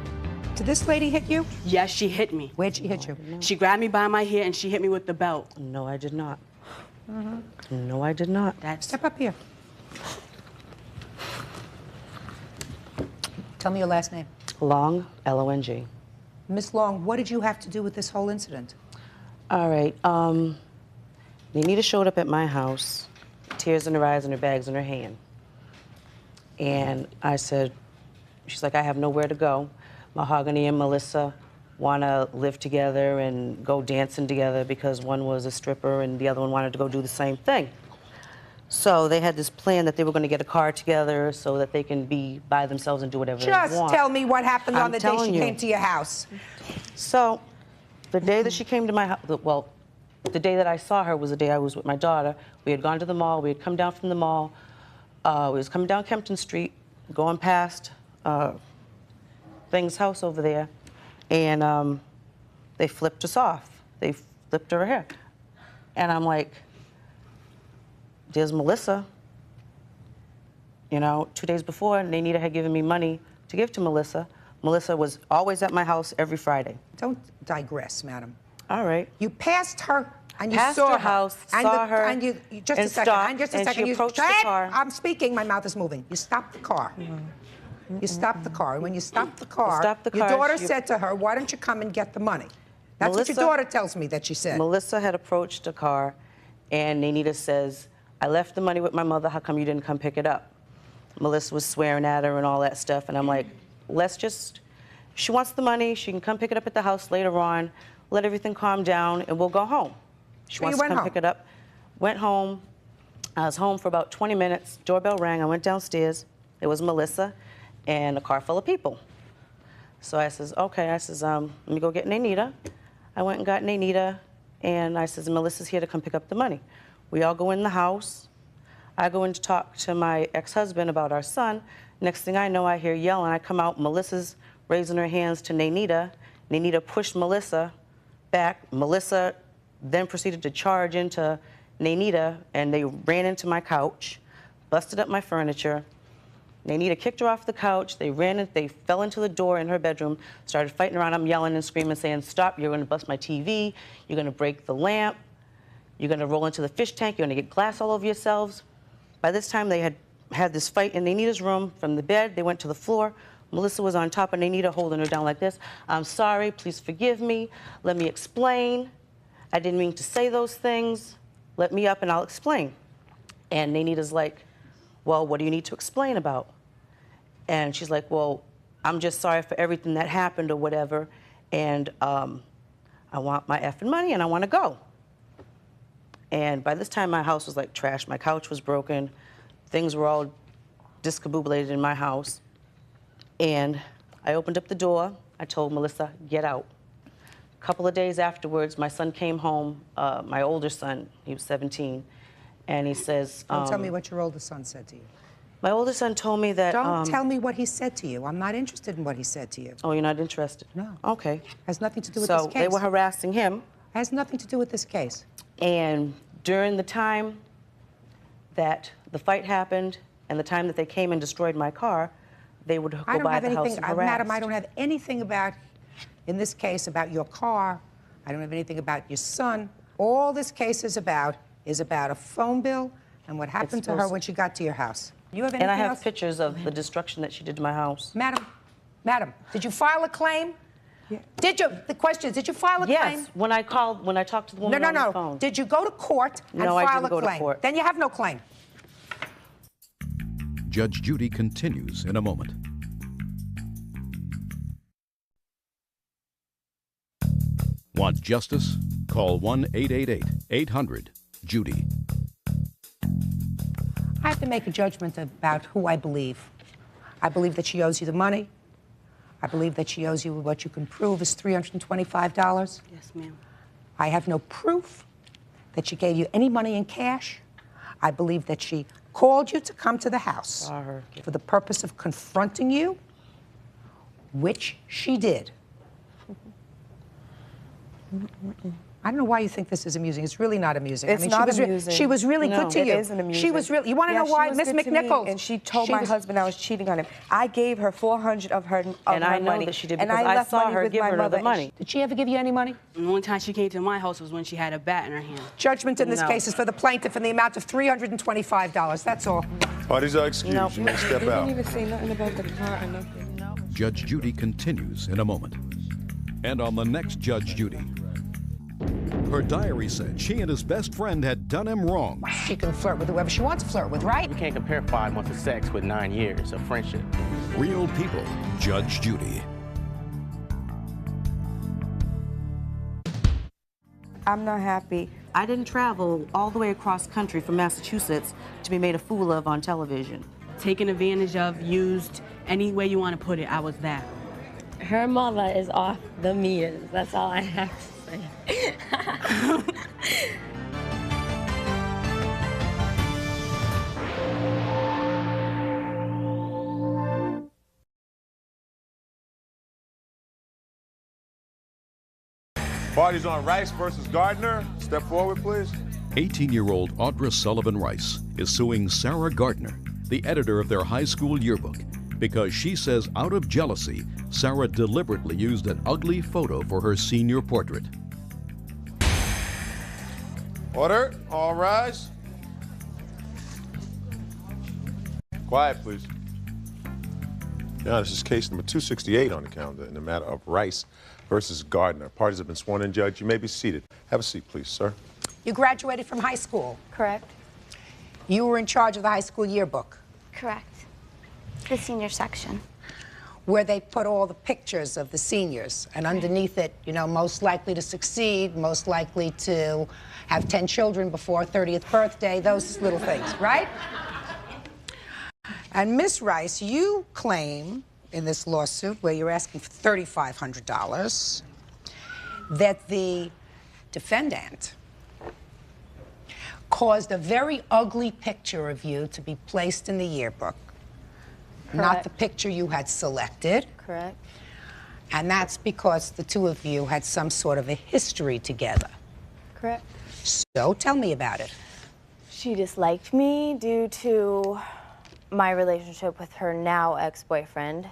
Did this lady hit you? Yes, she hit me. Where'd she hit you? She grabbed me by my hair and she hit me with the belt. No, I did not. No, I did not. Step up here. Tell me your last name. Long, L-O-N-G. Miss Long, what did you have to do with this whole incident? All right. Anita showed up at my house, tears in her eyes and her bags in her hand. And I said, she's like, I have nowhere to go. Mahogany and Melissa want to live together and go dancing together because one was a stripper and the other one wanted to go do the same thing. So they had this plan that they were going to get a car together so that they can be by themselves and do whatever they want. Just tell me what happened on the day she came to your house. So the day that she came to my house, well, the day that I saw her was the day I was with my daughter. We had gone to the mall. We had come down from the mall. We was coming down Kempton Street, going past Thing's house over there, and they flipped us off. They flipped her hair. And I'm like, there's Melissa. You know, 2 days before, Nainita had given me money to give to Melissa. Melissa was always at my house every Friday. Don't digress, madam. All right. You passed her and you Passed saw her house, and saw her, and you just and a second. stopped, And just a and second. she You approached the Hey, car. I'm speaking. My mouth is moving. You stopped the car. You stopped the car. And when you stopped the car, your daughter said to her, "Why don't you come and get the money?" That's what your daughter tells me that she said. Melissa had approached the car, and Nainita says, "I left the money with my mother. How come you didn't come pick it up?" Melissa was swearing at her and all that stuff, and I'm like, let's just, she wants the money, she can come pick it up at the house later on, let everything calm down, and we'll go home. She wants to come pick it up. Went home. I was home for about 20 minutes. Doorbell rang. I went downstairs. It was Melissa and a car full of people. So I says, okay. I says, let me go get Nainita. I went and got Nainita, and I says, Melissa's here to come pick up the money. We all go in the house. I go in to talk to my ex-husband about our son. Next thing I know, I hear yelling. I come out. Melissa's raising her hands to Nainita. Nainita pushed Melissa back. Melissa then proceeded to charge into Nainita, and they ran into my couch, busted up my furniture. Nainita kicked her off the couch. They fell into the door in her bedroom, started fighting around. I'm yelling and screaming, saying, "Stop, you're gonna bust my TV, you're gonna break the lamp, you're gonna roll into the fish tank, you're gonna get glass all over yourselves." By this time, they had this fight in Nainita's room. From the bed, they went to the floor. Melissa was on top of Nainita, holding her down like this. "I'm sorry, please forgive me. Let me explain. I didn't mean to say those things. Let me up and I'll explain." And Nainita's like, "Well, what do you need to explain about?" And she's like, "Well, I'm just sorry for everything that happened or whatever, and I want my effing money and I want to go." And by this time, my house was like trash. My couch was broken. Things were all discombobulated in my house. And I opened up the door. I told Melissa, "Get out." A couple of days afterwards, my son came home, my older son, he was 17, and he says... Don't tell me what your older son said to you. My older son told me that... Don't tell me what he said to you. I'm not interested in what he said to you. Oh, you're not interested? No. Okay. Has nothing to do with this case. So they were harassing him. Has nothing to do with this case. And during the time that the fight happened and the time that they came and destroyed my car, they would go by the house and harass. Madam, I don't have anything about, in this case, about your car. I don't have anything about your son. All this case is about a phone bill and what happened to her when she got to your house. You have anything else? And I have else? pictures of the destruction that she did to my house. Madam, did you file a claim? Yeah. The question is, did you file a claim? Yes, when I talked to the woman on the phone. No. Did you go to court and file a claim? No, I didn't go to court. Then you have no claim. Judge Judy continues in a moment. Want justice? Call 1-888-800-JUDY. I have to make a judgment about who I believe. I believe that she owes you the money. I believe that she owes you what you can prove is $325. Yes, ma'am. I have no proof that she gave you any money in cash. I believe that she called you to come to the house for the purpose of confronting you, which she did. I don't know why you think this is amusing. It's really not amusing. It's not amusing. She was really good to you. It isn't amusing. She was really. You want to know why, Miss McNichols? And she told my husband I was cheating on him. I gave her $400 of her money. And I know that she did because I saw her give her the money. Did she ever give you any money? The only time she came to my house was when she had a bat in her hand. Judgment in this case is for the plaintiff in the amount of $325. That's all. Parties are excused. You may step out. They didn't even say nothing about the car or nothing. No. Judge Judy continues in a moment. And on the next Judge Judy, her diary said she and his best friend had done him wrong. She can flirt with whoever she wants to flirt with, right? You can't compare 5 months of sex with 9 years of friendship. Real people, Judge Judy. I'm not happy. I didn't travel all the way across country from Massachusetts to be made a fool of on television. Taken advantage of, used, any way you want to put it, I was that. Her mother is off the meters. That's all I have to say. Party's on Rice versus Gardner. Step forward, please. 18-year-old Audra Sullivan Rice is suing Sarah Gardner, the editor of their high school yearbook, because she says out of jealousy, Sarah deliberately used an ugly photo for her senior portrait. Order. All rise. Quiet, please. Now, this is case number 268 on the calendar in the matter of Rice versus Gardner. Parties have been sworn in, Judge. You may be seated. Have a seat, please, sir. You graduated from high school. Correct. You were in charge of the high school yearbook. Correct. The senior section. Where they put all the pictures of the seniors, and underneath it, you know, most likely to succeed, most likely to have 10 children before 30th birthday, those little things, right? And Miss Rice, you claim in this lawsuit, where you're asking for $3,500, that the defendant caused a very ugly picture of you to be placed in the yearbook. Not the picture you had selected. Correct. And that's because the two of you had some sort of a history together. Correct. So tell me about it. She disliked me due to my relationship with her now ex-boyfriend,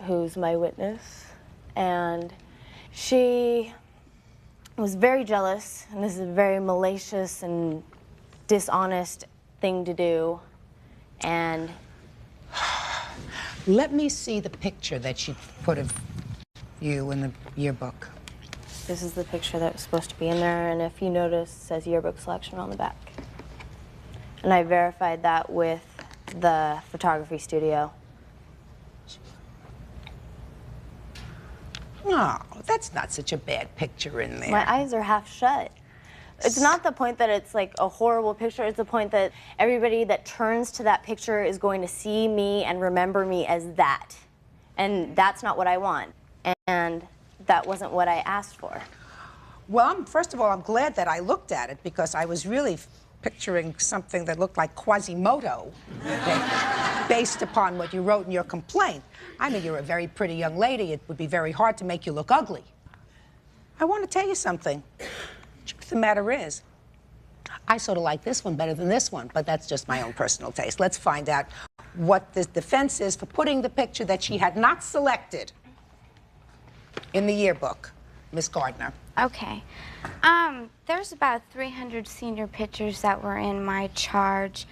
who's my witness. And she was very jealous, and this is a very malicious and dishonest thing to do. And let me see the picture that she put of you in the yearbook. This is the picture that was supposed to be in there, and if you notice, it says yearbook selection on the back. And I verified that with the photography studio. No, that's not such a bad picture in there. My eyes are half shut. It's not the point that it's like a horrible picture, it's the point that everybody that turns to that picture is going to see me and remember me as that. And that's not what I want. And that wasn't what I asked for. Well, first of all, I'm glad that I looked at it, because I was really picturing something that looked like Quasimodo based upon what you wrote in your complaint. I mean, you're a very pretty young lady. It would be very hard to make you look ugly. I want to tell you something. Truth of the matter is, I sort of like this one better than this one, but that's just my own personal taste. Let's find out what the defense is for putting the picture that she had not selected in the yearbook, Miss Gardner. Okay. There's about 300 senior pictures that were in my charge.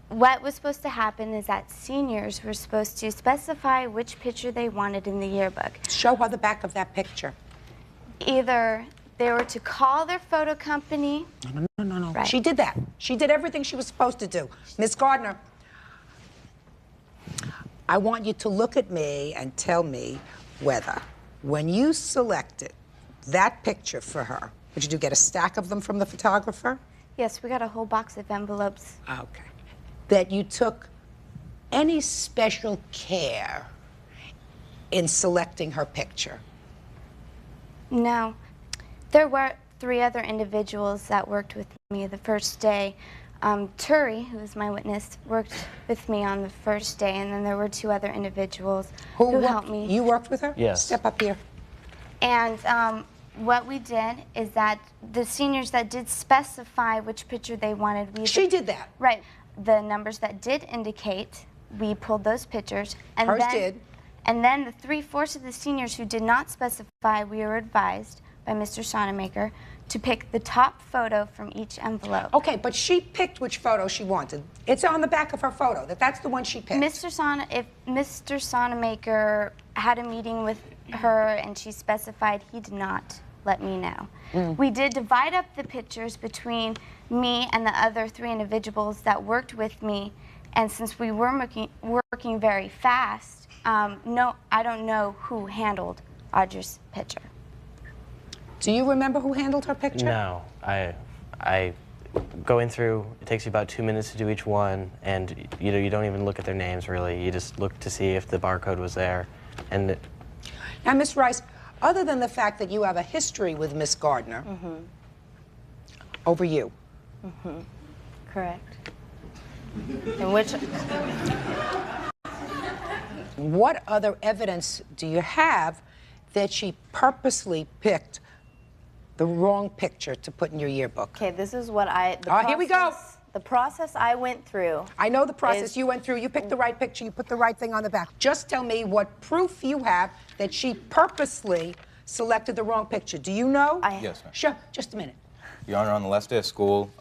What was supposed to happen is that seniors were supposed to specify which picture they wanted in the yearbook. Show her the back of that picture. Either they were to call their photo company. No. Right. She did that. She did everything she was supposed to do. Miss Gardner, I want you to look at me and tell me whether, when you selected that picture for her, did you get a stack of them from the photographer? Yes, we got a whole box of envelopes. Okay. That you took any special care in selecting her picture? No. There were 3 other individuals that worked with me the first day. Turi, who is my witness, worked with me on the first day, and then there were 2 other individuals who helped me. You worked with her? Yes. Step up here. And what we did is that the seniors that did specify which picture they wanted, She did that? Right. The numbers that did indicate, we pulled those pictures. And Hers then, did. And then the 3/4 of the seniors who did not specify, we were advised by Mr. Sonamaker to pick the top photo from each envelope. Okay, but she picked which photo she wanted. It's on the back of her photo, that's the one she picked. If Mr. Sonamaker had a meeting with her and she specified, he did not let me know. We did divide up the pictures between me and the other 3 individuals that worked with me, and since we were working very fast, no, I don't know who handled Audra's picture. Do you remember who handled her picture? No, I going through, it takes you about 2 minutes to do each one, and you don't even look at their names really. You just look to see if the barcode was there. And now, Miss Rice, other than the fact that you have a history with Miss Gardner over you. Correct. In which? What other evidence do you have that she purposely picked the wrong picture to put in your yearbook? Okay, this is what Here we go. The process I went through. I know the process you went through. You picked the right picture. You put the right thing on the back. Just tell me what proof you have that she purposely selected the wrong picture. Do you know? Yes, ma'am. Sure. Just a minute. Your Honor, on the last day of school,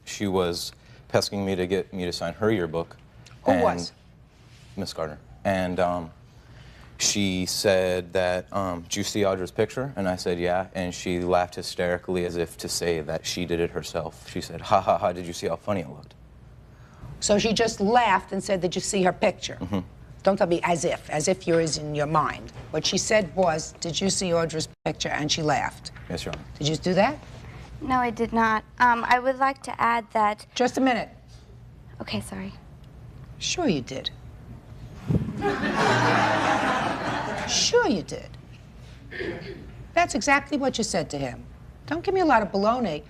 she was pestering me to get me to sign her yearbook. Who was? Miss Gardner. And she said that, "Do you see Audra's picture?" And I said, "Yeah." And she laughed hysterically as if to say that she did it herself. She said, "Ha ha ha, did you see how funny it looked?" So she just laughed and said, "Did you see her picture?" Mm-hmm. Don't tell me as if yours in your mind. What she said was, "Did you see Audra's picture?" And she laughed. Yes, Your Honor. Did you do that? No, I did not. I would like to add that... Just a minute. Okay, sorry. Sure you did. Sure you did. That's exactly what you said to him. Don't give me a lot of baloney.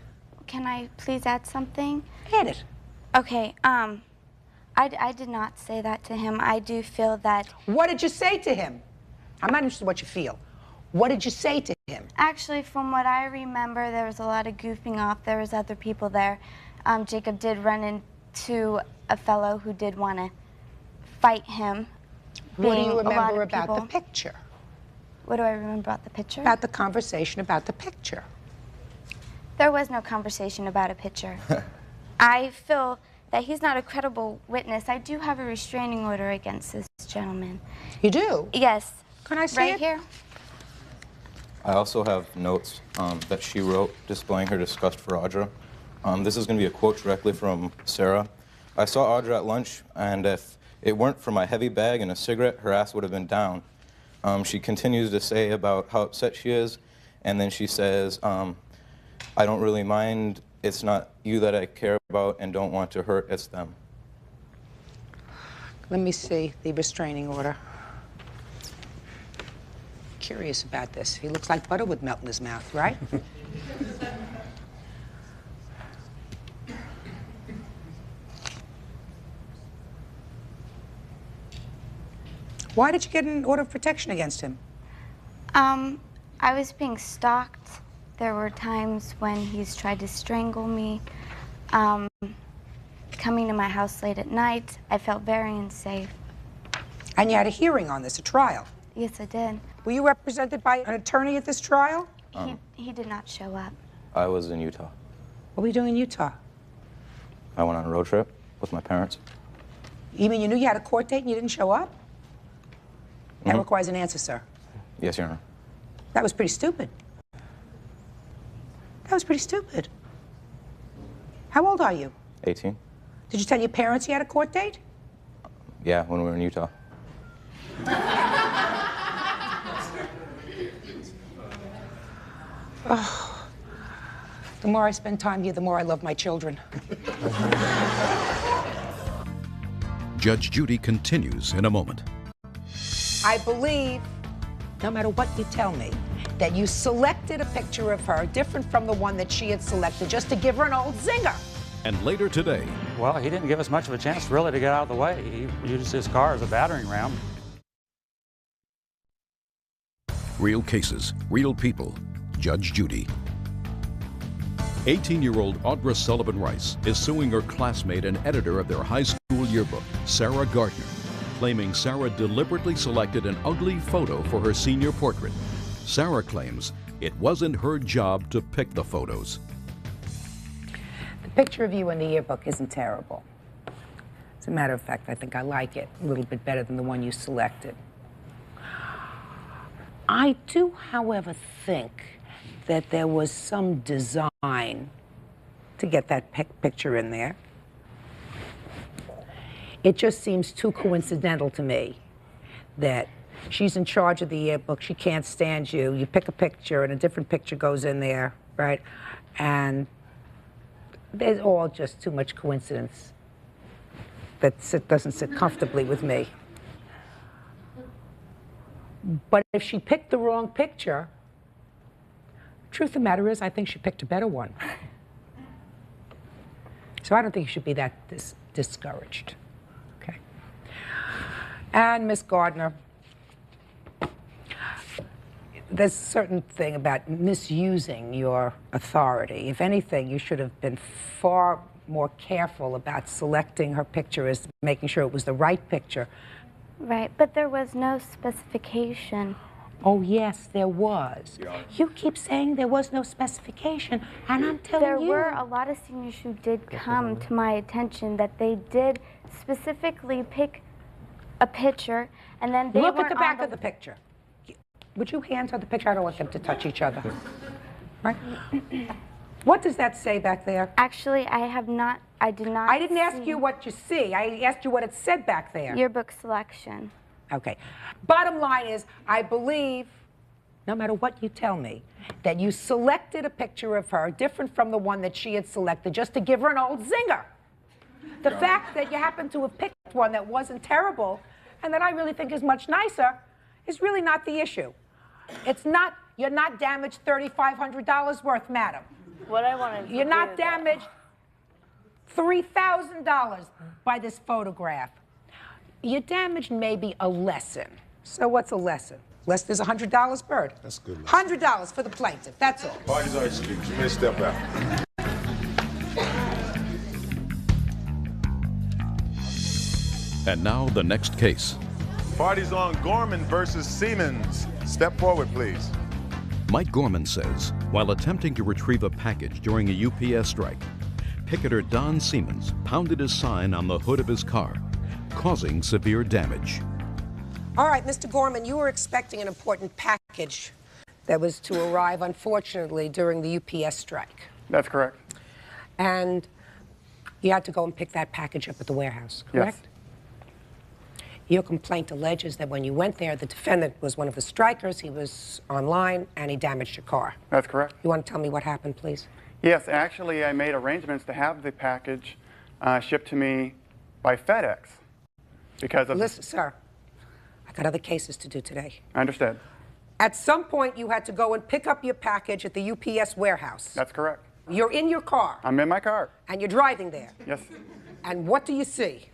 Can I please add something? Add it. Okay, I did not say that to him. I do feel that... What did you say to him? I'm not interested in what you feel. What did you say to him? Actually, from what I remember, there was a lot of goofing off. There was other people there. Jacob did run into a fellow who did want to fight him. What do you being a lot remember of about the people. picture? What do I remember about the picture? About the conversation about the picture. There was no conversation about a picture. I feel that he's not a credible witness. I do have a restraining order against this gentleman. You do? Yes. Can I see right it? here? I also have notes that she wrote displaying her disgust for Audra. This is going to be a quote directly from Sarah. "I saw Audra at lunch, and if it weren't for my heavy bag and a cigarette, her ass would have been down." She continues to say about how upset she is, and then she says, "I don't really mind. It's not you that I care about and don't want to hurt, it's them." Let me see the restraining order. Curious about this. He looks like butter would melt in his mouth, right? Why did you get an order of protection against him? I was being stalked. There were times when he's tried to strangle me. Coming to my house late at night, I felt very unsafe. And you had a hearing on this, a trial? Yes, I did. Were you represented by an attorney at this trial? He did not show up. I was in Utah. What were you doing in Utah? I went on a road trip with my parents. You mean you knew you had a court date and you didn't show up? That Mhm. requires an answer, sir. Yes, Your Honor. That was pretty stupid. That was pretty stupid. How old are you? 18. Did you tell your parents you had a court date? Yeah, when we were in Utah. Oh, the more I spend time here, the more I love my children. Judge Judy continues in a moment. I believe, no matter what you tell me, that you selected a picture of her different from the one that she had selected just to give her an old zinger. And later today, Well, he didn't give us much of a chance really to get out of the way. He used his car as a battering ram. real cases, real people. Judge Judy. 18-year-old Audra Sullivan Rice is suing her classmate and editor of their high school yearbook, Sarah Gardner, claiming Sarah deliberately selected an ugly photo for her senior portrait. Sarah claims it wasn't her job to pick the photos. The picture of you in the yearbook isn't terrible. As a matter of fact, I think I like it a little bit better than the one you selected. I do, however, think that there was some design to get that picture in there. It just seems too coincidental to me that she's in charge of the yearbook, she can't stand you, you pick a picture and a different picture goes in there, right? And there's all just too much coincidence that doesn't sit comfortably with me. But if she picked the wrong picture, truth of the matter is, I think she picked a better one. So I don't think you should be that discouraged. Okay. And Miss Gardner, there's a certain thing about misusing your authority. If anything, you should have been far more careful about selecting her picture as making sure it was the right picture. Right, but there was no specification. Oh, yes, there was. You keep saying there was no specification, and I'm telling you. There were a lot of seniors who did come to my attention that they did specifically pick a picture, and then they Look at weren't the back on of the picture. Would you hands on the picture? I don't want them to touch each other. Right? What does that say back there? Actually, I did not. I didn't ask you what you see. I asked you what it said back there. Yearbook selection. Okay. Bottom line is, I believe, no matter what you tell me, that you selected a picture of her different from the one that she had selected just to give her an old zinger. The fact that you happen to have picked one that wasn't terrible and that I really think is much nicer is really not the issue. It's not, you're not damaged $3,500 worth, madam. What I wanted to You're not do, damaged $3,000 by this photograph. You damaged maybe a lesson. So what's a lesson? Less than $100, Bird. That's good. $100 for the plaintiff, that's all. Party's already excused. You may step out. And now the next case. Party's on Gorman versus Siemens. Step forward, please. Mike Gorman says, while attempting to retrieve a package during a UPS strike, picketer Don Siemens pounded his sign on the hood of his car, causing severe damage. All right, Mr. Gorman, you were expecting an important package that was to arrive, unfortunately, during the UPS strike. That's correct. And you had to go and pick that package up at the warehouse, correct? Yes. Your complaint alleges that when you went there, the defendant was one of the strikers, he was online, and he damaged your car. That's correct. You want to tell me what happened, please? Yes, actually, I made arrangements to have the package shipped to me by FedEx because of... Listen, sir, I got other cases to do today. I understand. At some point, you had to go and pick up your package at the UPS warehouse. That's correct. You're in your car. I'm in my car. And you're driving there. Yes. And what do you see?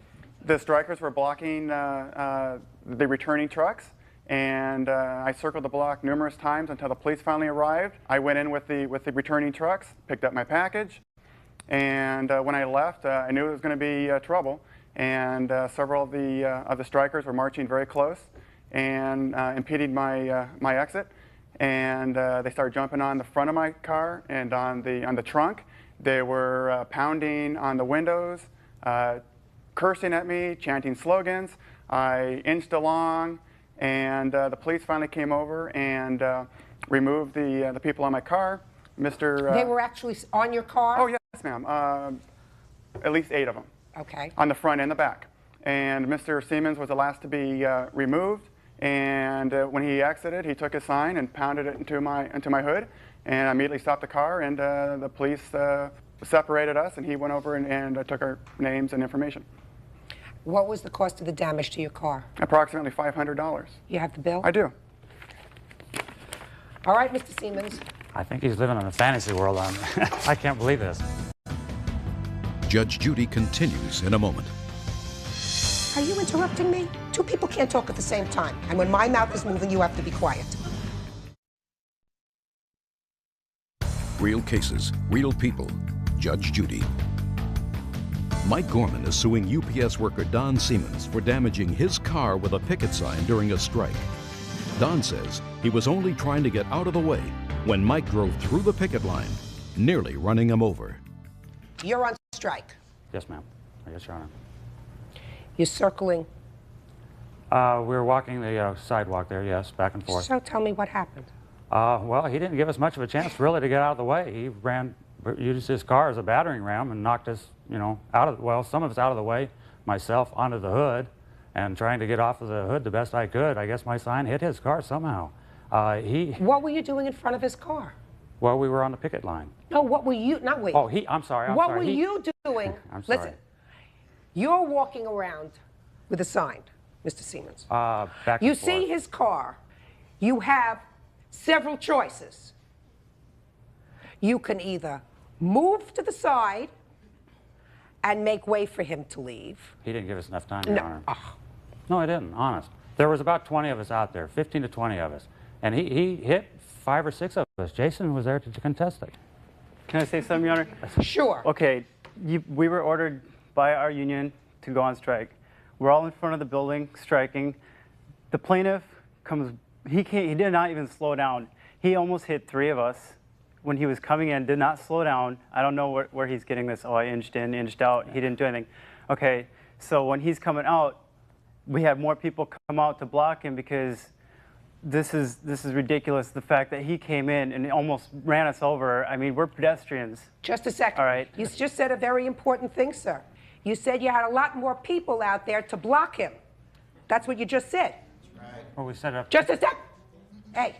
The strikers were blocking the returning trucks, and I circled the block numerous times until the police finally arrived. I went in with the returning trucks, picked up my package, and when I left, I knew it was going to be trouble. And several of the strikers were marching very close and impeding my exit. And they started jumping on the front of my car and on the trunk. They were pounding on the windows, cursing at me, chanting slogans. I inched along, and the police finally came over and removed the people on my car. Mr. They were actually on your car? Oh, yes, ma'am. At least 8 of them. Okay. On the front and the back. And Mr. Siemens was the last to be removed. And when he exited, he took his sign and pounded it into my hood. And I immediately stopped the car, and the police separated us, and he went over and took our names and information. What was the cost of the damage to your car? Approximately $500. You have the bill? I do. All right, Mr. Siemens. I think he's living in a fantasy world. I can't believe this. Judge Judy continues in a moment. Are you interrupting me? Two people can't talk at the same time. And when my mouth is moving, you have to be quiet. Real cases, real people. Judge Judy. Mike Gorman is suing UPS worker Don Siemens for damaging his car with a picket sign during a strike. Don says he was only trying to get out of the way when Mike drove through the picket line, nearly running him over. You're on strike. Yes, ma'am. Yes, Your Honor. You're circling. We were walking the sidewalk there, yes, back and forth. So tell me what happened. Well, he didn't give us much of a chance, really, to get out of the way. He used his car as a battering ram and knocked us, some of us out of the way, myself onto the hood, and trying to get off of the hood the best I could. I guess my sign hit his car somehow. What were you doing in front of his car? Well, we were on the picket line. No, what were you, not wait. Oh, I'm sorry. What were you doing? I'm sorry. Listen, you're walking around with a sign, Mr. Siemens. Back You and see forth. his car. You have several choices. You can either move to the side and make way for him to leave. He didn't give us enough time, Your No. Honor. No, he didn't, honest. There was about 20 of us out there, 15 to 20 of us. And he hit 5 or 6 of us. Jason was there to contest it. Can I say something, Your Honor? Sure. Okay, we were ordered by our union to go on strike. We're all in front of the building striking. The plaintiff comes, he did not even slow down. He almost hit 3 of us when he was coming in, did not slow down. I don't know where he's getting this, oh, I inched in, inched out. He didn't do anything. Okay, so when he's coming out, we have more people come out to block him because this is ridiculous, the fact that he came in and almost ran us over. I mean, we're pedestrians. Just a second. All right. You just said a very important thing, sir. You said you had a lot more people out there to block him. That's what you just said. Well, we set up. Just a sec. Hey,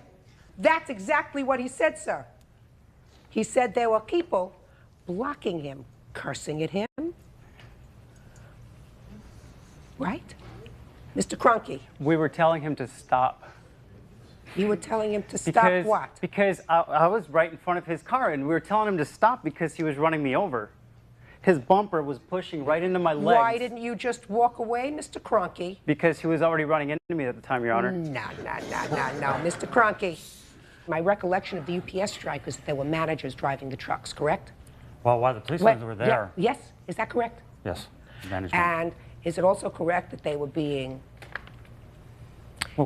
that's exactly what he said, sir. He said there were people blocking him, cursing at him. Right? Mr. Cronky. We were telling him to stop. You were telling him to stop what? Because I was right in front of his car, and we were telling him to stop because he was running me over. His bumper was pushing right into my legs. Why didn't you just walk away, Mr. Cronky? Because he was already running into me at the time, Your Honor. No, Mr. Cronky. My recollection of the UPS strike was that there were managers driving the trucks, correct? Well, while the policemen were there. Yeah, yes, is that correct? Yes, management. And is it also correct that they were being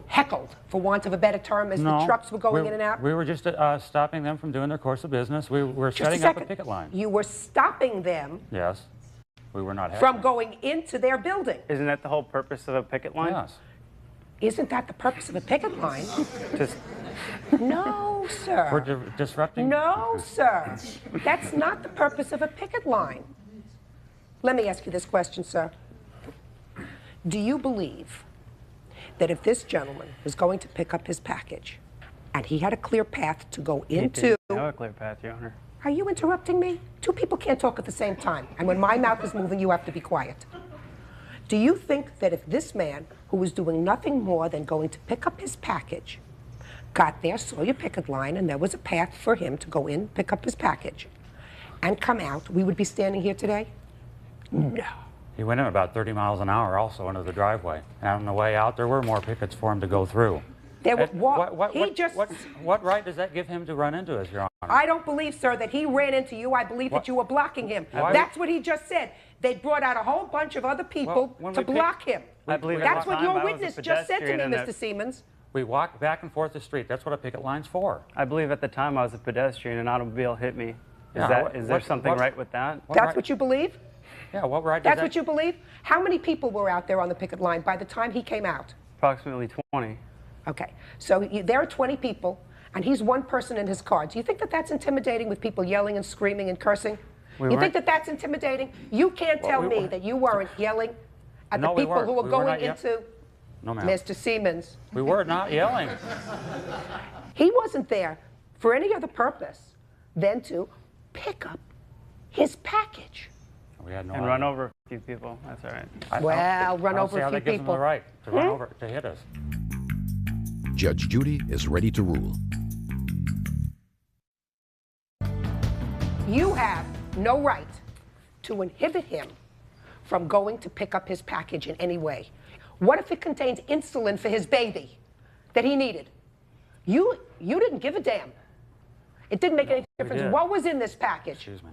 heckled, for want of a better term, as the trucks were going in and out? We were just stopping them from doing their course of business. We were setting up a picket line. You were stopping them Yes. We were not from going into their building. Isn't that the whole purpose of a picket line? Yes. Isn't that the purpose of a picket line? Just No, sir. We're disrupting? No, sir. That's not the purpose of a picket line. Let me ask you this question, sir. Do you believe that if this gentleman was going to pick up his package and he had a clear path to go into... He didn't have a clear path, Your Honor. Are you interrupting me? 2 people can't talk at the same time. And when my mouth is moving, you have to be quiet. Do you think that if this man, who was doing nothing more than going to pick up his package, got there, saw your picket line, and there was a path for him to go in, pick up his package, and come out, we would be standing here today? No. He went in about 30 miles an hour also into the driveway. And on the way out, there were more pickets for him to go through. There were, what right does that give him to run into us, Your Honor? I don't believe, sir, that he ran into you. I believe that you were blocking him. That's what he just said. They brought out a whole bunch of other people to block him. I believe that's what your witness just said to me, Mr. Siemens. We walked back and forth the street. That's what a picket line's for. I believe at the time I was a pedestrian and an automobile hit me. Is there something right with that? That's what you believe? Yeah, what right That's what you believe? How many people were out there on the picket line by the time he came out? Approximately 20. Okay, so there are 20 people, and he's one person in his car. Do you think that that's intimidating with people yelling and screaming and cursing? You think that that's intimidating? You can't tell me that you weren't yelling at the people who were going into... No, ma'am. Mr. Siemens. We were not yelling. He wasn't there for any other purpose than to pick up his package. We had no and idea. run over a few people. That's all right. Well, run over a few people. I don't see how that gives him the right to run over, to hit us. Judge Judy is ready to rule. You have no right to inhibit him from going to pick up his package in any way. What if it contains insulin for his baby that he needed? You didn't give a damn. It didn't make any difference. What was in this package? Excuse me.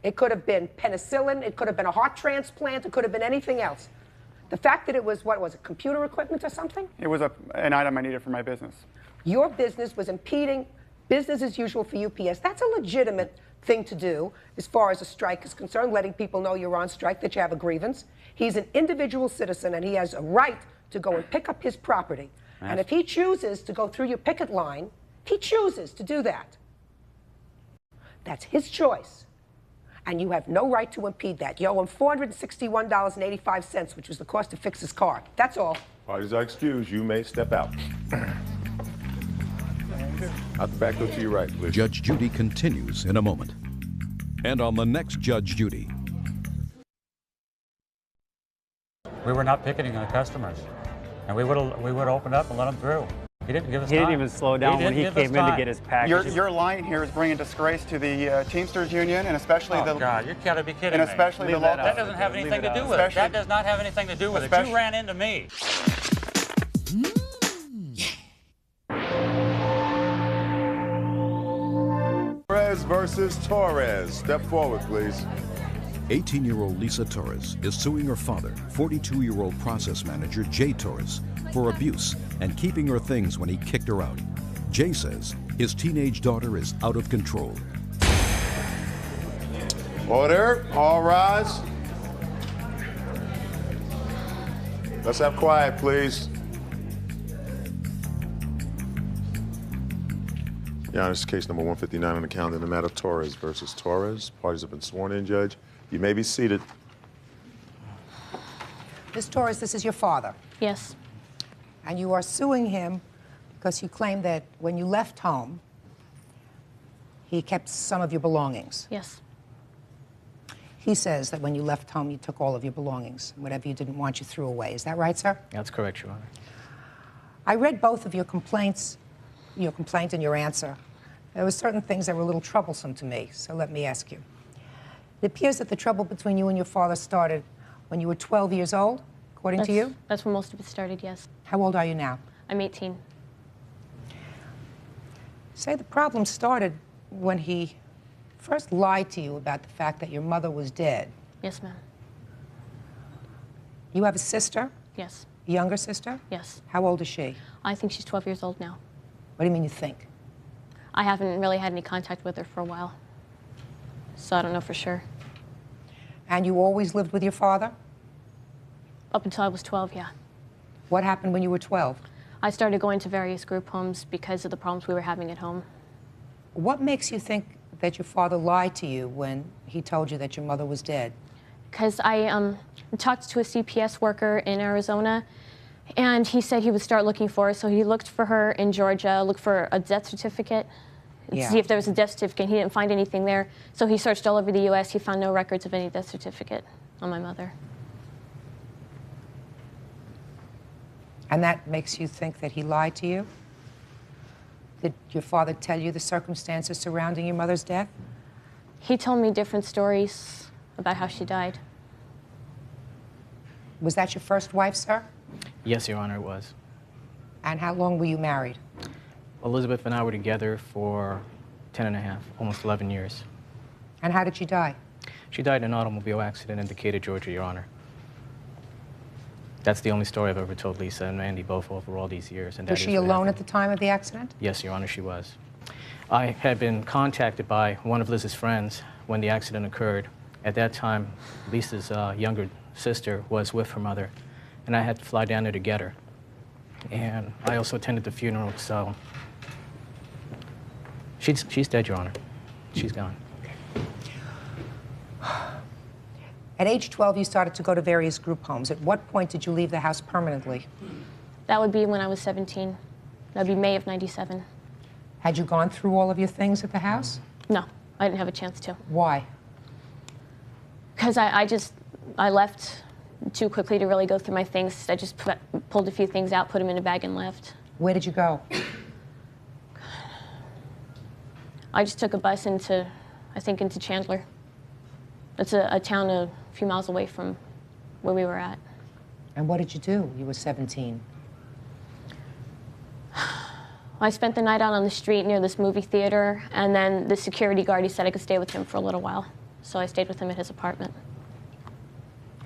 It could have been penicillin, it could have been a heart transplant, it could have been anything else. The fact that it was, what was it, computer equipment or something? It was an item I needed for my business. Your business was impeding business as usual for UPS. That's a legitimate thing to do as far as a strike is concerned, letting people know you're on strike, that you have a grievance. He's an individual citizen and he has a right to go and pick up his property. And if he chooses to go through your picket line, he chooses to do that. That's his choice. And you have no right to impede that. You owe him $461.85, which was the cost to fix his car. That's all. Parties are excused. You may step out. Out the back door to your right, please. Judge Judy continues in a moment. And on the next Judge Judy. We were not picketing the customers. And we would open up and let them through. He didn't give us time. He didn't even slow down when he came in to get his package. Your line here is bringing disgrace to the Teamsters Union and especially the... Oh, God, you gotta be kidding and especially me. the local... That doesn't have anything to do with it. That does not have anything to do with it. You ran into me. Torres versus Torres. Step forward, please. 18-year-old Lisa Torres is suing her father, 42-year-old process manager Jay Torres, for abuse and keeping her things when he kicked her out. Jay says his teenage daughter is out of control. Order, all rise. Let's have quiet, please. Your Honor, this is case number 159 on the calendar in the matter of Torres versus Torres. Parties have been sworn in, Judge. You may be seated. Ms. Torres, this is your father. Yes. And you are suing him because you claim that when you left home, he kept some of your belongings. Yes. He says that when you left home, you took all of your belongings. Whatever you didn't want, you threw away. Is that right, sir? That's correct, Your Honor. I read both of your complaints, your complaint and your answer. There were certain things that were a little troublesome to me, so let me ask you. It appears that the trouble between you and your father started when you were 12 years old, according to you? That's when most of it started, yes. How old are you now? I'm 18. Say the problem started when he first lied to you about the fact that your mother was dead. Yes, ma'am. You have a sister? Yes. A younger sister? Yes. How old is she? I think she's 12 years old now. What do you mean you think? I haven't really had any contact with her for a while, so I don't know for sure. And you always lived with your father? Up until I was 12, yeah. What happened when you were 12? I started going to various group homes because of the problems we were having at home. What makes you think that your father lied to you when he told you that your mother was dead? Because I talked to a CPS worker in Arizona, and he said he would start looking for her. So he looked for her in Georgia, looked for a death certificate, to see if there was a death certificate. He didn't find anything there. So he searched all over the U.S. He found no records of any death certificate on my mother. And that makes you think that he lied to you? Did your father tell you the circumstances surrounding your mother's death? He told me different stories about how she died. Was that your first wife, sir? Yes, Your Honor, it was. And how long were you married? Elizabeth and I were together for 10 and a half, almost 11 years. And how did she die? She died in an automobile accident in Decatur, Georgia, Your Honor. That's the only story I've ever told Lisa and Randy both over all these years. And Was she alone at the time of the accident? Yes, Your Honor, she was. I had been contacted by one of Liz's friends when the accident occurred. At that time, Lisa's younger sister was with her mother, and I had to fly down there to get her. And I also attended the funeral, so she's dead, Your Honor. She's gone. At age 12, you started to go to various group homes. At what point did you leave the house permanently? That would be when I was 17. That would be May of '97. Had you gone through all of your things at the house? No, I didn't have a chance to. Why? Because I left too quickly to really go through my things. I just pulled a few things out, put them in a bag, and left. Where did you go? I just took a bus into Chandler. It's a town a few miles away from where we were at. And what did you do? You were 17. I spent the night out on the street near this movie theater, and then the security guard, he said I could stay with him for a little while. So I stayed with him at his apartment.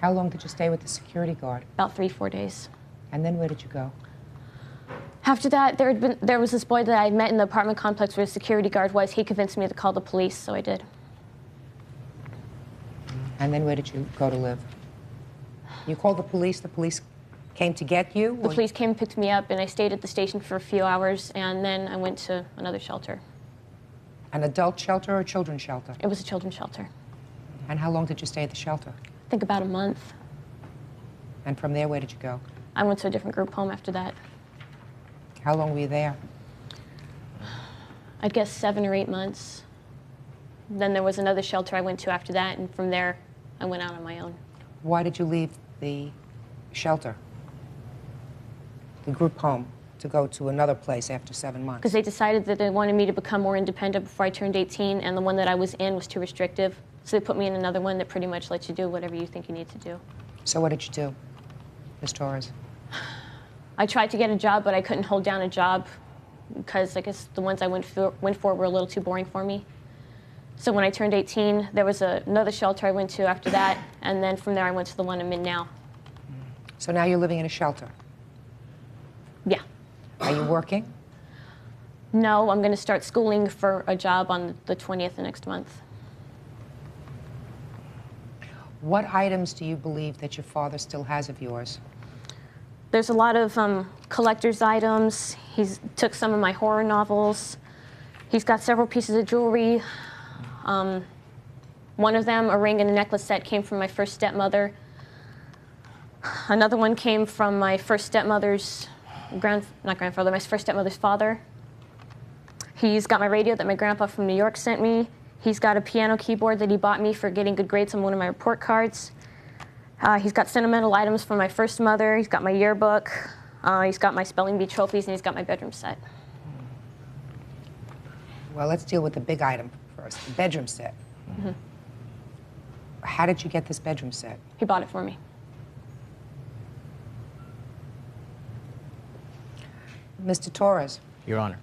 How long did you stay with the security guard? About 3-4 days. And then where did you go? After that, there was this boy that I had met in the apartment complex where the security guard was. He convinced me to call the police, so I did. And then where did you go to live? You called the police came to get you? The police came and picked me up, and I stayed at the station for a few hours, and then I went to another shelter. An adult shelter or a children's shelter? It was a children's shelter. And how long did you stay at the shelter? I think about a month. And from there, where did you go? I went to a different group home after that. How long were you there? I'd guess 7 or 8 months. Then there was another shelter I went to after that, and from there, I went out on my own. Why did you leave the shelter, the group home, to go to another place after 7 months? Because they decided that they wanted me to become more independent before I turned 18, and the one that I was in was too restrictive. So they put me in another one that pretty much lets you do whatever you think you need to do. So what did you do, Ms. Torres? I tried to get a job, but I couldn't hold down a job because I guess the ones I went for were a little too boring for me. So when I turned 18, there was another shelter I went to after that, and then from there I went to the one I'm in now. So now you're living in a shelter? Yeah. Are you working? No, I'm going to start schooling for a job on the 20th of next month. What items do you believe that your father still has of yours? There's a lot of collector's items. He's took some of my horror novels. He's got several pieces of jewelry. One of them, a ring and a necklace set, came from my first stepmother. Another one came from my first stepmother's my first stepmother's father. He's got my radio that my grandpa from New York sent me. He's got a piano keyboard that he bought me for getting good grades on one of my report cards. He's got sentimental items from my first mother. He's got my yearbook. He's got my spelling bee trophies, and he's got my bedroom set. Well, let's deal with the big item first, the bedroom set. Mm-hmm. How did you get this bedroom set? He bought it for me. Mr. Torres. Your Honor.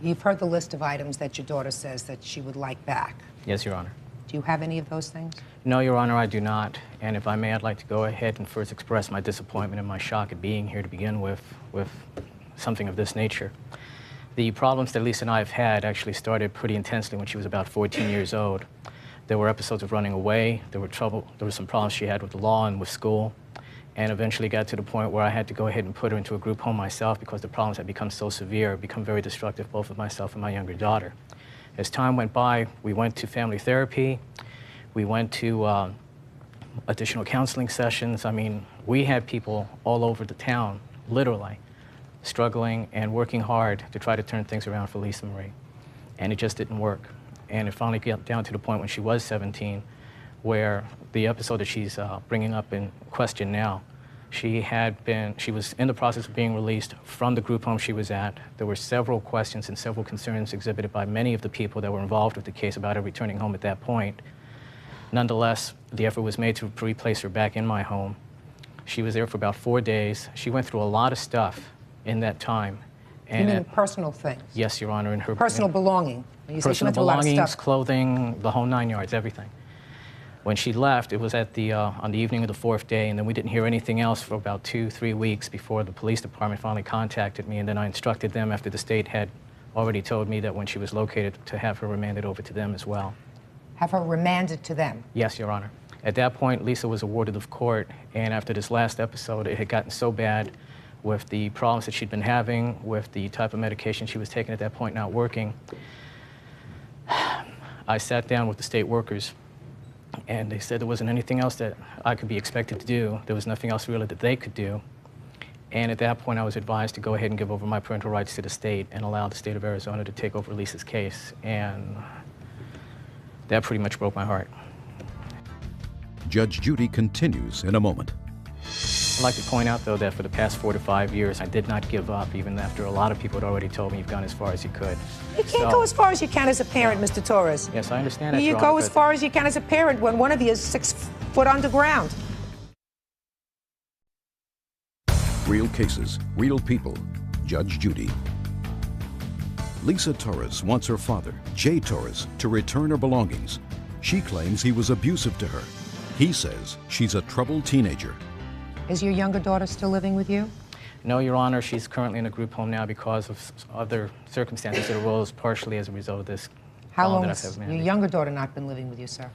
You've heard the list of items that your daughter says that she would like back. Yes, Your Honor. Do you have any of those things? No, Your Honor, I do not. And if I may, I'd like to go ahead and first express my disappointment and my shock at being here to begin with something of this nature. The problems that Lisa and I have had actually started pretty intensely when she was about 14 years old. There were episodes of running away. There were some problems she had with the law and with school. And eventually got to the point where I had to go ahead and put her into a group home myself because the problems had become so severe, become very destructive, both of myself and my younger daughter. As time went by, we went to family therapy. We went to additional counseling sessions. I mean, we had people all over the town, literally, struggling and working hard to try to turn things around for Lisa Marie. And it just didn't work. And it finally got down to the point when she was 17, where the episode that she's bringing up in question now, she was in the process of being released from the group home she was at. There were several questions and several concerns exhibited by many of the people that were involved with the case about her returning home at that point. Nonetheless, the effort was made to replace her back in my home. She was there for about 4 days. She went through a lot of stuff in that time. And you mean personal things? Yes, Your Honor. In her personal belonging. You say she personal went through a lot of belongings, stuff. clothing, the whole 9 yards, everything. When she left, it was at on the evening of the 4th day, and then we didn't hear anything else for about 2-3 weeks before the police department finally contacted me, and then I instructed them, after the state had already told me that when she was located, to have her remanded over to them as well. Have her remanded to them? Yes, Your Honor. At that point, Lisa was awarded of court, and after this last episode, it had gotten so bad with the problems that she'd been having, with the type of medication she was taking at that point not working. I sat down with the state workers, and they said there wasn't anything else that I could be expected to do. There was nothing else really that they could do. And at that point, I was advised to go ahead and give over my parental rights to the state and allow the state of Arizona to take over Lisa's case. And that pretty much broke my heart. Judge Judy continues in a moment. I'd like to point out, though, that for the past 4 to 5 years, I did not give up, even after a lot of people had already told me you've gone as far as you could. You can't go as far as you can as a parent, Mr. Torres. Yes, I understand that, You Your go Honor, as but- far as you can as a parent when one of you is 6 foot underground. Real cases, real people. Judge Judy. Lisa Torres wants her father, Jay Torres, to return her belongings. She claims he was abusive to her. He says she's a troubled teenager. Is your younger daughter still living with you? No, Your Honor, she's currently in a group home now because of other circumstances that arose partially as a result of this. How long that has I've your managed. younger daughter not been living with you, sir?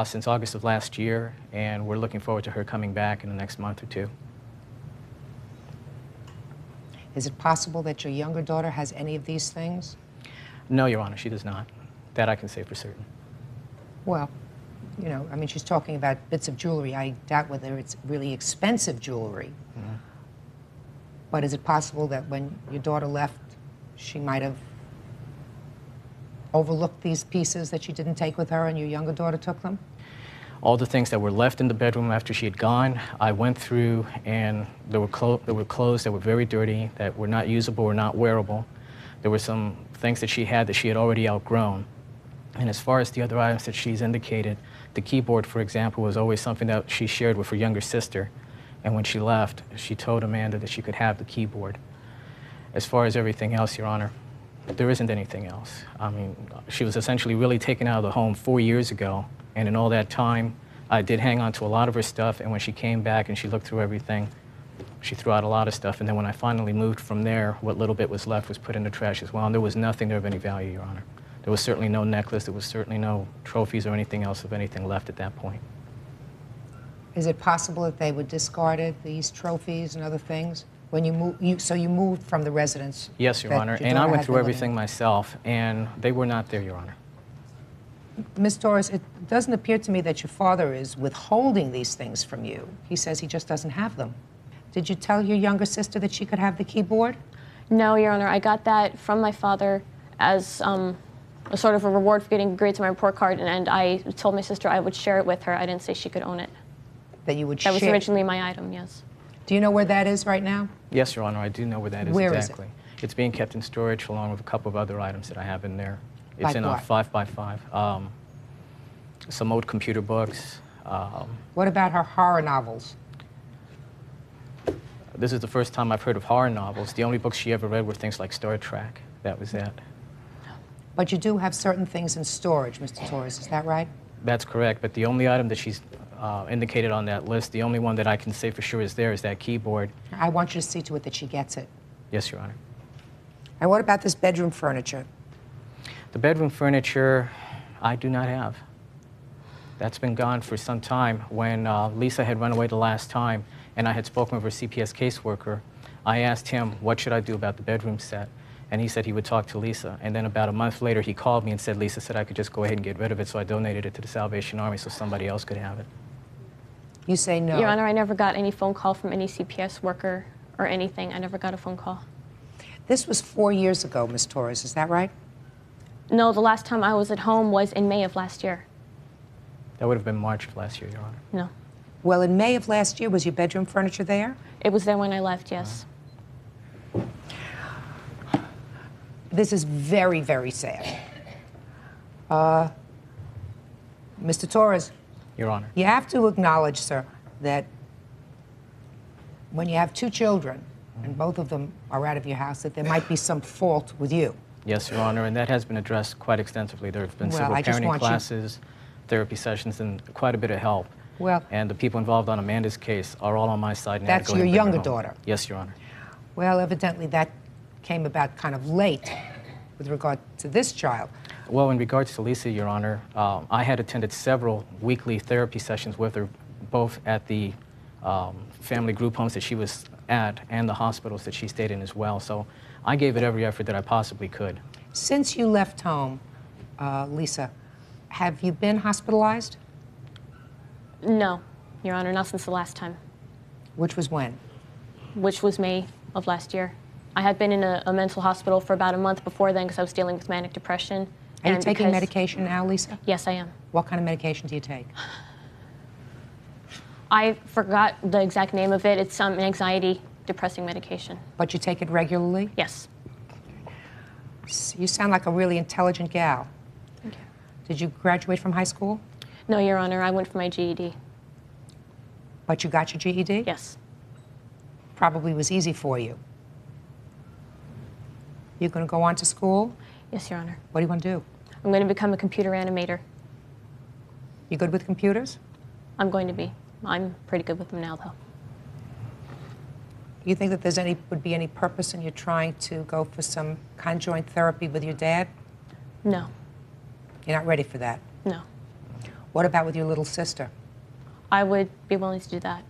Since August of last year, and we're looking forward to her coming back in the next month or two. Is it possible that your younger daughter has any of these things? No, Your Honor, she does not. That I can say for certain. Well, you know, I mean, she's talking about bits of jewelry. I doubt whether it's really expensive jewelry. Mm-hmm. But is it possible that when your daughter left, she might have overlooked these pieces that she didn't take with her and your younger daughter took them? All the things that were left in the bedroom after she had gone, I went through, and there were clothes that were very dirty, that were not usable or not wearable. There were some things that she had already outgrown. And as far as the other items that she's indicated, the keyboard, for example, was always something that she shared with her younger sister. And when she left, she told Amanda that she could have the keyboard. As far as everything else, Your Honor, There isn't anything else. I mean, she was essentially really taken out of the home 4 years ago, and in all that time, I did hang on to a lot of her stuff, and when she came back and she looked through everything, she threw out a lot of stuff, and then when I finally moved from there, what little bit was left was put in the trash as well, and there was nothing there of any value, Your Honor. There was certainly no necklace, there was certainly no trophies or anything else of anything left at that point. Is it possible that they would discard it, these trophies and other things? When you moved, so you moved from the residence? Yes, Your Honor, and I went through everything myself, and they were not there, Your Honor. Ms. Torres, it doesn't appear to me that your father is withholding these things from you. He says he just doesn't have them. Did you tell your younger sister that she could have the keyboard? No, Your Honor, I got that from my father as a sort of a reward for getting grades on my report card, and I told my sister I would share it with her. I didn't say she could own it. That you would share? That was originally my item, yes. Do you know where that is right now? Yes, Your Honor, I do know where that is Where exactly. It's being kept in storage along with a couple of other items that I have in there. It's Like in a what? 5x5. Some old computer books. What about her horror novels? This is the first time I've heard of horror novels. The only books she ever read were things like Star Trek. That was it. But you do have certain things in storage, Mr. Torres, is that right? That's correct, but the only item that she's indicated on that list, the only one that I can say for sure is there is that keyboard. I want you to see to it that she gets it. Yes, Your Honor. And what about this bedroom furniture? The bedroom furniture, I do not have. That's been gone for some time. When Lisa had run away the last time and I had spoken with her CPS caseworker, I asked him, what should I do about the bedroom set? And he said he would talk to Lisa. And then about a month later, he called me and said Lisa said I could just go ahead and get rid of it, so I donated it to the Salvation Army so somebody else could have it. You say no. Your Honor, I never got any phone call from any CPS worker or anything. I never got a phone call. This was 4 years ago, Ms. Torres, is that right? No, the last time I was at home was in May of last year. That would have been March of last year, Your Honor. No. Well, in May of last year, was your bedroom furniture there? It was there when I left, yes. This is very, very sad. Mr. Torres. Your Honor. You have to acknowledge, sir, that when you have two children, and both of them are out of your house, that there might be some fault with you. Yes, Your Honor, and that has been addressed quite extensively. There have been several parenting classes, therapy sessions, and quite a bit of help. Well, and the people involved on Amanda's case are all on my side now. That's your younger daughter? Yes, Your Honor. Well, evidently that came about kind of late with regard to this child. Well, in regards to Lisa, Your Honor, I had attended several weekly therapy sessions with her, both at the family group homes that she was at and the hospitals that she stayed in as well. So I gave it every effort that I possibly could. Since you left home, Lisa, have you been hospitalized? No, Your Honor, not since the last time. Which was when? Which was May of last year. I had been in a mental hospital for about a month before then because I was dealing with manic depression. Are you taking medication now, Lisa? Yes, I am. What kind of medication do you take? I forgot the exact name of it. It's an anxiety depressing medication. But you take it regularly? Yes. You sound like a really intelligent gal. Thank you. Did you graduate from high school? No, Your Honor, I went for my GED. But you got your GED? Yes. Probably was easy for you. You're going to go on to school? Yes, Your Honor. What do you want to do? I'm going to become a computer animator. You good with computers? I'm going to be. I'm pretty good with them now, though. You think that would be any purpose in you trying to go for some conjoint therapy with your dad? No. You're not ready for that? No. What about with your little sister? I would be willing to do that.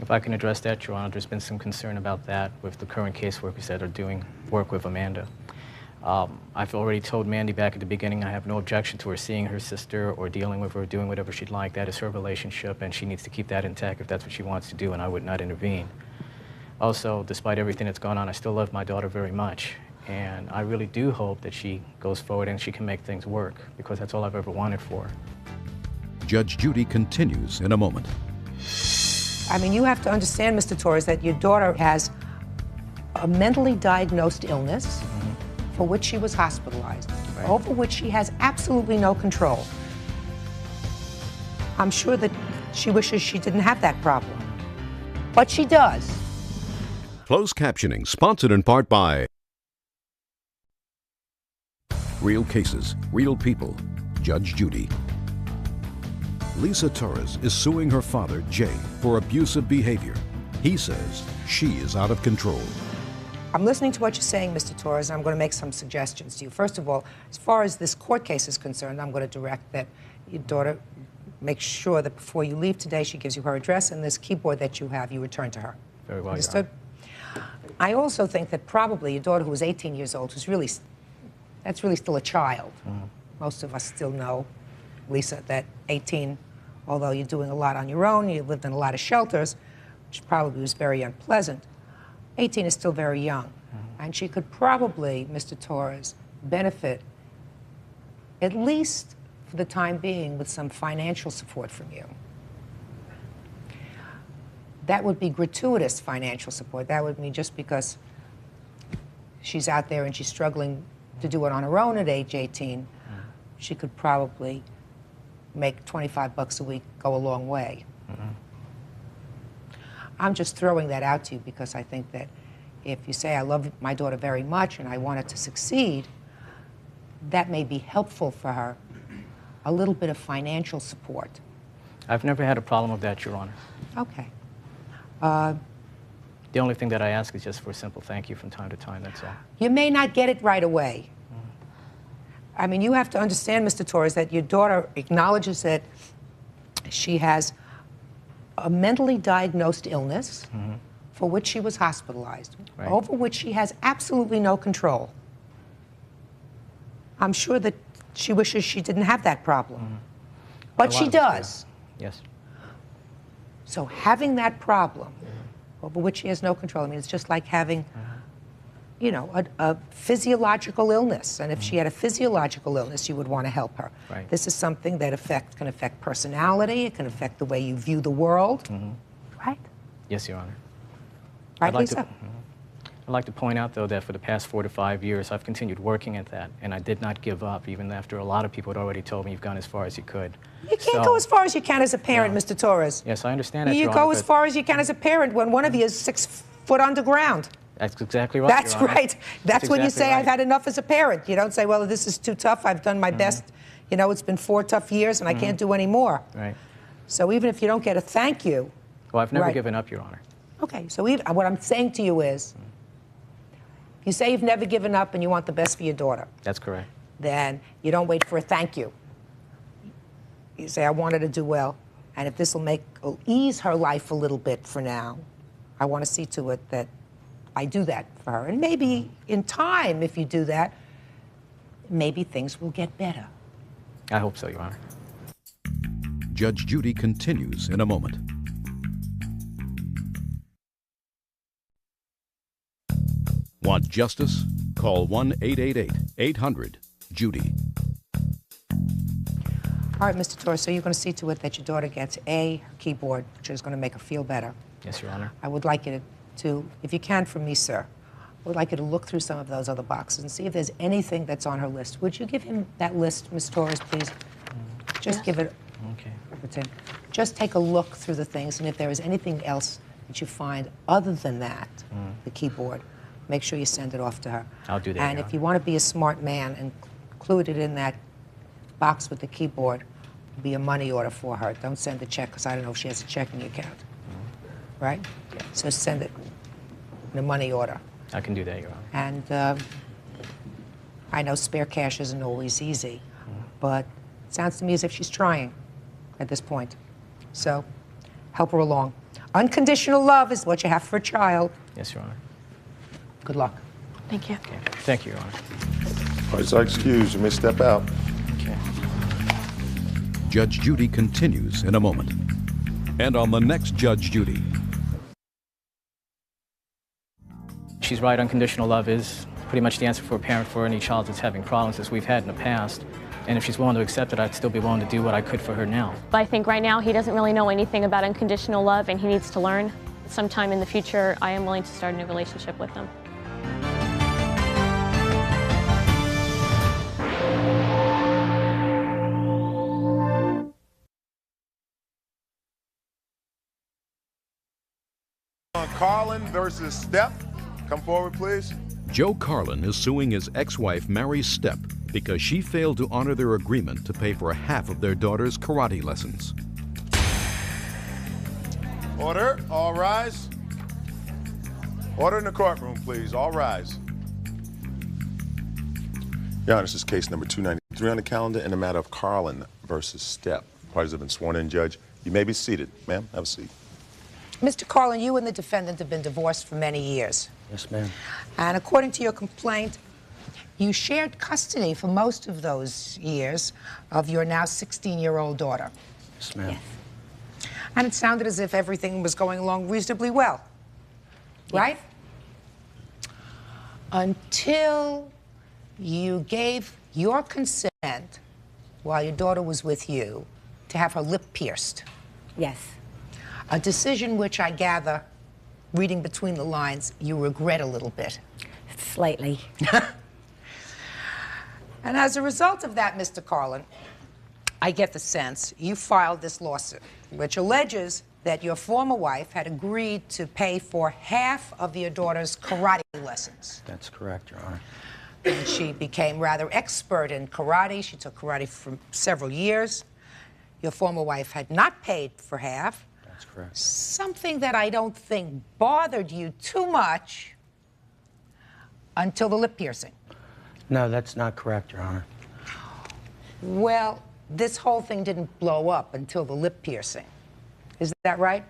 If I can address that, Your Honor, there's been some concern about that with the current caseworkers that are doing work with Amanda. I've already told Mandy back at the beginning I have no objection to her seeing her sister or dealing with her or doing whatever she'd like. That is her relationship, and she needs to keep that intact if that's what she wants to do, and I would not intervene. Also, despite everything that's gone on, I still love my daughter very much, and I really do hope that she goes forward and she can make things work, because that's all I've ever wanted for her. Judge Judy continues in a moment. I mean, you have to understand, Mr. Torres, that your daughter has a mentally diagnosed illness for which she was hospitalized, over which she has absolutely no control. I'm sure that she wishes she didn't have that problem, but she does. Closed captioning, sponsored in part by Real cases, real people. Judge Judy. Lisa Torres is suing her father, Jay, for abusive behavior. He says she is out of control. I'm listening to what you're saying, Mr. Torres, and I'm going to make some suggestions to you. First of all, as far as this court case is concerned, I'm going to direct that your daughter make sure that before you leave today, she gives you her address, and this keyboard that you have, you return to her. Very well, Your Understood? I also think that probably your daughter, who was 18 years old, who's really, that's really still a child. Most of us still know, Lisa, that 18, although you're doing a lot on your own, you lived in a lot of shelters, which probably was very unpleasant, 18 is still very young. And she could probably, Mr. Torres, benefit, at least for the time being, with some financial support from you. That would be gratuitous financial support. That would mean just because she's out there and she's struggling to do it on her own at age 18, she could probably make 25 bucks a week go a long way. I'm just throwing that out to you because I think that if you say, I love my daughter very much and I want her to succeed, that may be helpful for her, a little bit of financial support. I've never had a problem with that, Your Honor. Okay. The only thing that I ask is just for a simple thank you from time to time, that's all. You may not get it right away. I mean, you have to understand, Mr. Torres, that your daughter acknowledges that she has a mentally diagnosed illness for which she was hospitalized, over which she has absolutely no control. I'm sure that she wishes she didn't have that problem, but she does. Yes. So having that problem over which she has no control, I mean, it's just like having, you know, a physiological illness. And if she had a physiological illness, you would want to help her. Right. This is something that can affect personality. It can affect the way you view the world. Right? Yes, Your Honor. Right, Lisa? I'd like to point out, though, that for the past 4 to 5 years, I've continued working at that, and I did not give up, even after a lot of people had already told me you've gone as far as you could. You can't go as far as you can as a parent, Mr. Torres. Yes, I understand that, You Your go Honor, as but far as you can as a parent when one of you is 6 foot underground. That's exactly right, That's Your Honor. right. That's when you exactly say, right. I've had enough as a parent. You don't say, well, this is too tough. I've done my best. You know, it's been 4 tough years, and I can't do any more. Right. So even if you don't get a thank you. Well, I've never given up, Your Honor. Okay, so what I'm saying to you is, you say you've never given up and you want the best for your daughter. That's correct. Then you don't wait for a thank you. You say, I want her to do well, and if this will ease her life a little bit for now, I want to see to it that I do that for her. And maybe in time, if you do that, maybe things will get better. I hope so, Your Honor. Judge Judy continues in a moment. Want justice? Call 1-888-800-JUDY. All right, Mr. Torres, so you're going to see to it that your daughter gets a keyboard, which is going to make her feel better. Yes, Your Honor. I would like you to, if you can from me, sir, I would like you to look through some of those other boxes and see if there's anything that's on her list. Would you give him that list, Ms. Torres, please? Just give it over to him. Just take a look through the things, and if there is anything else that you find other than that, the keyboard, make sure you send it off to her. I'll do that, And Your if you want to be a smart man and include it in that box with the keyboard, be a money order for her. Don't send a check, because I don't know if she has a checking account. Right? So send it in a money order. I can do that, Your Honor. And I know spare cash isn't always easy, but it sounds to me as if she's trying at this point. So help her along. Unconditional love is what you have for a child. Yes, Your Honor. Good luck. Thank you. Okay. Thank you, Your Honor. Parties are excused. You may step out. Okay. Judge Judy continues in a moment. And on the next Judge Judy. She's right, unconditional love is pretty much the answer for a parent for any child that's having problems as we've had in the past. And if she's willing to accept it, I'd still be willing to do what I could for her now. But I think right now he doesn't really know anything about unconditional love, and he needs to learn. Sometime in the future, I am willing to start a new relationship with him. Carlin versus Stepp. Come forward, please. Joe Carlin is suing his ex-wife, Mary Stepp, because she failed to honor their agreement to pay for half of their daughter's karate lessons. Order, all rise. Order in the courtroom, please, all rise. Your Honor, this is case number 293 on the calendar in the matter of Carlin versus Stepp. Parties have been sworn in, Judge. You may be seated. Ma'am, have a seat. Mr. Carlin, you and the defendant have been divorced for many years. Yes, ma'am. And according to your complaint, you shared custody for most of those years of your now 16-year-old daughter. Yes, ma'am. And it sounded as if everything was going along reasonably well, right? Until you gave your consent while your daughter was with you to have her lip pierced. Yes. A decision which I gather, reading between the lines, you regret a little bit. Slightly. And as a result of that, Mr. Carlin, I get the sense you filed this lawsuit, which alleges that your former wife had agreed to pay for half of your daughter's karate lessons. That's correct, Your Honor. And she became rather expert in karate. She took karate for several years. Your former wife had not paid for half. That's correct. Something that I don't think bothered you too much until the lip piercing. No, that's not correct, Your Honor. Well, this whole thing didn't blow up until the lip piercing. Is that right?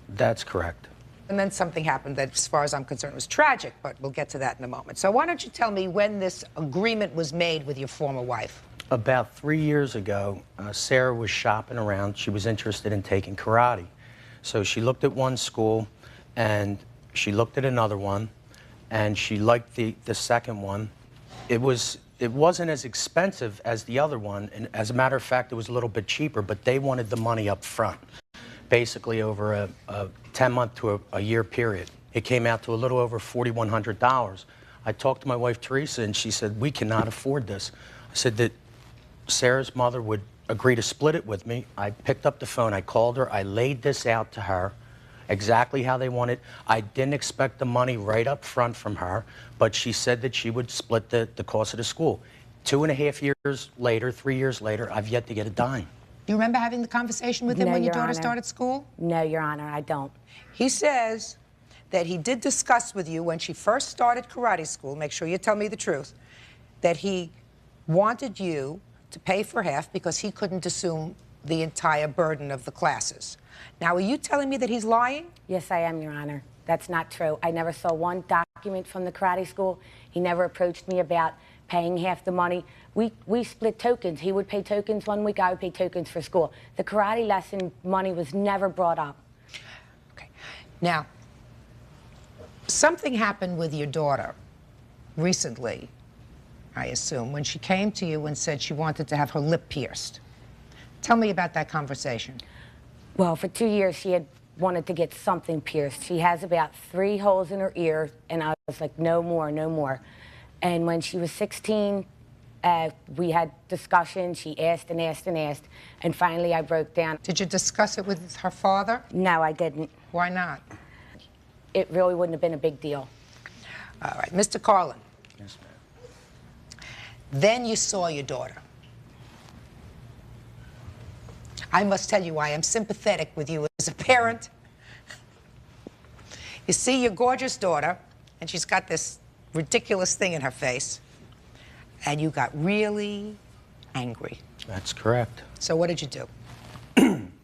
That's correct. And then something happened that, as far as I'm concerned, was tragic, but we'll get to that in a moment. So why don't you tell me when this agreement was made with your former wife? About 3 years ago, Sarah was shopping around. She was interested in taking karate. So she looked at one school, and she looked at another one, and she liked the second one. It wasn't as expensive as the other one, and as a matter of fact, it was a little bit cheaper, but they wanted the money up front, basically over a 10-month to a year period. It came out to a little over $4,100. I talked to my wife, Teresa, and she said, we cannot afford this. I said that Sarah's mother would agree to split it with me. I picked up the phone, I called her, I laid this out to her, exactly how they wanted. I didn't expect the money right up front from her, but she said that she would split the cost of the school. 2.5 years later, 3 years later, I've yet to get a dime. Do you remember having the conversation with him No, when your Your daughter Honor. started school? No, Your Honor, I don't. He says that he did discuss with you when she first started karate school, make sure you tell me the truth, that he wanted you to pay for half because he couldn't assume the entire burden of the classes. Now, are you telling me that he's lying? Yes, I am, Your Honor. That's not true. I never saw one document from the karate school. He never approached me about paying half the money. We split tokens. He would pay tokens 1 week, I would pay tokens for school. The karate lesson money was never brought up. Okay. Now, something happened with your daughter recently, I assume, when she came to you and said she wanted to have her lip pierced. Tell me about that conversation. Well, for 2 years, she had wanted to get something pierced. She has about 3 holes in her ear, and I was like, no more, no more. And when she was 16, we had discussions. She asked and asked and asked, and finally I broke down. Did you discuss it with her father? No, I didn't. Why not? It really wouldn't have been a big deal. All right, Mr. Carlin. Yes, ma'am. Then you saw your daughter. I must tell you, I am sympathetic with you as a parent. You see your gorgeous daughter, and she's got this ridiculous thing in her face, and you got really angry. That's correct. So what did you do?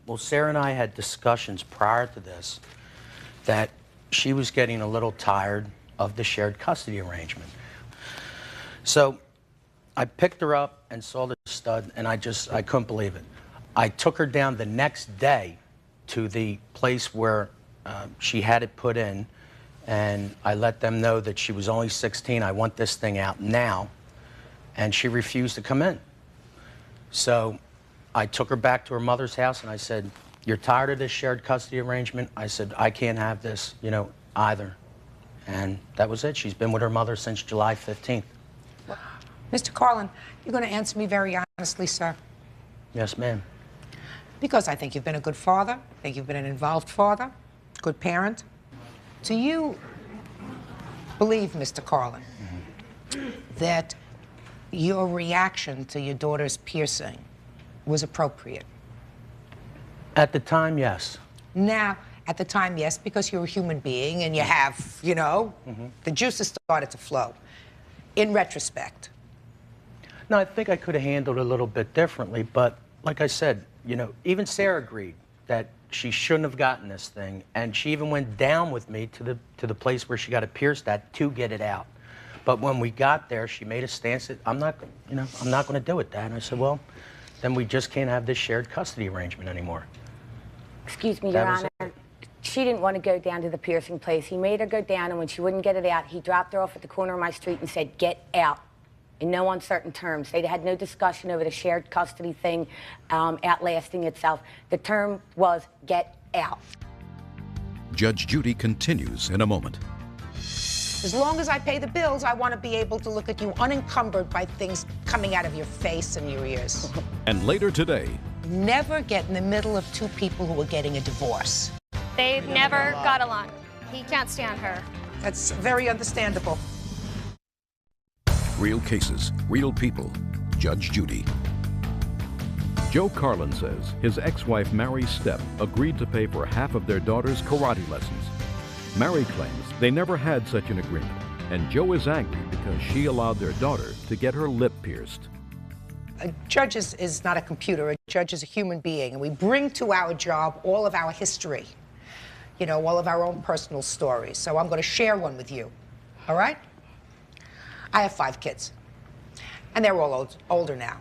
Well, Sarah and I had discussions prior to this that she was getting a little tired of the shared custody arrangement. So I picked her up and saw the stud, and I couldn't believe it. I took her down the next day to the place where she had it put in, and I let them know that she was only 16. I want this thing out now. And she refused to come in. So I took her back to her mother's house, and I said, you're tired of this shared custody arrangement? I said, I can't have this, either. And that was it. She's been with her mother since July 15th. Mr. Carlin, you're going to answer me very honestly, sir. Yes, ma'am. Because I think you've been a good father. I think you've been an involved father, good parent. Do you believe, Mr. Carlin, that your reaction to your daughter's piercing was appropriate? At the time, yes. Now, at the time, yes, because you're a human being and you have, you know, the juices started to flow. In retrospect. No, I think I could have handled it a little bit differently, but like I said, you know, even Sarah agreed that she shouldn't have gotten this thing, and she even went down with me to the place where she got it pierced at to get it out. But when we got there, she made a stance that I'm not going to do it, Dad. And I said, well, then we just can't have this shared custody arrangement anymore. Excuse me, Your Honor. She didn't want to go down to the piercing place. He made her go down, and when she wouldn't get it out, he dropped her off at the corner of my street and said, "Get out," in no uncertain terms. They had no discussion over the shared custody thing outlasting itself. The term was, "Get out." Judge Judy continues in a moment. As long as I pay the bills, I want to be able to look at you unencumbered by things coming out of your face and your ears. And later today, Never get in the middle of two people who are getting a divorce. They never got along. He can't stand her. That's very understandable. real cases, real people. Judge Judy. Joe Carlin says his ex-wife, Mary Stepp, agreed to pay for half of their daughter's karate lessons. Mary claims they never had such an agreement, and Joe is angry because she allowed their daughter to get her lip pierced. A judge is not a computer. A judge is a human being, and we bring to our job all of our history, you know, all of our own personal stories. So I'm going to share one with you, all right? I have 5 kids, and they're all older now.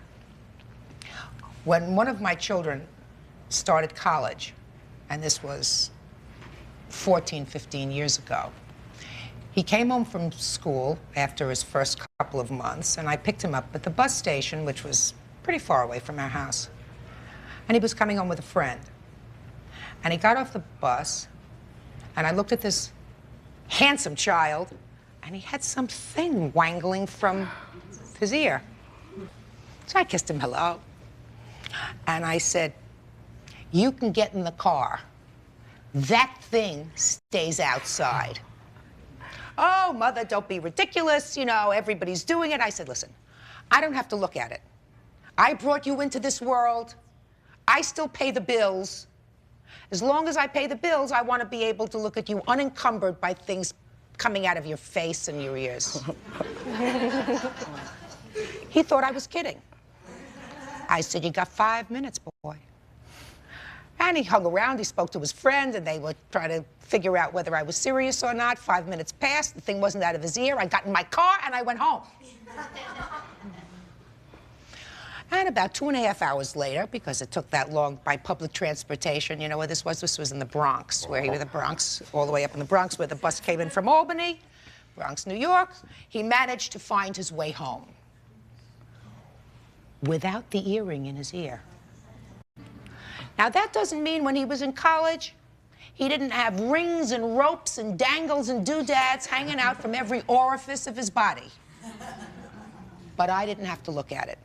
When one of my children started college, and this was 14, 15 years ago, he came home from school after his first couple of months, and I picked him up at the bus station, which was pretty far away from our house. And he was coming home with a friend. And he got off the bus, and I looked at this handsome child, and he had something wangling from his ear. So I kissed him hello. And I said, "You can get in the car. That thing stays outside." "Oh, Mother, don't be ridiculous. You know, everybody's doing it." I said, "Listen, I don't have to look at it. I brought you into this world. I still pay the bills. As long as I pay the bills, I want to be able to look at you unencumbered by things coming out of your face and your ears." He thought I was kidding. I said, "You got 5 minutes, boy." And he hung around, he spoke to his friend, and they were trying to figure out whether I was serious or not. 5 minutes passed, the thing wasn't out of his ear. I got in my car and I went home. And about 2.5 hours later, because it took that long by public transportation, you know where this was? This was in the Bronx, where he was in the Bronx, all the way up in the Bronx, where the bus came in from Albany, Bronx, New York. He managed to find his way home without the earring in his ear. Now, that doesn't mean when he was in college, he didn't have rings and ropes and dangles and doodads hanging out from every orifice of his body. But I didn't have to look at it.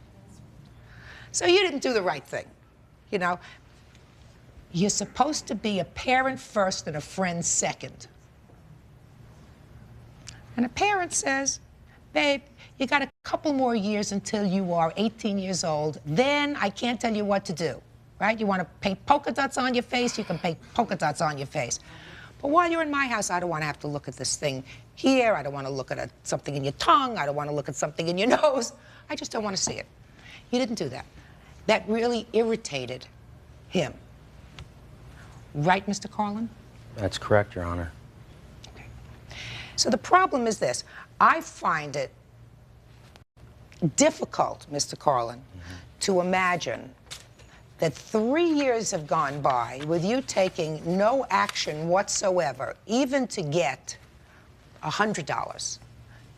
So you didn't do the right thing. You know, you're supposed to be a parent first and a friend second. And a parent says, "Babe, you got a couple more years until you are 18 years old. Then I can't tell you what to do." Right? You want to paint polka dots on your face, you can paint polka dots on your face. But while you're in my house, I don't want to have to look at this thing here. I don't want to look at something in your tongue. I don't want to look at something in your nose. I just don't want to see it. You didn't do that. That really irritated him. Right, Mr. Carlin? That's correct, Your Honor. Okay. So the problem is this. I find it difficult, Mr. Carlin, to imagine that 3 years have gone by with you taking no action whatsoever, even to get $100,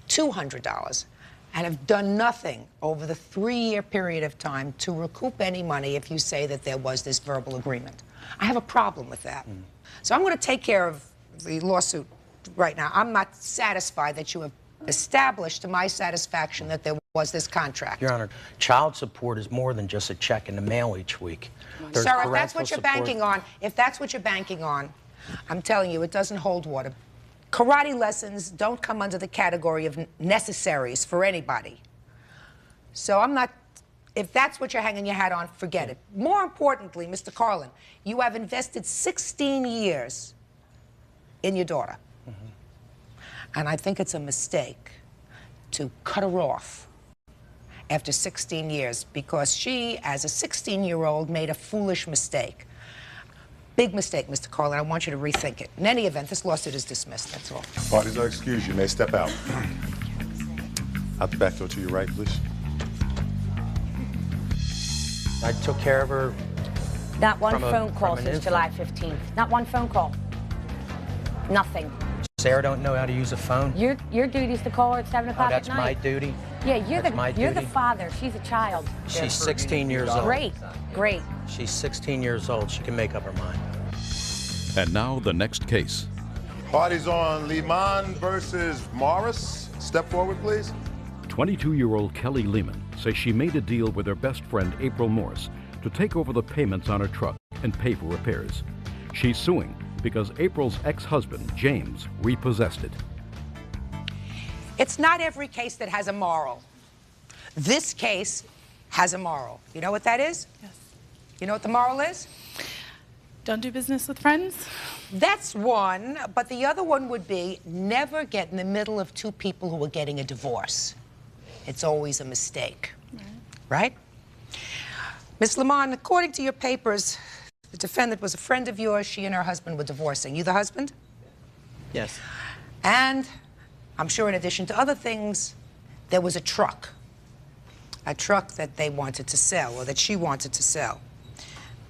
$200, and have done nothing over the 3-year period of time to recoup any money if you say that there was this verbal agreement. I have a problem with that. So I'm going to take care of the lawsuit right now. I'm not satisfied that you have established to my satisfaction that there was this contract. Your Honor, child support is more than just a check in the mail each week. There's Sir, if that's what parental you're banking on, I'm telling you, it doesn't hold water. Karate lessons don't come under the category of necessaries for anybody. So I'm not, if that's what you're hanging your hat on, forget it. More importantly, Mr. Carlin, you have invested 16 years in your daughter. And I think it's a mistake to cut her off after 16 years because she, as a 16-year-old, made a foolish mistake. Big mistake, Mr. Carlin. I want you to rethink it. In any event, this lawsuit is dismissed, that's all. Parties are excused. You may step out. Out the back door to your right, please. I took care of her. Not one From a- phone call from an since July 15th. Not one phone call. Nothing. Sarah don't know how to use a phone. Your duty's to call her at 7 o'clock That's at night. my duty. Yeah, That's you're the duty. father. She's a child. She's 16 years old. Great, great. She's 16 years old. She can make up her mind. And now the next case. Parties on Lehman versus Morris. Step forward, please. 22-year-old Kelly Lehman says she made a deal with her best friend April Morris to take over the payments on her truck and pay for repairs. She's suing because April's ex-husband, James, repossessed it. It's not every case that has a moral. This case has a moral. You know what that is? Yes. You know what the moral is? Don't do business with friends. That's one, but the other one would be never get in the middle of two people who are getting a divorce. It's always a mistake, right? Ms. Lamont, according to your papers, the defendant was a friend of yours. She and her husband were divorcing. You the husband? Yes. And I'm sure in addition to other things, there was a truck that they wanted to sell or that she wanted to sell.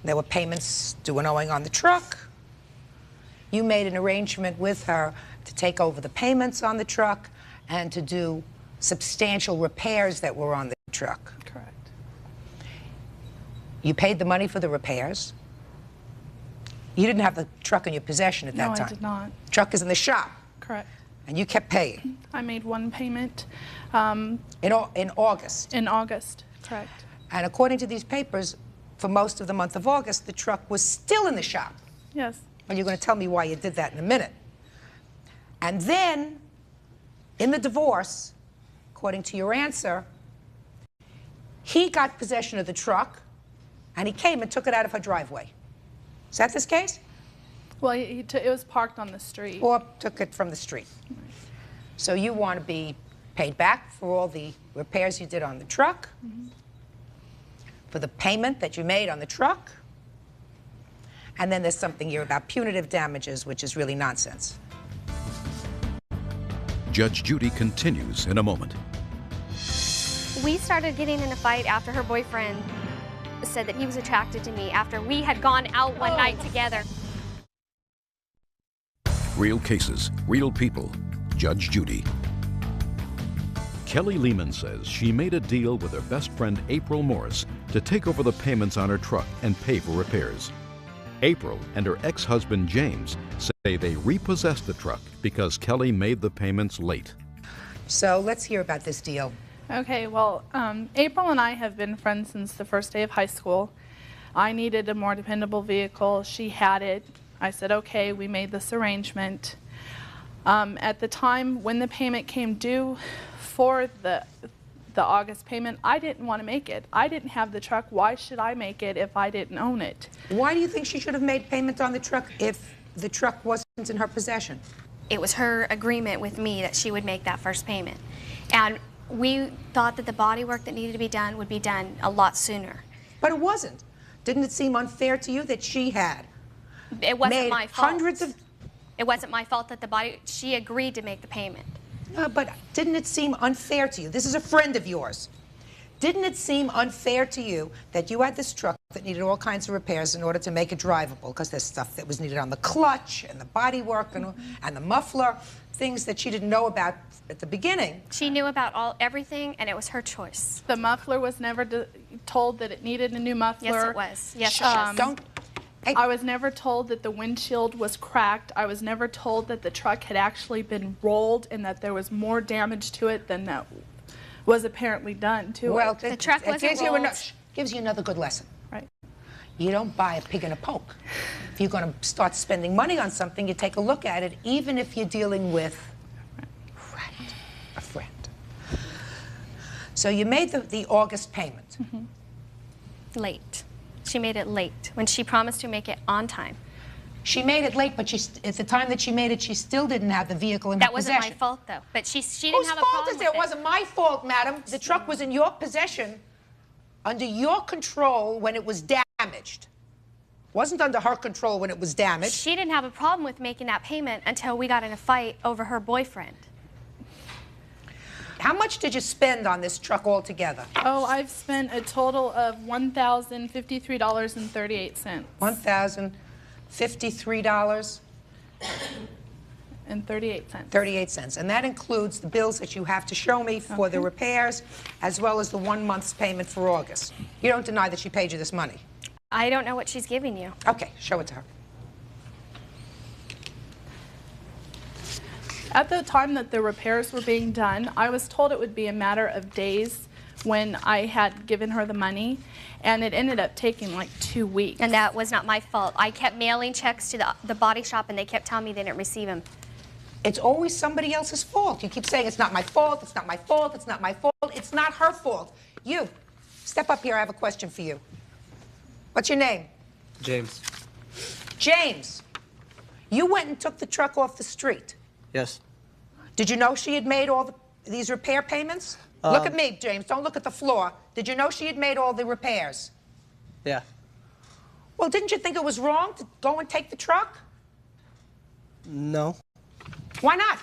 There were payments due and owing on the truck. You made an arrangement with her to take over the payments on the truck and to do substantial repairs that were on the truck. Correct. You paid the money for the repairs. You didn't have the truck in your possession at that No, time. I did not. Truck is in the shop. Correct. And you kept paying. I made one payment. In August. In August, correct. And according to these papers, for most of the month of August, the truck was still in the shop. Yes. Well, you're going to tell me why you did that in a minute. And then, in the divorce, according to your answer, he got possession of the truck, and he came and took it out of her driveway. Is that this case? Well, it was parked on the street. Or took it from the street. So you want to be paid back for all the repairs you did on the truck, for the payment that you made on the truck, and then there's something here about punitive damages, which is really nonsense. Judge Judy continues in a moment. We started getting in a fight after her boyfriend said that he was attracted to me after we had gone out one night together. Real cases, real people. Judge Judy. Kelly Lehman says she made a deal with her best friend April Morris to take over the payments on her truck and pay for repairs. April and her ex-husband James say they repossessed the truck because Kelly made the payments late. So let's hear about this deal. Okay, well, April and I have been friends since the first day of high school. I needed a more dependable vehicle. She had it. I said, okay, we made this arrangement. At the time when the payment came due for the August payment, I didn't want to make it. I didn't have the truck. Why should I make it if I didn't own it? Why do you think she should have made payment on the truck if the truck wasn't in her possession? It was her agreement with me that she would make that first payment. And we thought that the body work that needed to be done would be done a lot sooner. But it wasn't. Didn't it seem unfair to you that she had It wasn't made my fault. hundreds of... It wasn't my fault that the body, she agreed to make the payment. But didn't it seem unfair to you? This is a friend of yours. Didn't it seem unfair to you that you had this truck that needed all kinds of repairs in order to make it drivable? Because there's stuff that was needed on the clutch and the bodywork and the muffler, things that she didn't know about at the beginning. She knew about everything, and it was her choice. The muffler was never told that it needed a new muffler. Yes, it was. Yes, it was. I was never told that the windshield was cracked. I was never told that the truck had actually been rolled and that there was more damage to it than that was apparently done to it. The truck wasn't rolled. Gives you another good lesson. Right. You don't buy a pig in a poke. If you're going to start spending money on something, you take a look at it, even if you're dealing with a friend. So you made the August payment. Late. She made it late when she promised to make it on time. She made it late, but at the time that she made it, she still didn't have the vehicle in her That wasn't possession. my fault, though. But she didn't Whose have a fault problem is it? with It wasn't my fault, madam. The truck was in your possession, under your control when it was damaged. Wasn't under her control when it was damaged. She didn't have a problem with making that payment until we got in a fight over her boyfriend. How much did you spend on this truck altogether? Oh, I've spent a total of $1,053.38. $1,053 and 38 cents. 38 cents. And that includes the bills that you have to show me for the repairs, as well as the 1 month's payment for August. You don't deny that she paid you this money? I don't know what she's giving you. Okay, show it to her. At the time that the repairs were being done, I was told it would be a matter of days when I had given her the money, and it ended up taking like 2 weeks. And that was not my fault. I kept mailing checks to the body shop, and they kept telling me they didn't receive them. It's always somebody else's fault. You keep saying, it's not my fault, it's not my fault, it's not my fault. It's not her fault. You, step up here, I have a question for you. What's your name? James. James, you went and took the truck off the street. Yes. Did you know she had made all these repair payments? Look at me, James. Don't look at the floor. Did you know she had made all the repairs? Yeah. Well, didn't you think it was wrong to go and take the truck? No. Why not?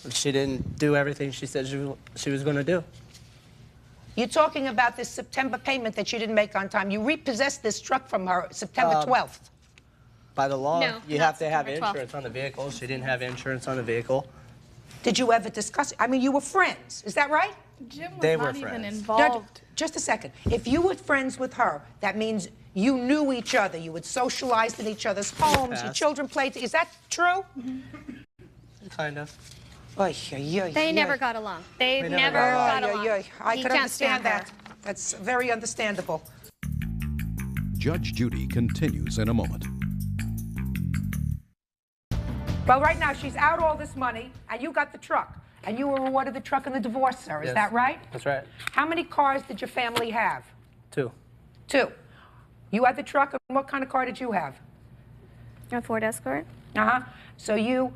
She didn't do everything she said she was going to do. You're talking about this September payment that you didn't make on time. You repossessed this truck from her September 12th. By the law, No, you not have to have September 12th. insurance on the vehicle. She didn't have insurance on the vehicle. Did you ever discuss it? I mean, you were friends. Is that right? Jim was They were not even friends. involved. Just a second. If you were friends with her, that means you knew each other. You would socialize in each other's homes. Your Past. children played. Is that true? Kind of. They never got along. They They never never got Ay, along. ay, ay. I He could can't understand stand her. that. That's very understandable. Judge Judy continues in a moment. Well, right now, she's out all this money, and you got the truck. And you were awarded the truck in the divorce, sir. Is Yes. that right? That's right. How many cars did your family have? 2. 2. You had the truck, and what kind of car did you have? A Ford Escort. Uh-huh. So you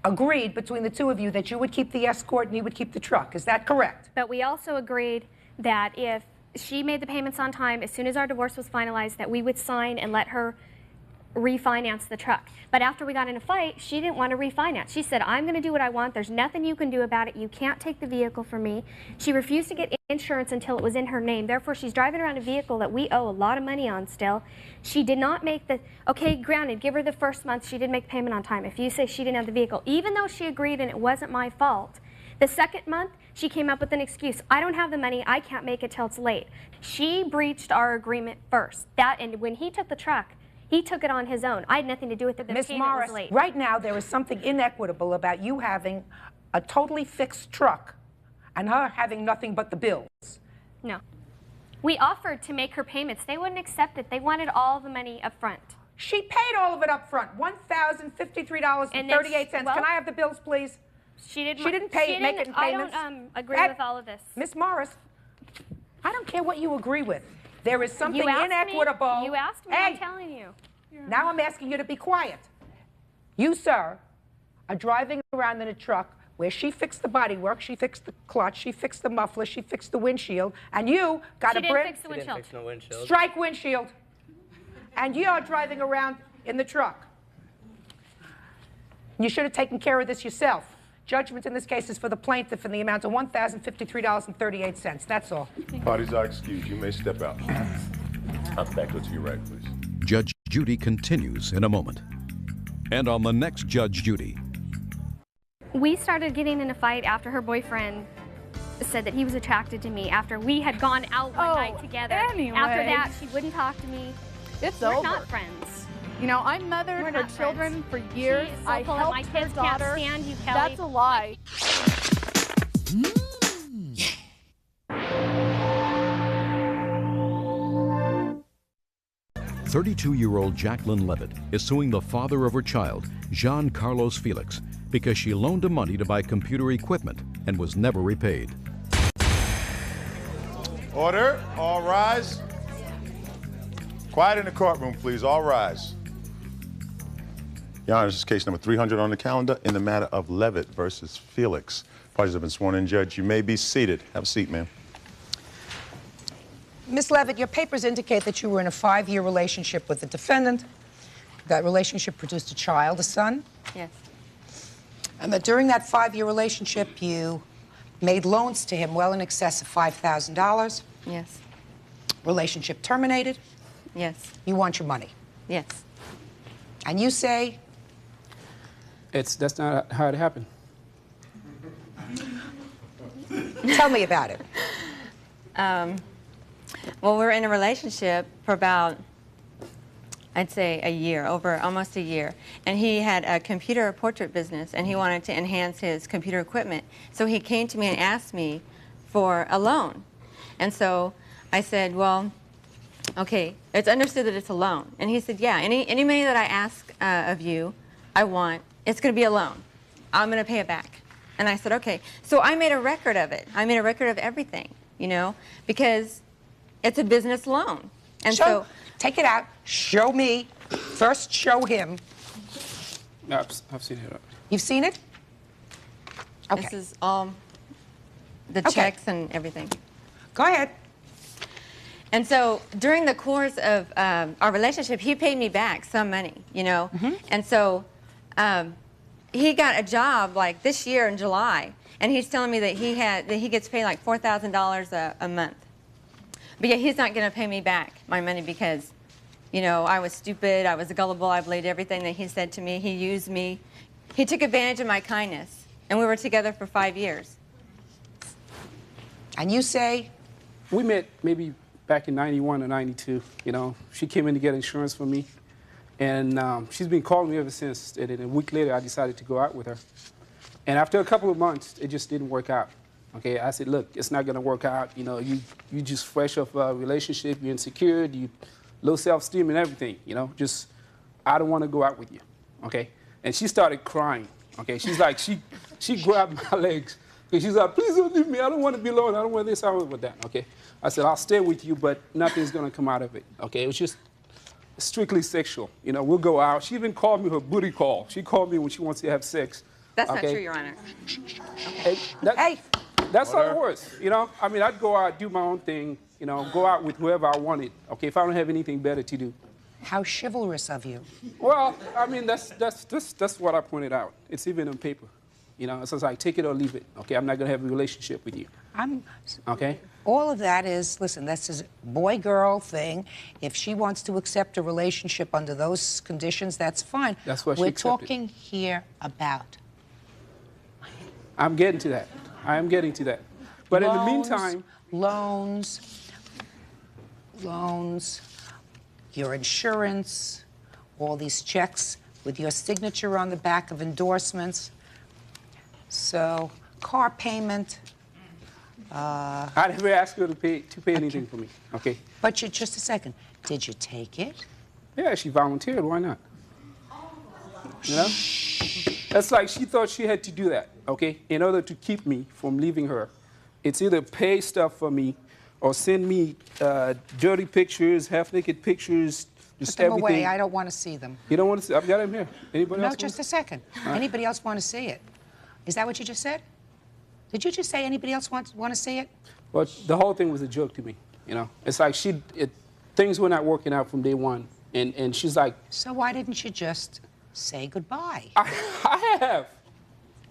agreed between the two of you that you would keep the Escort and he would keep the truck. Is that correct? But we also agreed that if she made the payments on time, as soon as our divorce was finalized, that we would sign and let her refinance the truck. But after we got in a fight, she didn't want to refinance. She said, I'm going to do what I want. There's nothing you can do about it. You can't take the vehicle from me. She refused to get insurance until it was in her name. Therefore, she's driving around a vehicle that we owe a lot of money on still. She did not make the, okay, granted, give her the first month. She did make the payment on time. If you say she didn't have the vehicle, even though she agreed and it wasn't my fault, the second month, she came up with an excuse. I don't have the money. I can't make it till it's late. She breached our agreement first. And when he took the truck, he took it on his own. I had nothing to do with it. The Ms. payment Morris, was late. right now there is something inequitable about you having a totally fixed truck and her having nothing but the bills. No. We offered to make her payments. They wouldn't accept it. They wanted all the money up front. She paid all of it up front, $1,053.38. Can I have the bills, please? She didn't. She didn't pay, make it in payments. I don't agree with all of this. Miss Morris, I don't care what you agree with. There is something You asked me- inequitable. you asked me, Hey, I'm telling you. now I'm asking you to be quiet. You, sir, are driving around in a truck where she fixed the bodywork, she fixed the clutch, she fixed the muffler, she fixed the windshield, and you got She a didn't brick. fix the windshield. Fix no windshield. Strike windshield. And you're driving around in the truck. You should have taken care of this yourself. Judgment in this case is for the plaintiff in the amount of $1,053.38. That's all. Parties are excused. You may step out. I'll back to your right, please. Judge Judy continues in a moment. And on the next Judge Judy, We started getting in a fight after her boyfriend said that he was attracted to me after we had gone out one night together. anyway. After that, she wouldn't talk to me. It's We're over. not friends. You know, I mothered We're her not children for years. She is so I full of helped my her kids can't daughter. stand you, Kelly. That's a lie. 32-year-old Jacqueline Levitt is suing the father of her child, Jean Carlos Felix, because she loaned him money to buy computer equipment and was never repaid. Order. All rise. Quiet in the courtroom, please. All rise. Your Honor, this is case number 300 on the calendar in the matter of Levitt versus Felix. Parties have been sworn in. Judge, you may be seated. Have a seat, ma'am. Miss Levitt, your papers indicate that you were in a 5-year relationship with the defendant. That relationship produced a child, a son. Yes. And that during that 5-year relationship, you made loans to him well in excess of $5,000. Yes. Relationship terminated. Yes. You want your money. Yes. And you say? That's not how it happened. Tell me about it. Well, we were in a relationship for about, I'd say, a year, almost a year. And he had a computer portrait business, and he wanted to enhance his computer equipment. So he came to me and asked me for a loan. And so I said, well, okay, it's understood that it's a loan. And he said, yeah, any money that I ask of you, it's going to be a loan. I'm going to pay it back. And I said, okay. So I made a record of it. I made a record of everything, you know, because it's a business loan. And so take it out. Show me. First, show him. No, I've seen it. You've seen it? Okay. This is all the checks and everything. Go ahead. And so during the course of our relationship, he paid me back some money, you know. And so he got a job like this year in July, and he's telling me that he gets paid like $4,000 a month. But yeah, he's not going to pay me back my money because, you know, I was stupid, I was gullible, I believed everything that he said to me. He used me. He took advantage of my kindness, and we were together for 5 years. And you say? We met maybe back in 91 or 92, you know. She came in to get insurance for me. And she's been calling me ever since. And then a week later, I decided to go out with her. And after a couple of months, it just didn't work out. Okay, I said, look, it's not going to work out. You know, you just fresh off a relationship, you're insecure, you low self-esteem and everything, you know. Just, I don't want to go out with you, okay? And she started crying, okay? She's like, she grabbed my legs. And she's like, please don't leave me. I don't want to be alone. I don't want this, I don't want that, okay? I said, I'll stay with you, but nothing's going to come out of it, okay? It was just strictly sexual. You know, we'll go out. She even called me her booty call. She called me when she wants to have sex. That's not true, Your Honor. Hey, that's how it was, you know? I mean, I'd go out, do my own thing, you know, go out with whoever I wanted, okay, if I don't have anything better to do. How chivalrous of you. Well, I mean, that's what I pointed out. It's even on paper. You know, it's like, take it or leave it, okay? I'm not going to have a relationship with you. Okay? All of that is, listen, that's a boy-girl thing. If she wants to accept a relationship under those conditions, that's fine. That's what she We're accepted. talking here about. I'm getting to that. I am getting to that. But in the meantime... Loans, your insurance, all these checks with your signature on the back of endorsements. So, car payment. I never asked her to pay anything for me, okay? But just a second. Did you take it? Yeah, she volunteered. Why not? You know? That's like she thought she had to do that, okay? In order to keep me from leaving her. It's either pay stuff for me or send me dirty pictures, half-naked pictures, just Put them everything. away. I don't want to see them. You don't want to see? I've got them here. Anybody else? No, just a second. All right. Anybody else want to see it? Is that what you just said? Did you just say anybody else want to see it? Well, the whole thing was a joke to me, you know? It's like things were not working out from day one, and she's like... So why didn't you just say goodbye? I have.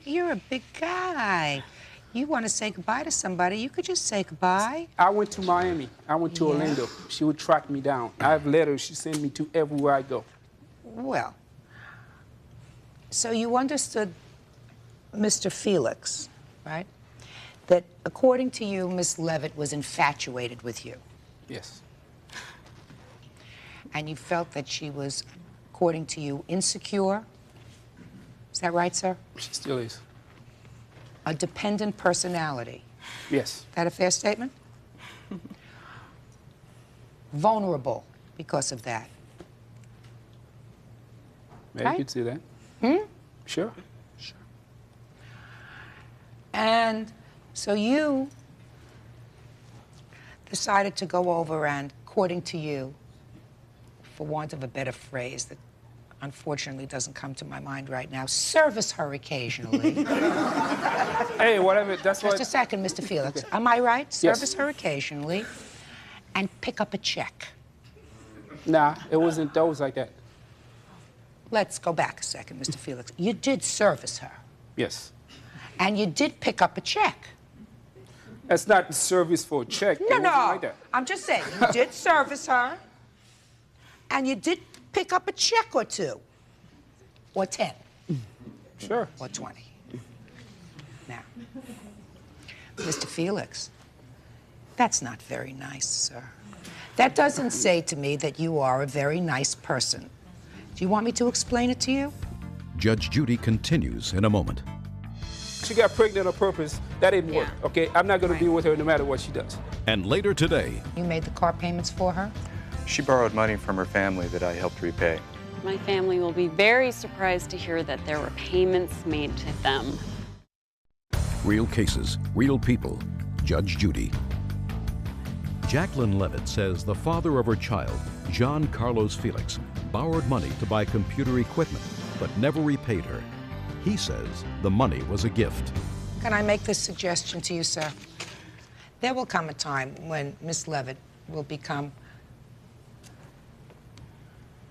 You're a big guy. You want to say goodbye to somebody, you could just say goodbye. I went to Miami. I went to Orlando. She would track me down. I have letters she sent me to everywhere I go. Well, so you understood Mr. Felix, right? That according to you, Miss Levitt was infatuated with you. Yes. And you felt that she was, according to you, insecure. Is that right, sir? She still is. A dependent personality. Yes. That a fair statement? Vulnerable because of that. Yeah, Right? you could see that. Sure. And so you decided to go over and, according to you, for want of a better phrase that unfortunately doesn't come to my mind right now, service her occasionally. Hey, whatever, that's what... Just a second, Mr. Felix. Am I right? Service her occasionally and pick up a check. Nah, it wasn't those like that. Let's go back a second, Mr. Felix. You did service her. Yes. And you did pick up a check. That's not service for a check. No, It wasn't no. like that. I'm just saying, you did service her, and you did pick up a check or two, or 10. Sure. Or 20. Now, Mr. Felix, that's not very nice, sir. That doesn't say to me that you are a very nice person. Do you want me to explain it to you? Judge Judy continues in a moment. She got pregnant on purpose. That didn't work, okay? I'm not going to be with her no matter what she does. And later today... You made the car payments for her? She borrowed money from her family that I helped repay. My family will be very surprised to hear that there were payments made to them. Real cases, real people. Judge Judy. Jacqueline Levitt says the father of her child, John Carlos Felix, borrowed money to buy computer equipment, but never repaid her. He says the money was a gift. Can I make this suggestion to you, sir? There will come a time when Miss Levitt will become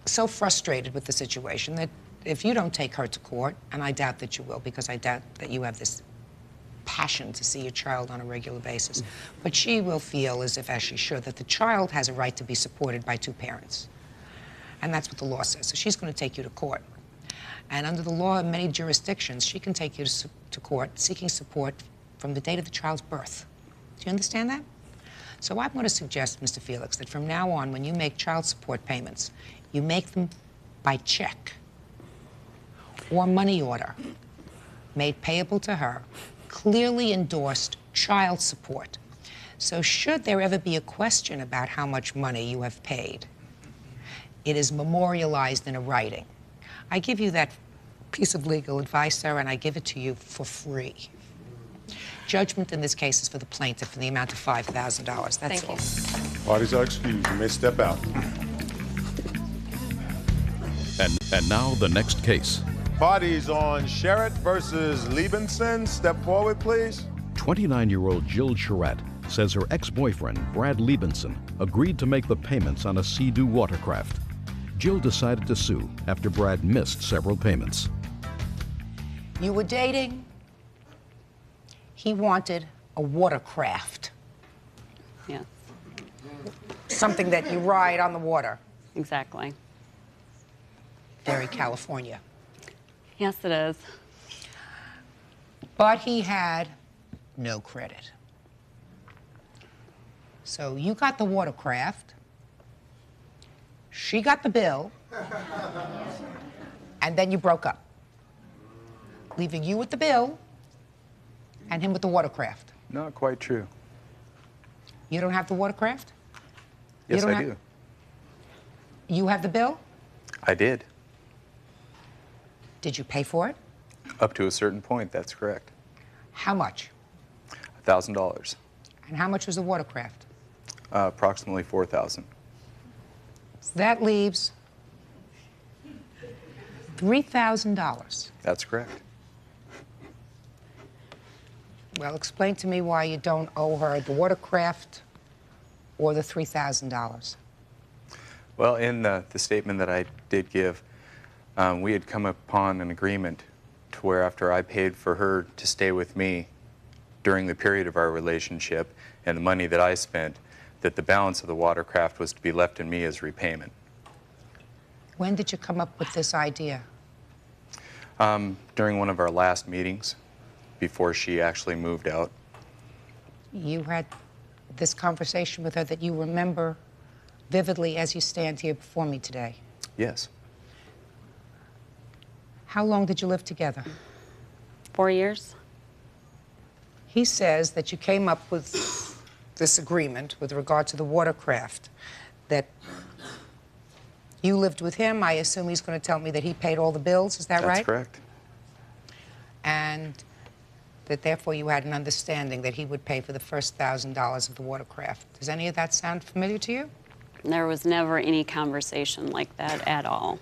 so frustrated with the situation that if you don't take her to court, and I doubt that you will, because I doubt that you have this passion to see your child on a regular basis, but she will feel as if, as she should, that the child has a right to be supported by two parents. And that's what the law says. So she's going to take you to court. And under the law in many jurisdictions, she can take you to court seeking support from the date of the child's birth. Do you understand that? So I'm going to suggest, Mr. Felix, that from now on, when you make child support payments, you make them by check or money order made payable to her, clearly endorsed child support. So should there ever be a question about how much money you have paid, it is memorialized in a writing. I give you that piece of legal advice, sir, and I give it to you for free. Judgment in this case is for the plaintiff in the amount of $5,000. That's all. Parties are excused. You may step out. And now the next case. Parties on Sherritt versus Liebenson. Step forward, please. 29-year-old Jill Charette says her ex-boyfriend, Brad Liebenson, agreed to make the payments on a Sea-Doo watercraft. Jill decided to sue after Brad missed several payments. You were dating. He wanted a watercraft. Yes. Something that you ride on the water. Exactly. Very California. Yes, it is. But he had no credit. So you got the watercraft, she got the bill, and then you broke up, leaving you with the bill and him with the watercraft. Not quite true. You don't have the watercraft? Yes, I do. You have the bill? I did. Did you pay for it? Up to a certain point, that's correct. How much? $1,000. And how much was the watercraft? Approximately $4,000. So that leaves $3,000. That's correct. Well, explain to me why you don't owe her the watercraft or the $3,000. Well, in the statement that I did give, we had come upon an agreement to where after I paid for her to stay with me during the period of our relationship and the money that I spent, that the balance of the watercraft was to be left in me as repayment. When did you come up with this idea? During one of our last meetings, before she actually moved out. You had this conversation with her that you remember vividly as you stand here before me today. Yes. How long did you live together? 4 years. He says that you came up with this agreement with regard to the watercraft, that you lived with him. I assume he's going to tell me that he paid all the bills. Is that right? That's correct. And that therefore you had an understanding that he would pay for the first $1,000 of the watercraft. Does any of that sound familiar to you? There was never any conversation like that at all.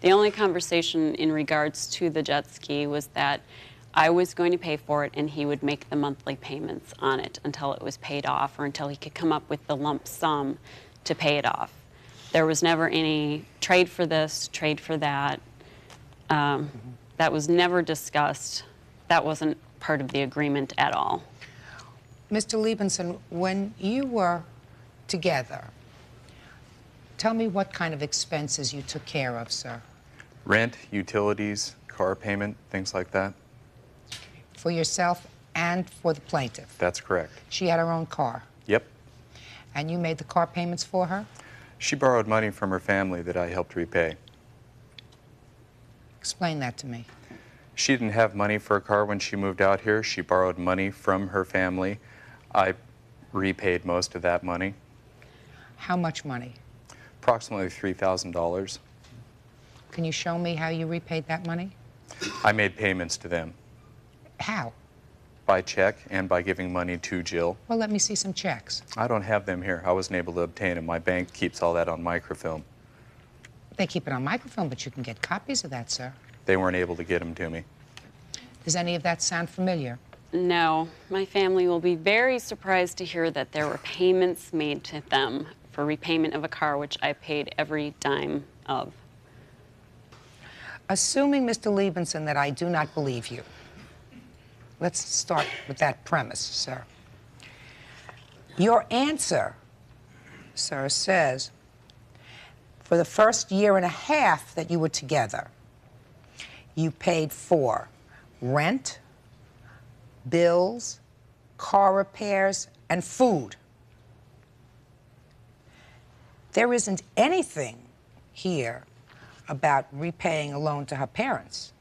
The only conversation in regards to the jet ski was that I was going to pay for it and he would make the monthly payments on it until it was paid off or until he could come up with the lump sum to pay it off. There was never any trade for this, trade for that. That was never discussed. That wasn't part of the agreement at all. Mr. Liebenson, when you were together, tell me what kind of expenses you took care of, sir. Rent, utilities, car payment, things like that. For yourself and for the plaintiff. That's correct. She had her own car. Yep. And you made the car payments for her? She borrowed money from her family that I helped repay. Explain that to me. She didn't have money for a car when she moved out here. She borrowed money from her family. I repaid most of that money. How much money? Approximately $3,000. Can you show me how you repaid that money? I made payments to them. How? By check and by giving money to Jill. Well, let me see some checks. I don't have them here. I wasn't able to obtain them. My bank keeps all that on microfilm. They keep it on microfilm, but you can get copies of that, sir. They weren't able to get them to me. Does any of that sound familiar? No, my family will be very surprised to hear that there were payments made to them for repayment of a car, which I paid every dime of. Assuming, Mr. Liebenson, that I do not believe you. Let's start with that premise, sir. Your answer, sir, says for the first year and a half that you were together, you paid for rent, bills, car repairs, and food. There isn't anything here about repaying a loan to her parents.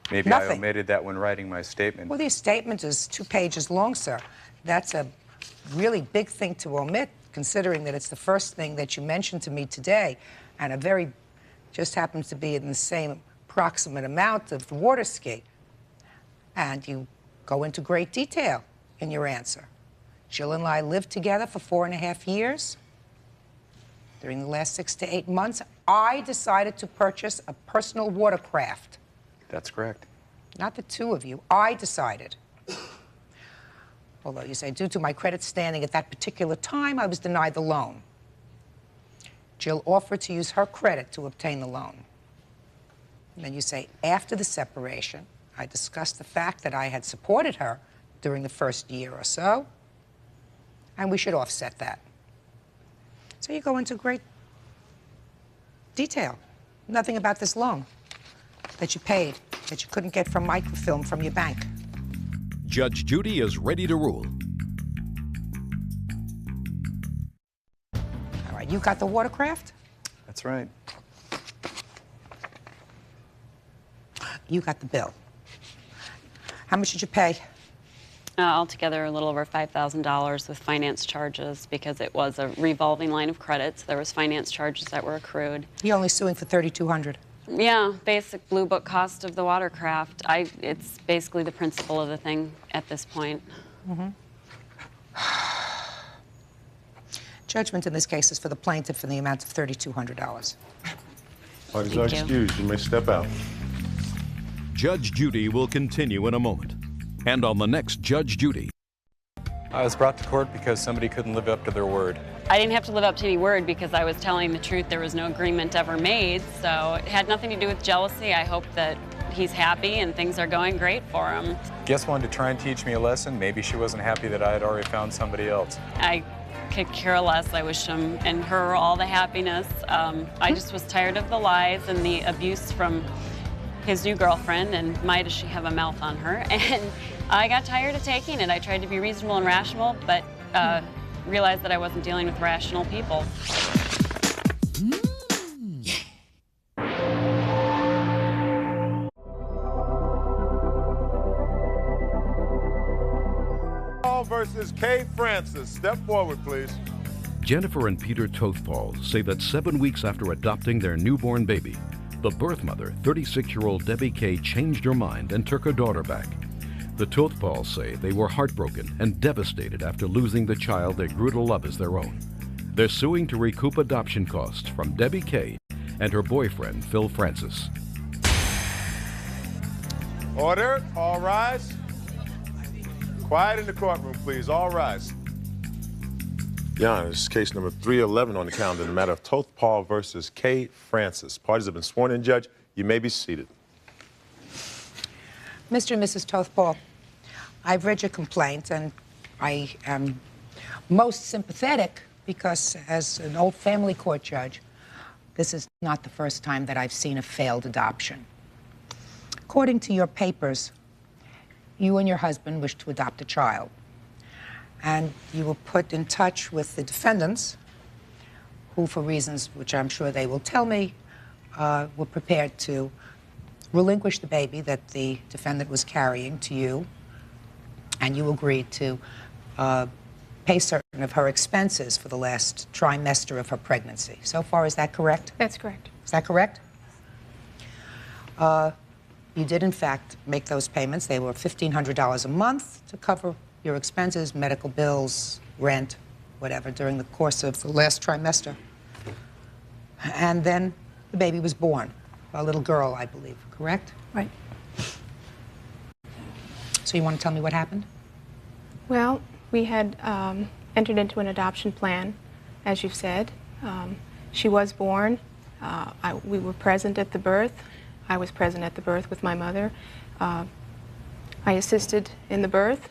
Maybe Nothing. I omitted that when writing my statement. Well, the statement is 2 pages long, sir. That's a really big thing to omit, considering that it's the first thing that you mentioned to me today, and a very, just happens to be in the same approximate amount of the water ski. And you go into great detail in your answer. Jill and I lived together for 4.5 years. During the last 6 to 8 months, I decided to purchase a personal watercraft. That's correct. Not the two of you. I decided. Although you say, due to my credit standing at that particular time, I was denied the loan. Jill offered to use her credit to obtain the loan. And then you say, after the separation, I discussed the fact that I had supported her during the first year or so, and we should offset that. So you go into great detail. Nothing about this loan that you paid, that you couldn't get from microfilm from your bank. Judge Judy is ready to rule. All right, you got the watercraft? That's right. You got the bill. How much did you pay? Altogether, a little over $5,000 with finance charges because it was a revolving line of credit, so there was finance charges that were accrued. You're only suing for $3,200. Yeah, basic blue book cost of the watercraft. It's basically the principle of the thing at this point. Mm-hmm. Judgment in this case is for the plaintiff in the amount of $3,200. Parties are excused. You may step out. Judge Judy will continue in a moment. And on the next Judge Judy. I was brought to court because somebody couldn't live up to their word. I didn't have to live up to any word because I was telling the truth. There was no agreement ever made, so it had nothing to do with jealousy. I hope that he's happy and things are going great for him. Guess wanted to try and teach me a lesson. Maybe she wasn't happy that I had already found somebody else. I could care less. I wish him and her all the happiness. I just was tired of the lies and the abuse from his new girlfriend, and my, does she have a mouth on her. And I got tired of taking it. I tried to be reasonable and rational, but realized that I wasn't dealing with rational people. Paul versus Kay Francis. Step forward, please. Jennifer and Peter Tothpal say that 7 weeks after adopting their newborn baby, the birth mother, 36-year-old Debbie Kay, changed her mind and took her daughter back. The Tothpals say they were heartbroken and devastated after losing the child they grew to love as their own. They're suing to recoup adoption costs from Debbie Kay and her boyfriend, Phil Francis. Order, all rise. Quiet in the courtroom, please, all rise. Your Honor, this is case number 311 on the calendar, the matter of Tothpal versus Kay Francis. Parties have been sworn in, Judge. You may be seated. Mr. and Mrs. Tothpal, I've read your complaint, and I am most sympathetic because, as an old family court judge, this is not the first time that I've seen a failed adoption. According to your papers, you and your husband wish to adopt a child, and you were put in touch with the defendants, who, for reasons which I'm sure they will tell me, were prepared to relinquish the baby that the defendant was carrying to you, and you agreed to pay certain of her expenses for the last trimester of her pregnancy. So far, is that correct? That's correct. Is that correct? You did, in fact, make those payments. They were $1,500 a month to cover your expenses, medical bills, rent, whatever, during the course of the last trimester. And then the baby was born, a little girl, I believe, correct? Right. So you want to tell me what happened? Well, we had entered into an adoption plan, as you've said. She was born. We were present at the birth. I was present at the birth with my mother. I assisted in the birth.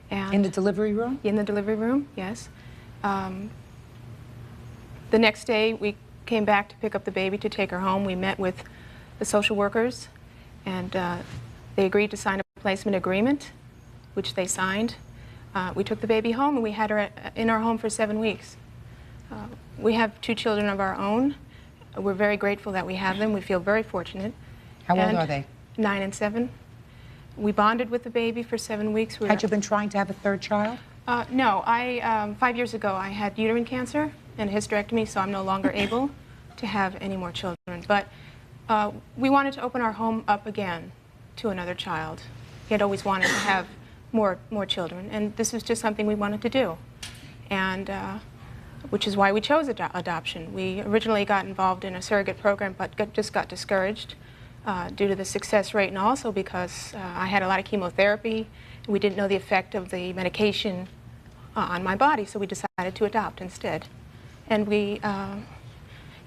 And in the delivery room? In the delivery room, yes. The next day, we came back to pick up the baby to take her home. We met with the social workers, and they agreed to sign a placement agreement, which they signed. We took the baby home, and we had her in our home for 7 weeks. We have 2 children of our own. We're very grateful that we have them. We feel very fortunate. How old are they? 9 and 7. We bonded with the baby for 7 weeks. Had you been trying to have a third child? No. 5 years ago, I had uterine cancer and a hysterectomy, so I'm no longer able to have any more children. But we wanted to open our home up again to another child. He had always wanted to have more children, and this was just something we wanted to do. And which is why we chose adoption. We originally got involved in a surrogate program, but just got discouraged due to the success rate, and also because I had a lot of chemotherapy. We didn't know the effect of the medication on my body, so we decided to adopt instead. And we,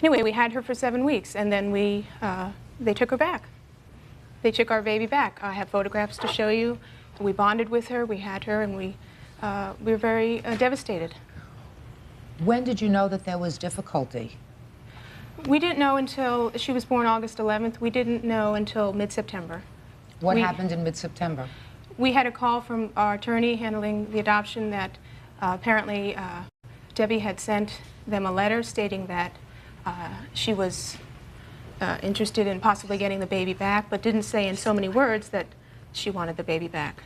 anyway, we had her for 7 weeks, and then they took her back. They took our baby back. I have photographs to show you. We bonded with her, we had her, and we were very devastated. When did you know that there was difficulty? We didn't know until she was born August 11th. We didn't know until mid-September. What happened in mid-September? We had a call from our attorney handling the adoption that apparently Debbie had sent them a letter stating that she was interested in possibly getting the baby back, but didn't say in so many words that she wanted the baby back.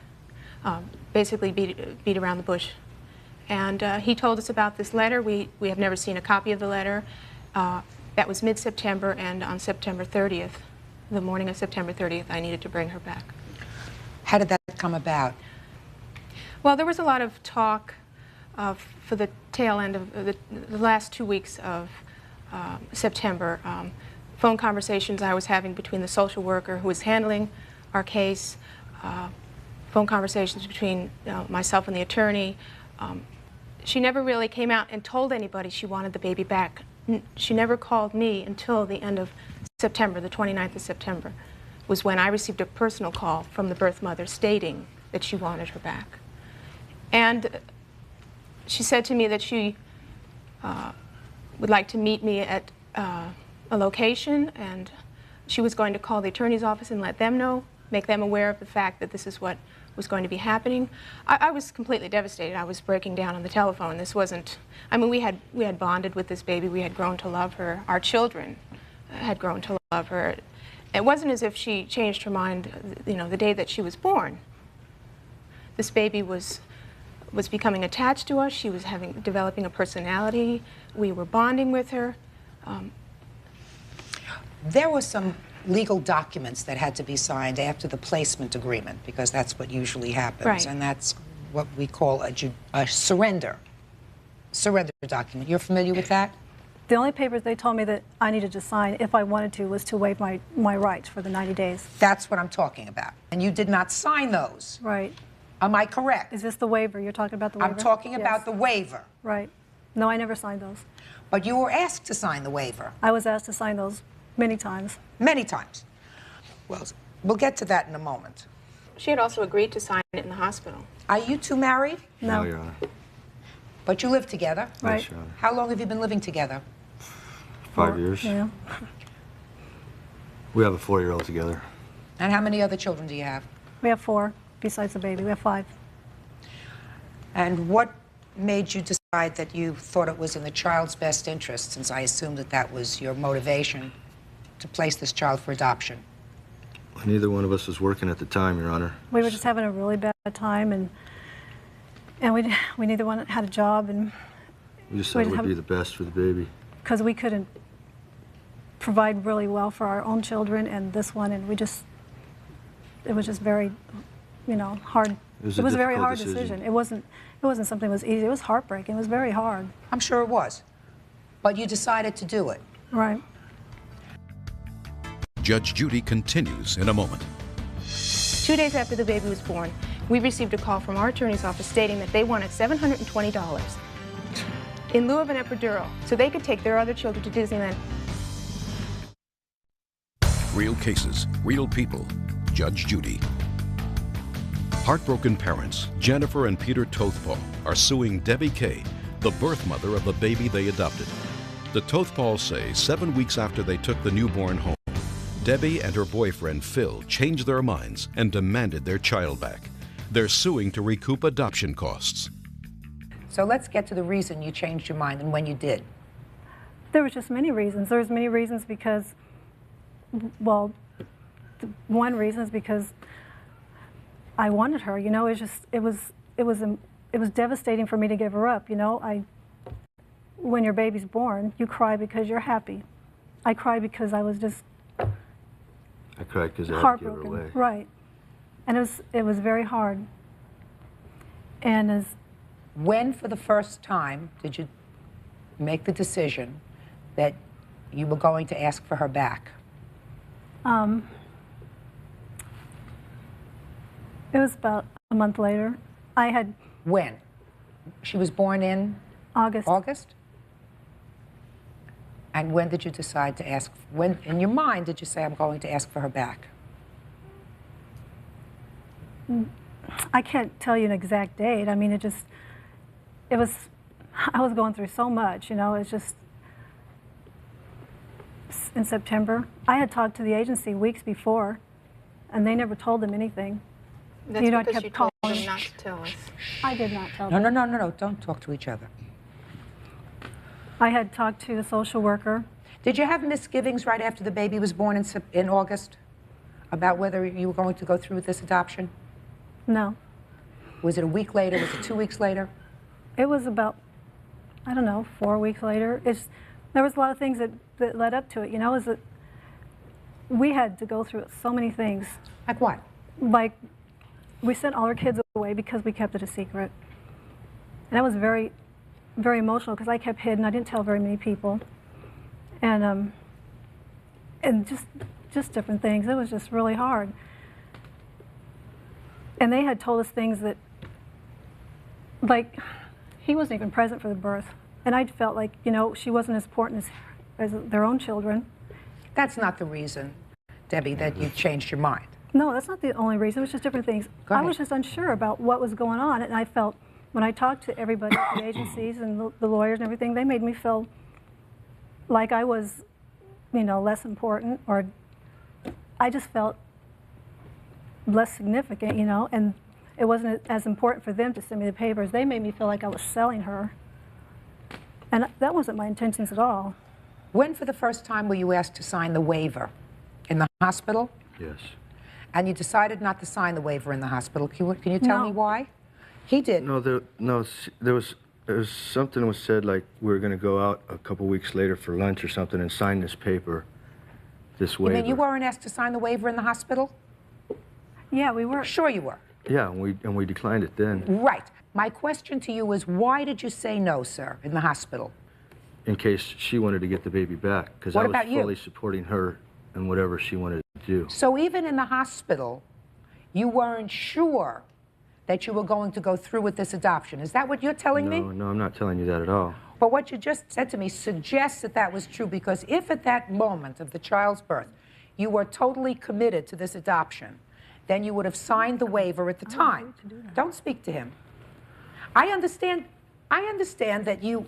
Basically beat around the bush. And he told us about this letter. We have never seen a copy of the letter. That was mid-September, and on September 30th, the morning of September 30th, I needed to bring her back. How did that come about? Well, there was a lot of talk for the tail end of the last 2 weeks of September. Phone conversations I was having between the social worker who was handling our case, phone conversations between myself and the attorney. She never really came out and told anybody she wanted the baby back. She never called me until the end of September, the 29th of September, was when I received a personal call from the birth mother stating that she wanted her back. And she said to me that she would like to meet me at a location, and she was going to call the attorney's office and let them know, make them aware of the fact that this is what was going to be happening. I was completely devastated. I was breaking down on the telephone. This wasn't, I mean, we had bonded with this baby. We had grown to love her. Our children had grown to love her. It wasn't as if she changed her mind, you know, the day that she was born. This baby was becoming attached to us. She was developing a personality. We were bonding with her. There was some legal documents that had to be signed after the placement agreement, because that's what usually happens. Right. And that's what we call a surrender document. You're familiar with that? The only papers they told me that I needed to sign if I wanted to was to waive my rights for the 90 days. That's what I'm talking about. And you did not sign those. Right. Am I correct? Is this the waiver? You're talking about the waiver? I'm talking Yes. about the waiver. Right. No, I never signed those. But you were asked to sign the waiver. I was asked to sign those many times. Many times. Well, we'll get to that in a moment. She had also agreed to sign it in the hospital. Are you two married? No. Your Honor. But you live together? Right. Yes, Your Honor. How long have you been living together? 5 years. Yeah. We have a 4-year-old together. And how many other children do you have? We have 4, besides the baby. We have 5. And what made you decide that you thought it was in the child's best interest, since I assumed that that was your motivation, to place this child for adoption? Neither one of us was working at the time, Your Honor. We were just having a really bad time, and we neither one had a job, and We just thought it would be the best for the baby. because we couldn't provide really well for our own children and this one, and it was just very, hard. It was a a very difficult hard decision. It wasn't something that was easy. It was heartbreaking. It was very hard. I'm sure it was. But you decided to do it. Right. Judge Judy continues in a moment. 2 days after the baby was born, we received a call from our attorney's office stating that they wanted $720 in lieu of an epidural so they could take their other children to Disneyland. Real cases, real people. Judge Judy. Heartbroken parents, Jennifer and Peter Tothpaul, are suing Debbie Kay, the birth mother of the baby they adopted. The Tothpauls say 7 weeks after they took the newborn home, Debbie and her boyfriend Phil changed their minds and demanded their child back. They're suing to recoup adoption costs. So let's get to the reason you changed your mind and when you did. There was just many reasons. There was many reasons because, well, one reason is because I wanted her. It was devastating for me to give her up. When your baby's born, you cry because you're happy. I cried because I was just I cried because I had to give her away. Right. And it was very hard. And when, for the first time, did you make the decision that you were going to ask for her back? It was about a month later. When? She was born in? August. August? And when did you decide to ask, when in your mind did you say, I'm going to ask for her back? I can't tell you an exact date. I mean, I was going through so much, it's just, in September. I had talked to the agency weeks before, and they never told them anything. That's I because kept you told calling. them not to tell us. I did not tell them. No, don't talk to each other. I had talked to the social worker. Did you have misgivings right after the baby was born in August about whether you were going to go through with this adoption? No. Was it a week later? Was it 2 weeks later? It was about, 4 weeks later. There was a lot of things that led up to it, is that we had to go through so many things. Like what? Like, we sent all our kids away because we kept it a secret. And that was very, very emotional because I kept hidden. I didn't tell very many people. And just different things. It was just really hard. And they had told us things that, like, he wasn't even present for the birth. And I felt like, she wasn't as important as their own children. That's not the reason, Debbie, that you changed your mind. No, that's not the only reason. It was just different things. Go I ahead. was just unsure about what was going on. And I felt, when I talked to everybody at the agencies and the lawyers and everything, they made me feel like I was, less important, or I just felt less significant, and it wasn't as important for them to send me the papers. They made me feel like I was selling her. And that wasn't my intentions at all. When, for the first time, were you asked to sign the waiver? In the hospital? Yes. And you decided not to sign the waiver in the hospital. Can you tell me why? He did. No, there was something was said like we were going to go out a couple weeks later for lunch or something and sign this paper, this You waiver. mean you weren't asked to sign the waiver in the hospital? Yeah, we were. Sure you were. Yeah, and we declined it then Right. My question to you is, why did you say no, sir, in the hospital? in case she wanted to get the baby back, because I What was about you? fully supporting her and whatever she wanted to do. So even in the hospital, you weren't sure that you were going to go through with this adoption. Is that what you're telling me? No, I'm not telling you that at all. But what you just said to me suggests that that was true, because if at that moment of the child's birth you were totally committed to this adoption, then you would have signed the waiver at the time. Don't speak to him. I understand that you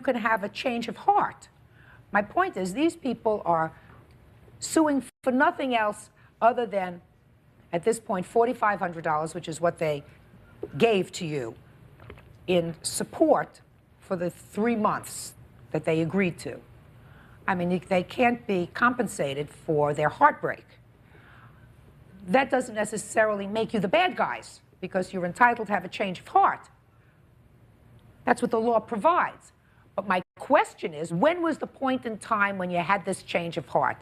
can have a change of heart. My point is, these people are suing for nothing else other than, at this point, $4,500, which is what they gave to you in support for the 3 months that they agreed to. I mean, they can't be compensated for their heartbreak. That doesn't necessarily make you the bad guys, because you're entitled to have a change of heart. That's what the law provides. But my question is, when was the point in time when you had this change of heart?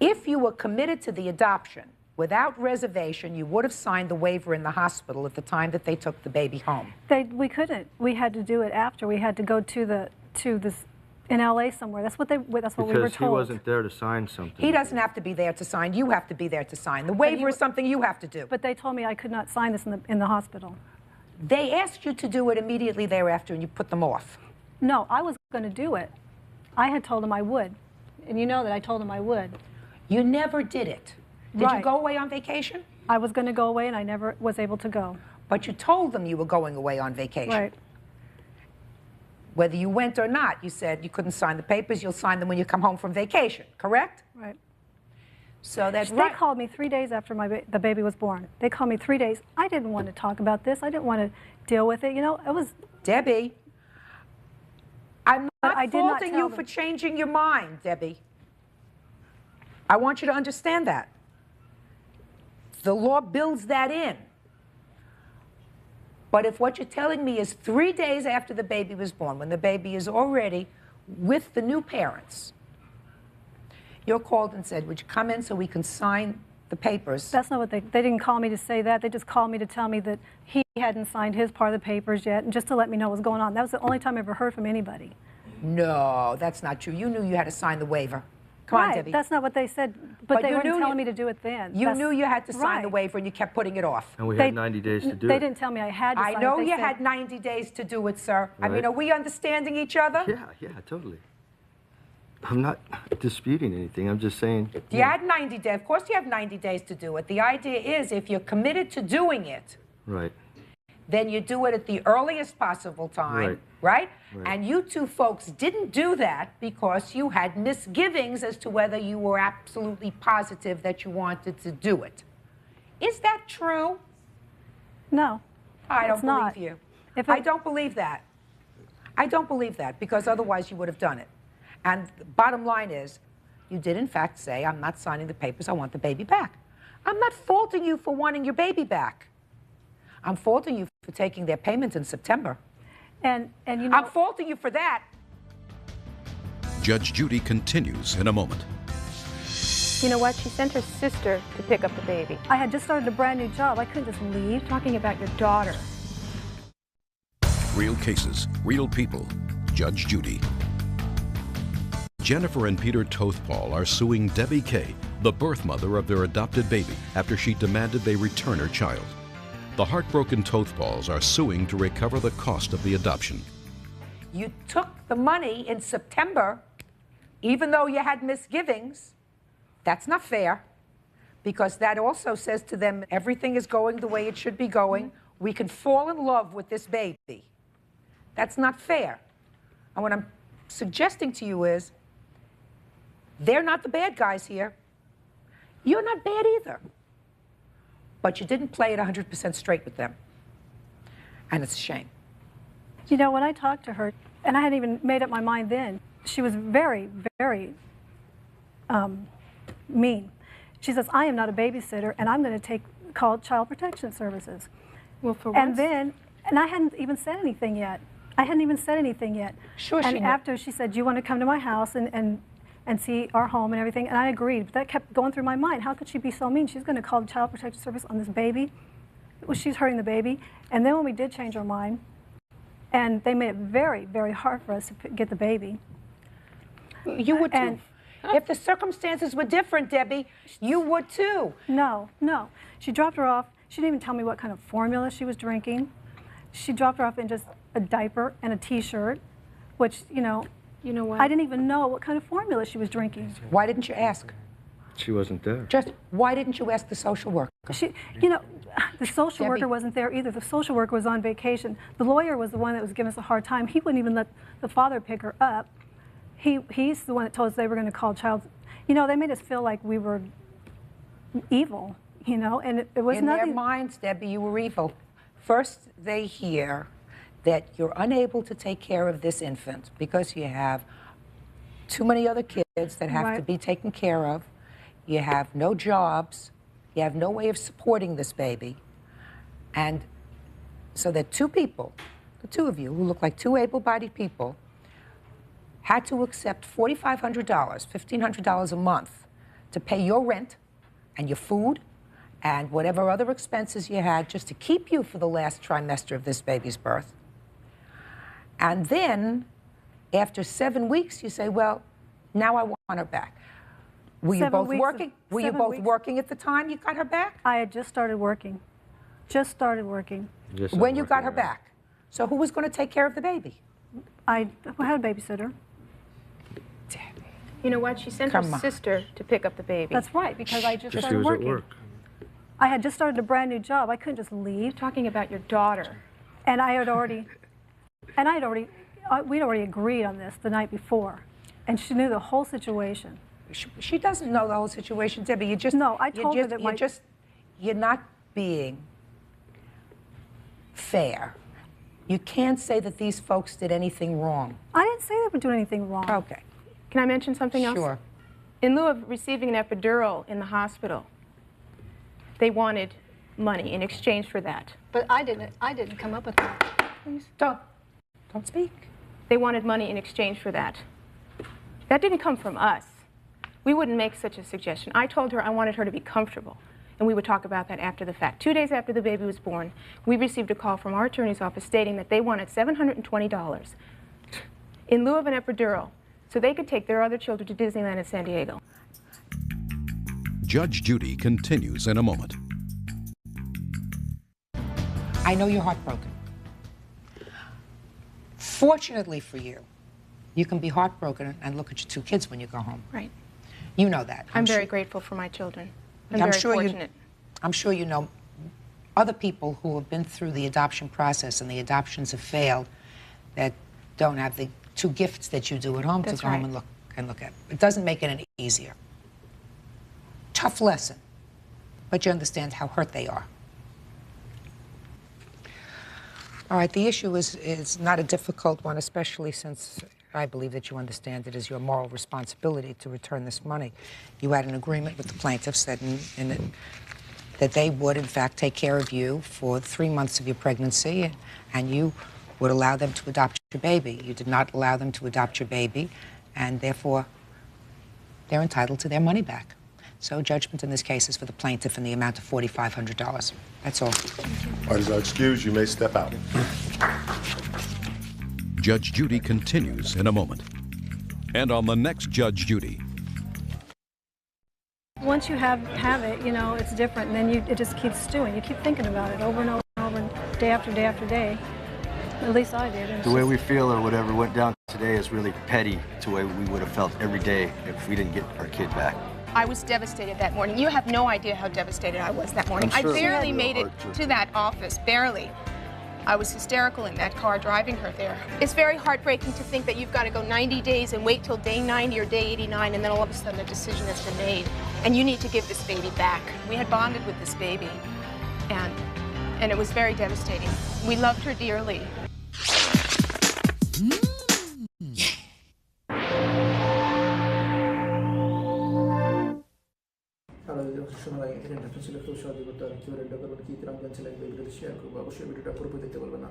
If you were committed to the adoption without reservation, you would have signed the waiver in the hospital at the time that they took the baby home. We couldn't. We had to do it after. We had to go to this in LA somewhere. That's what we were told. Because he wasn't there to sign something. He doesn't have to be there to sign. You have to be there to sign. The waiver is something you have to do. But they told me I could not sign this in the hospital. They asked you to do it immediately thereafter, and you put them off. No, I was going to do it. I had told them I would. And you know that I told them I would. You never did it. Did you go away on vacation? I was going to go away, and I never was able to go. But you told them you were going away on vacation. Right. Whether you went or not, you said you couldn't sign the papers. You'll sign them when you come home from vacation, correct? Right. So that's They right. called me 3 days after the baby was born. They called me 3 days. I didn't want to talk about this. I didn't want to deal with it. You know, it was... Debbie, I'm not I did not faulting tell you them. for changing your mind, Debbie. I want you to understand that. The law builds that in. But if what you're telling me is 3 days after the baby was born, when the baby is already with the new parents, you're called and said, would you come in so we can sign the papers? That's not what they didn't call me to say that. They just called me to tell me that he hadn't signed his part of the papers yet, and just to let me know what was going on. That was the only time I ever heard from anybody. No, that's not true. You knew you had to sign the waiver. Come on, Debbie. That's not what they said, but they you weren't knew telling me to do it then. You knew you had to sign the waiver, and you kept putting it off. And we had 90 days to do They it. didn't tell me I had to sign I it. know They you said- had 90 days to do it, sir. I mean, Right. are we understanding each other? Yeah, totally. I'm not disputing anything. I'm just saying. You had 90 days. Of course you have 90 days to do it. The idea is if you're committed to doing it, Right. then you do it at the earliest possible time, right? And you two folks didn't do that because you had misgivings as to whether you were absolutely positive that you wanted to do it. Is that true? No, I don't it's not. believe you. I don't believe that. I don't believe that, because otherwise you would have done it. And the bottom line is, you did in fact say, I'm not signing the papers, I want the baby back. I'm not faulting you for wanting your baby back. I'm faulting you for taking their payment in September. And you know, I'm faulting you for that. Judge Judy continues in a moment. You know what? She sent her sister to pick up the baby. I had just started a brand new job. I couldn't just leave. Talking about your daughter. Real cases, real people. Judge Judy. Jennifer and Peter Tothpaul are suing Debbie Kay, the birth mother of their adopted baby, after she demanded they return her child. The heartbroken Tothpauls are suing to recover the cost of the adoption. You took the money in September, even though you had misgivings. That's not fair, because that also says to them, everything is going the way it should be going. We can fall in love with this baby. That's not fair. And what I'm suggesting to you is, they're not the bad guys here. You're not bad either. But you didn't play it 100% straight with them. And it's a shame. you know, when I talked to her, and I hadn't even made up my mind then, she was very, very mean. She says, I am not a babysitter, and I'm going to call Child Protection Services. Well, for and once. then, and I hadn't even said anything yet. I hadn't even said anything yet. Sure, and she after she said, do you want to come to my house and and see our home and everything, and I agreed. But that kept going through my mind. How could she be so mean? She's going to call the Child Protective Service on this baby. Well, she's hurting the baby. And then when we did change our mind, and they made it very, very hard for us to get the baby. You would too. If the circumstances were different, Debbie, you would too. No, no. She dropped her off. She didn't even tell me what kind of formula she was drinking. She dropped her off in just a diaper and a T-shirt, which, you know what? I didn't even know what kind of formula she was drinking. Why didn't you ask? She wasn't there. Just why didn't you ask the social worker? The social worker wasn't there either. The social worker was on vacation. The lawyer was the one that was giving us a hard time. He wouldn't even let the father pick her up. He's the one that told us they were going to call child. They made us feel like we were evil, and it was In nothing. their minds, Debbie, you were evil. First, they hear that you're unable to take care of this infant because you have too many other kids that have to be taken care of. You have no jobs. You have no way of supporting this baby. And so that two people, the two of you, who look like two able-bodied people, had to accept $4,500, $1,500 a month to pay your rent and your food and whatever other expenses you had just to keep you for the last trimester of this baby's birth. And then, after 7 weeks, you say, well, now I want her back. Were you both working? Were you both working at the time you got her back? I had just started working. Just started working. When you got her back. So who was going to take care of the baby? I had a babysitter. You know what? She sent her sister to pick up the baby. That's right, because I just started working. I had just started a brand new job. I couldn't just leave. Talking about your daughter. And we'd already agreed on this the night before. And she knew the whole situation. She doesn't know the whole situation, Debbie. You just I told her that you're not being fair. You can't say that these folks did anything wrong. I didn't say they were doing anything wrong. Okay. Can I mention something else? Sure. In lieu of receiving an epidural in the hospital, they wanted money in exchange for that. But I didn't come up with that. Please don't speak. They wanted money in exchange for that. That didn't come from us. We wouldn't make such a suggestion. I told her I wanted her to be comfortable, and we would talk about that after the fact. 2 days after the baby was born, we received a call from our attorney's office stating that they wanted $720 in lieu of an epidural so they could take their other children to Disneyland in San Diego. Judge Judy continues in a moment. I know you're heartbroken. Fortunately for you, you can be heartbroken and look at your two kids when you go home. Right. You know that. I'm very grateful for my children. I'm very fortunate. I'm sure you know other people who have been through the adoption process and the adoptions have failed that don't have the two gifts that you do at home to go home and look at. It doesn't make it any easier. Tough lesson, but you understand how hurt they are. All right, the issue is not a difficult one, especially since I believe that you understand it is your moral responsibility to return this money. You had an agreement with the plaintiffs that that they would, in fact, take care of you for 3 months of your pregnancy, and you would allow them to adopt your baby. You did not allow them to adopt your baby, and therefore, they're entitled to their money back. So judgment in this case is for the plaintiff in the amount of $4,500. That's all. All right, as excused, you may step out. Judge Judy continues in a moment. And on the next Judge Judy. Once you have it, it's different, and then it just keeps stewing. You keep thinking about it over and over and over, and day after day after day. At least I did. The way we feel or whatever went down today is really petty to the way we would have felt every day if we didn't get our kid back. I was devastated that morning. You have no idea how devastated I was that morning. I barely made it to that office, barely. I was hysterical in that car driving her there. It's very heartbreaking to think that you've got to go 90 days and wait till day 90 or day 89, and then all of a sudden a decision has been made, and you need to give this baby back. We had bonded with this baby, and it was very devastating. We loved her dearly. সময় internet ছিল খুব সহজে করতে পারেন কেউ রেন্ডা করবেন কি গ্রাম গঞ্জে লাগবে এগুলো শেয়ার করবো অবশ্যই ভিডিওটা পুরোপুরি দেখতে বলবেন না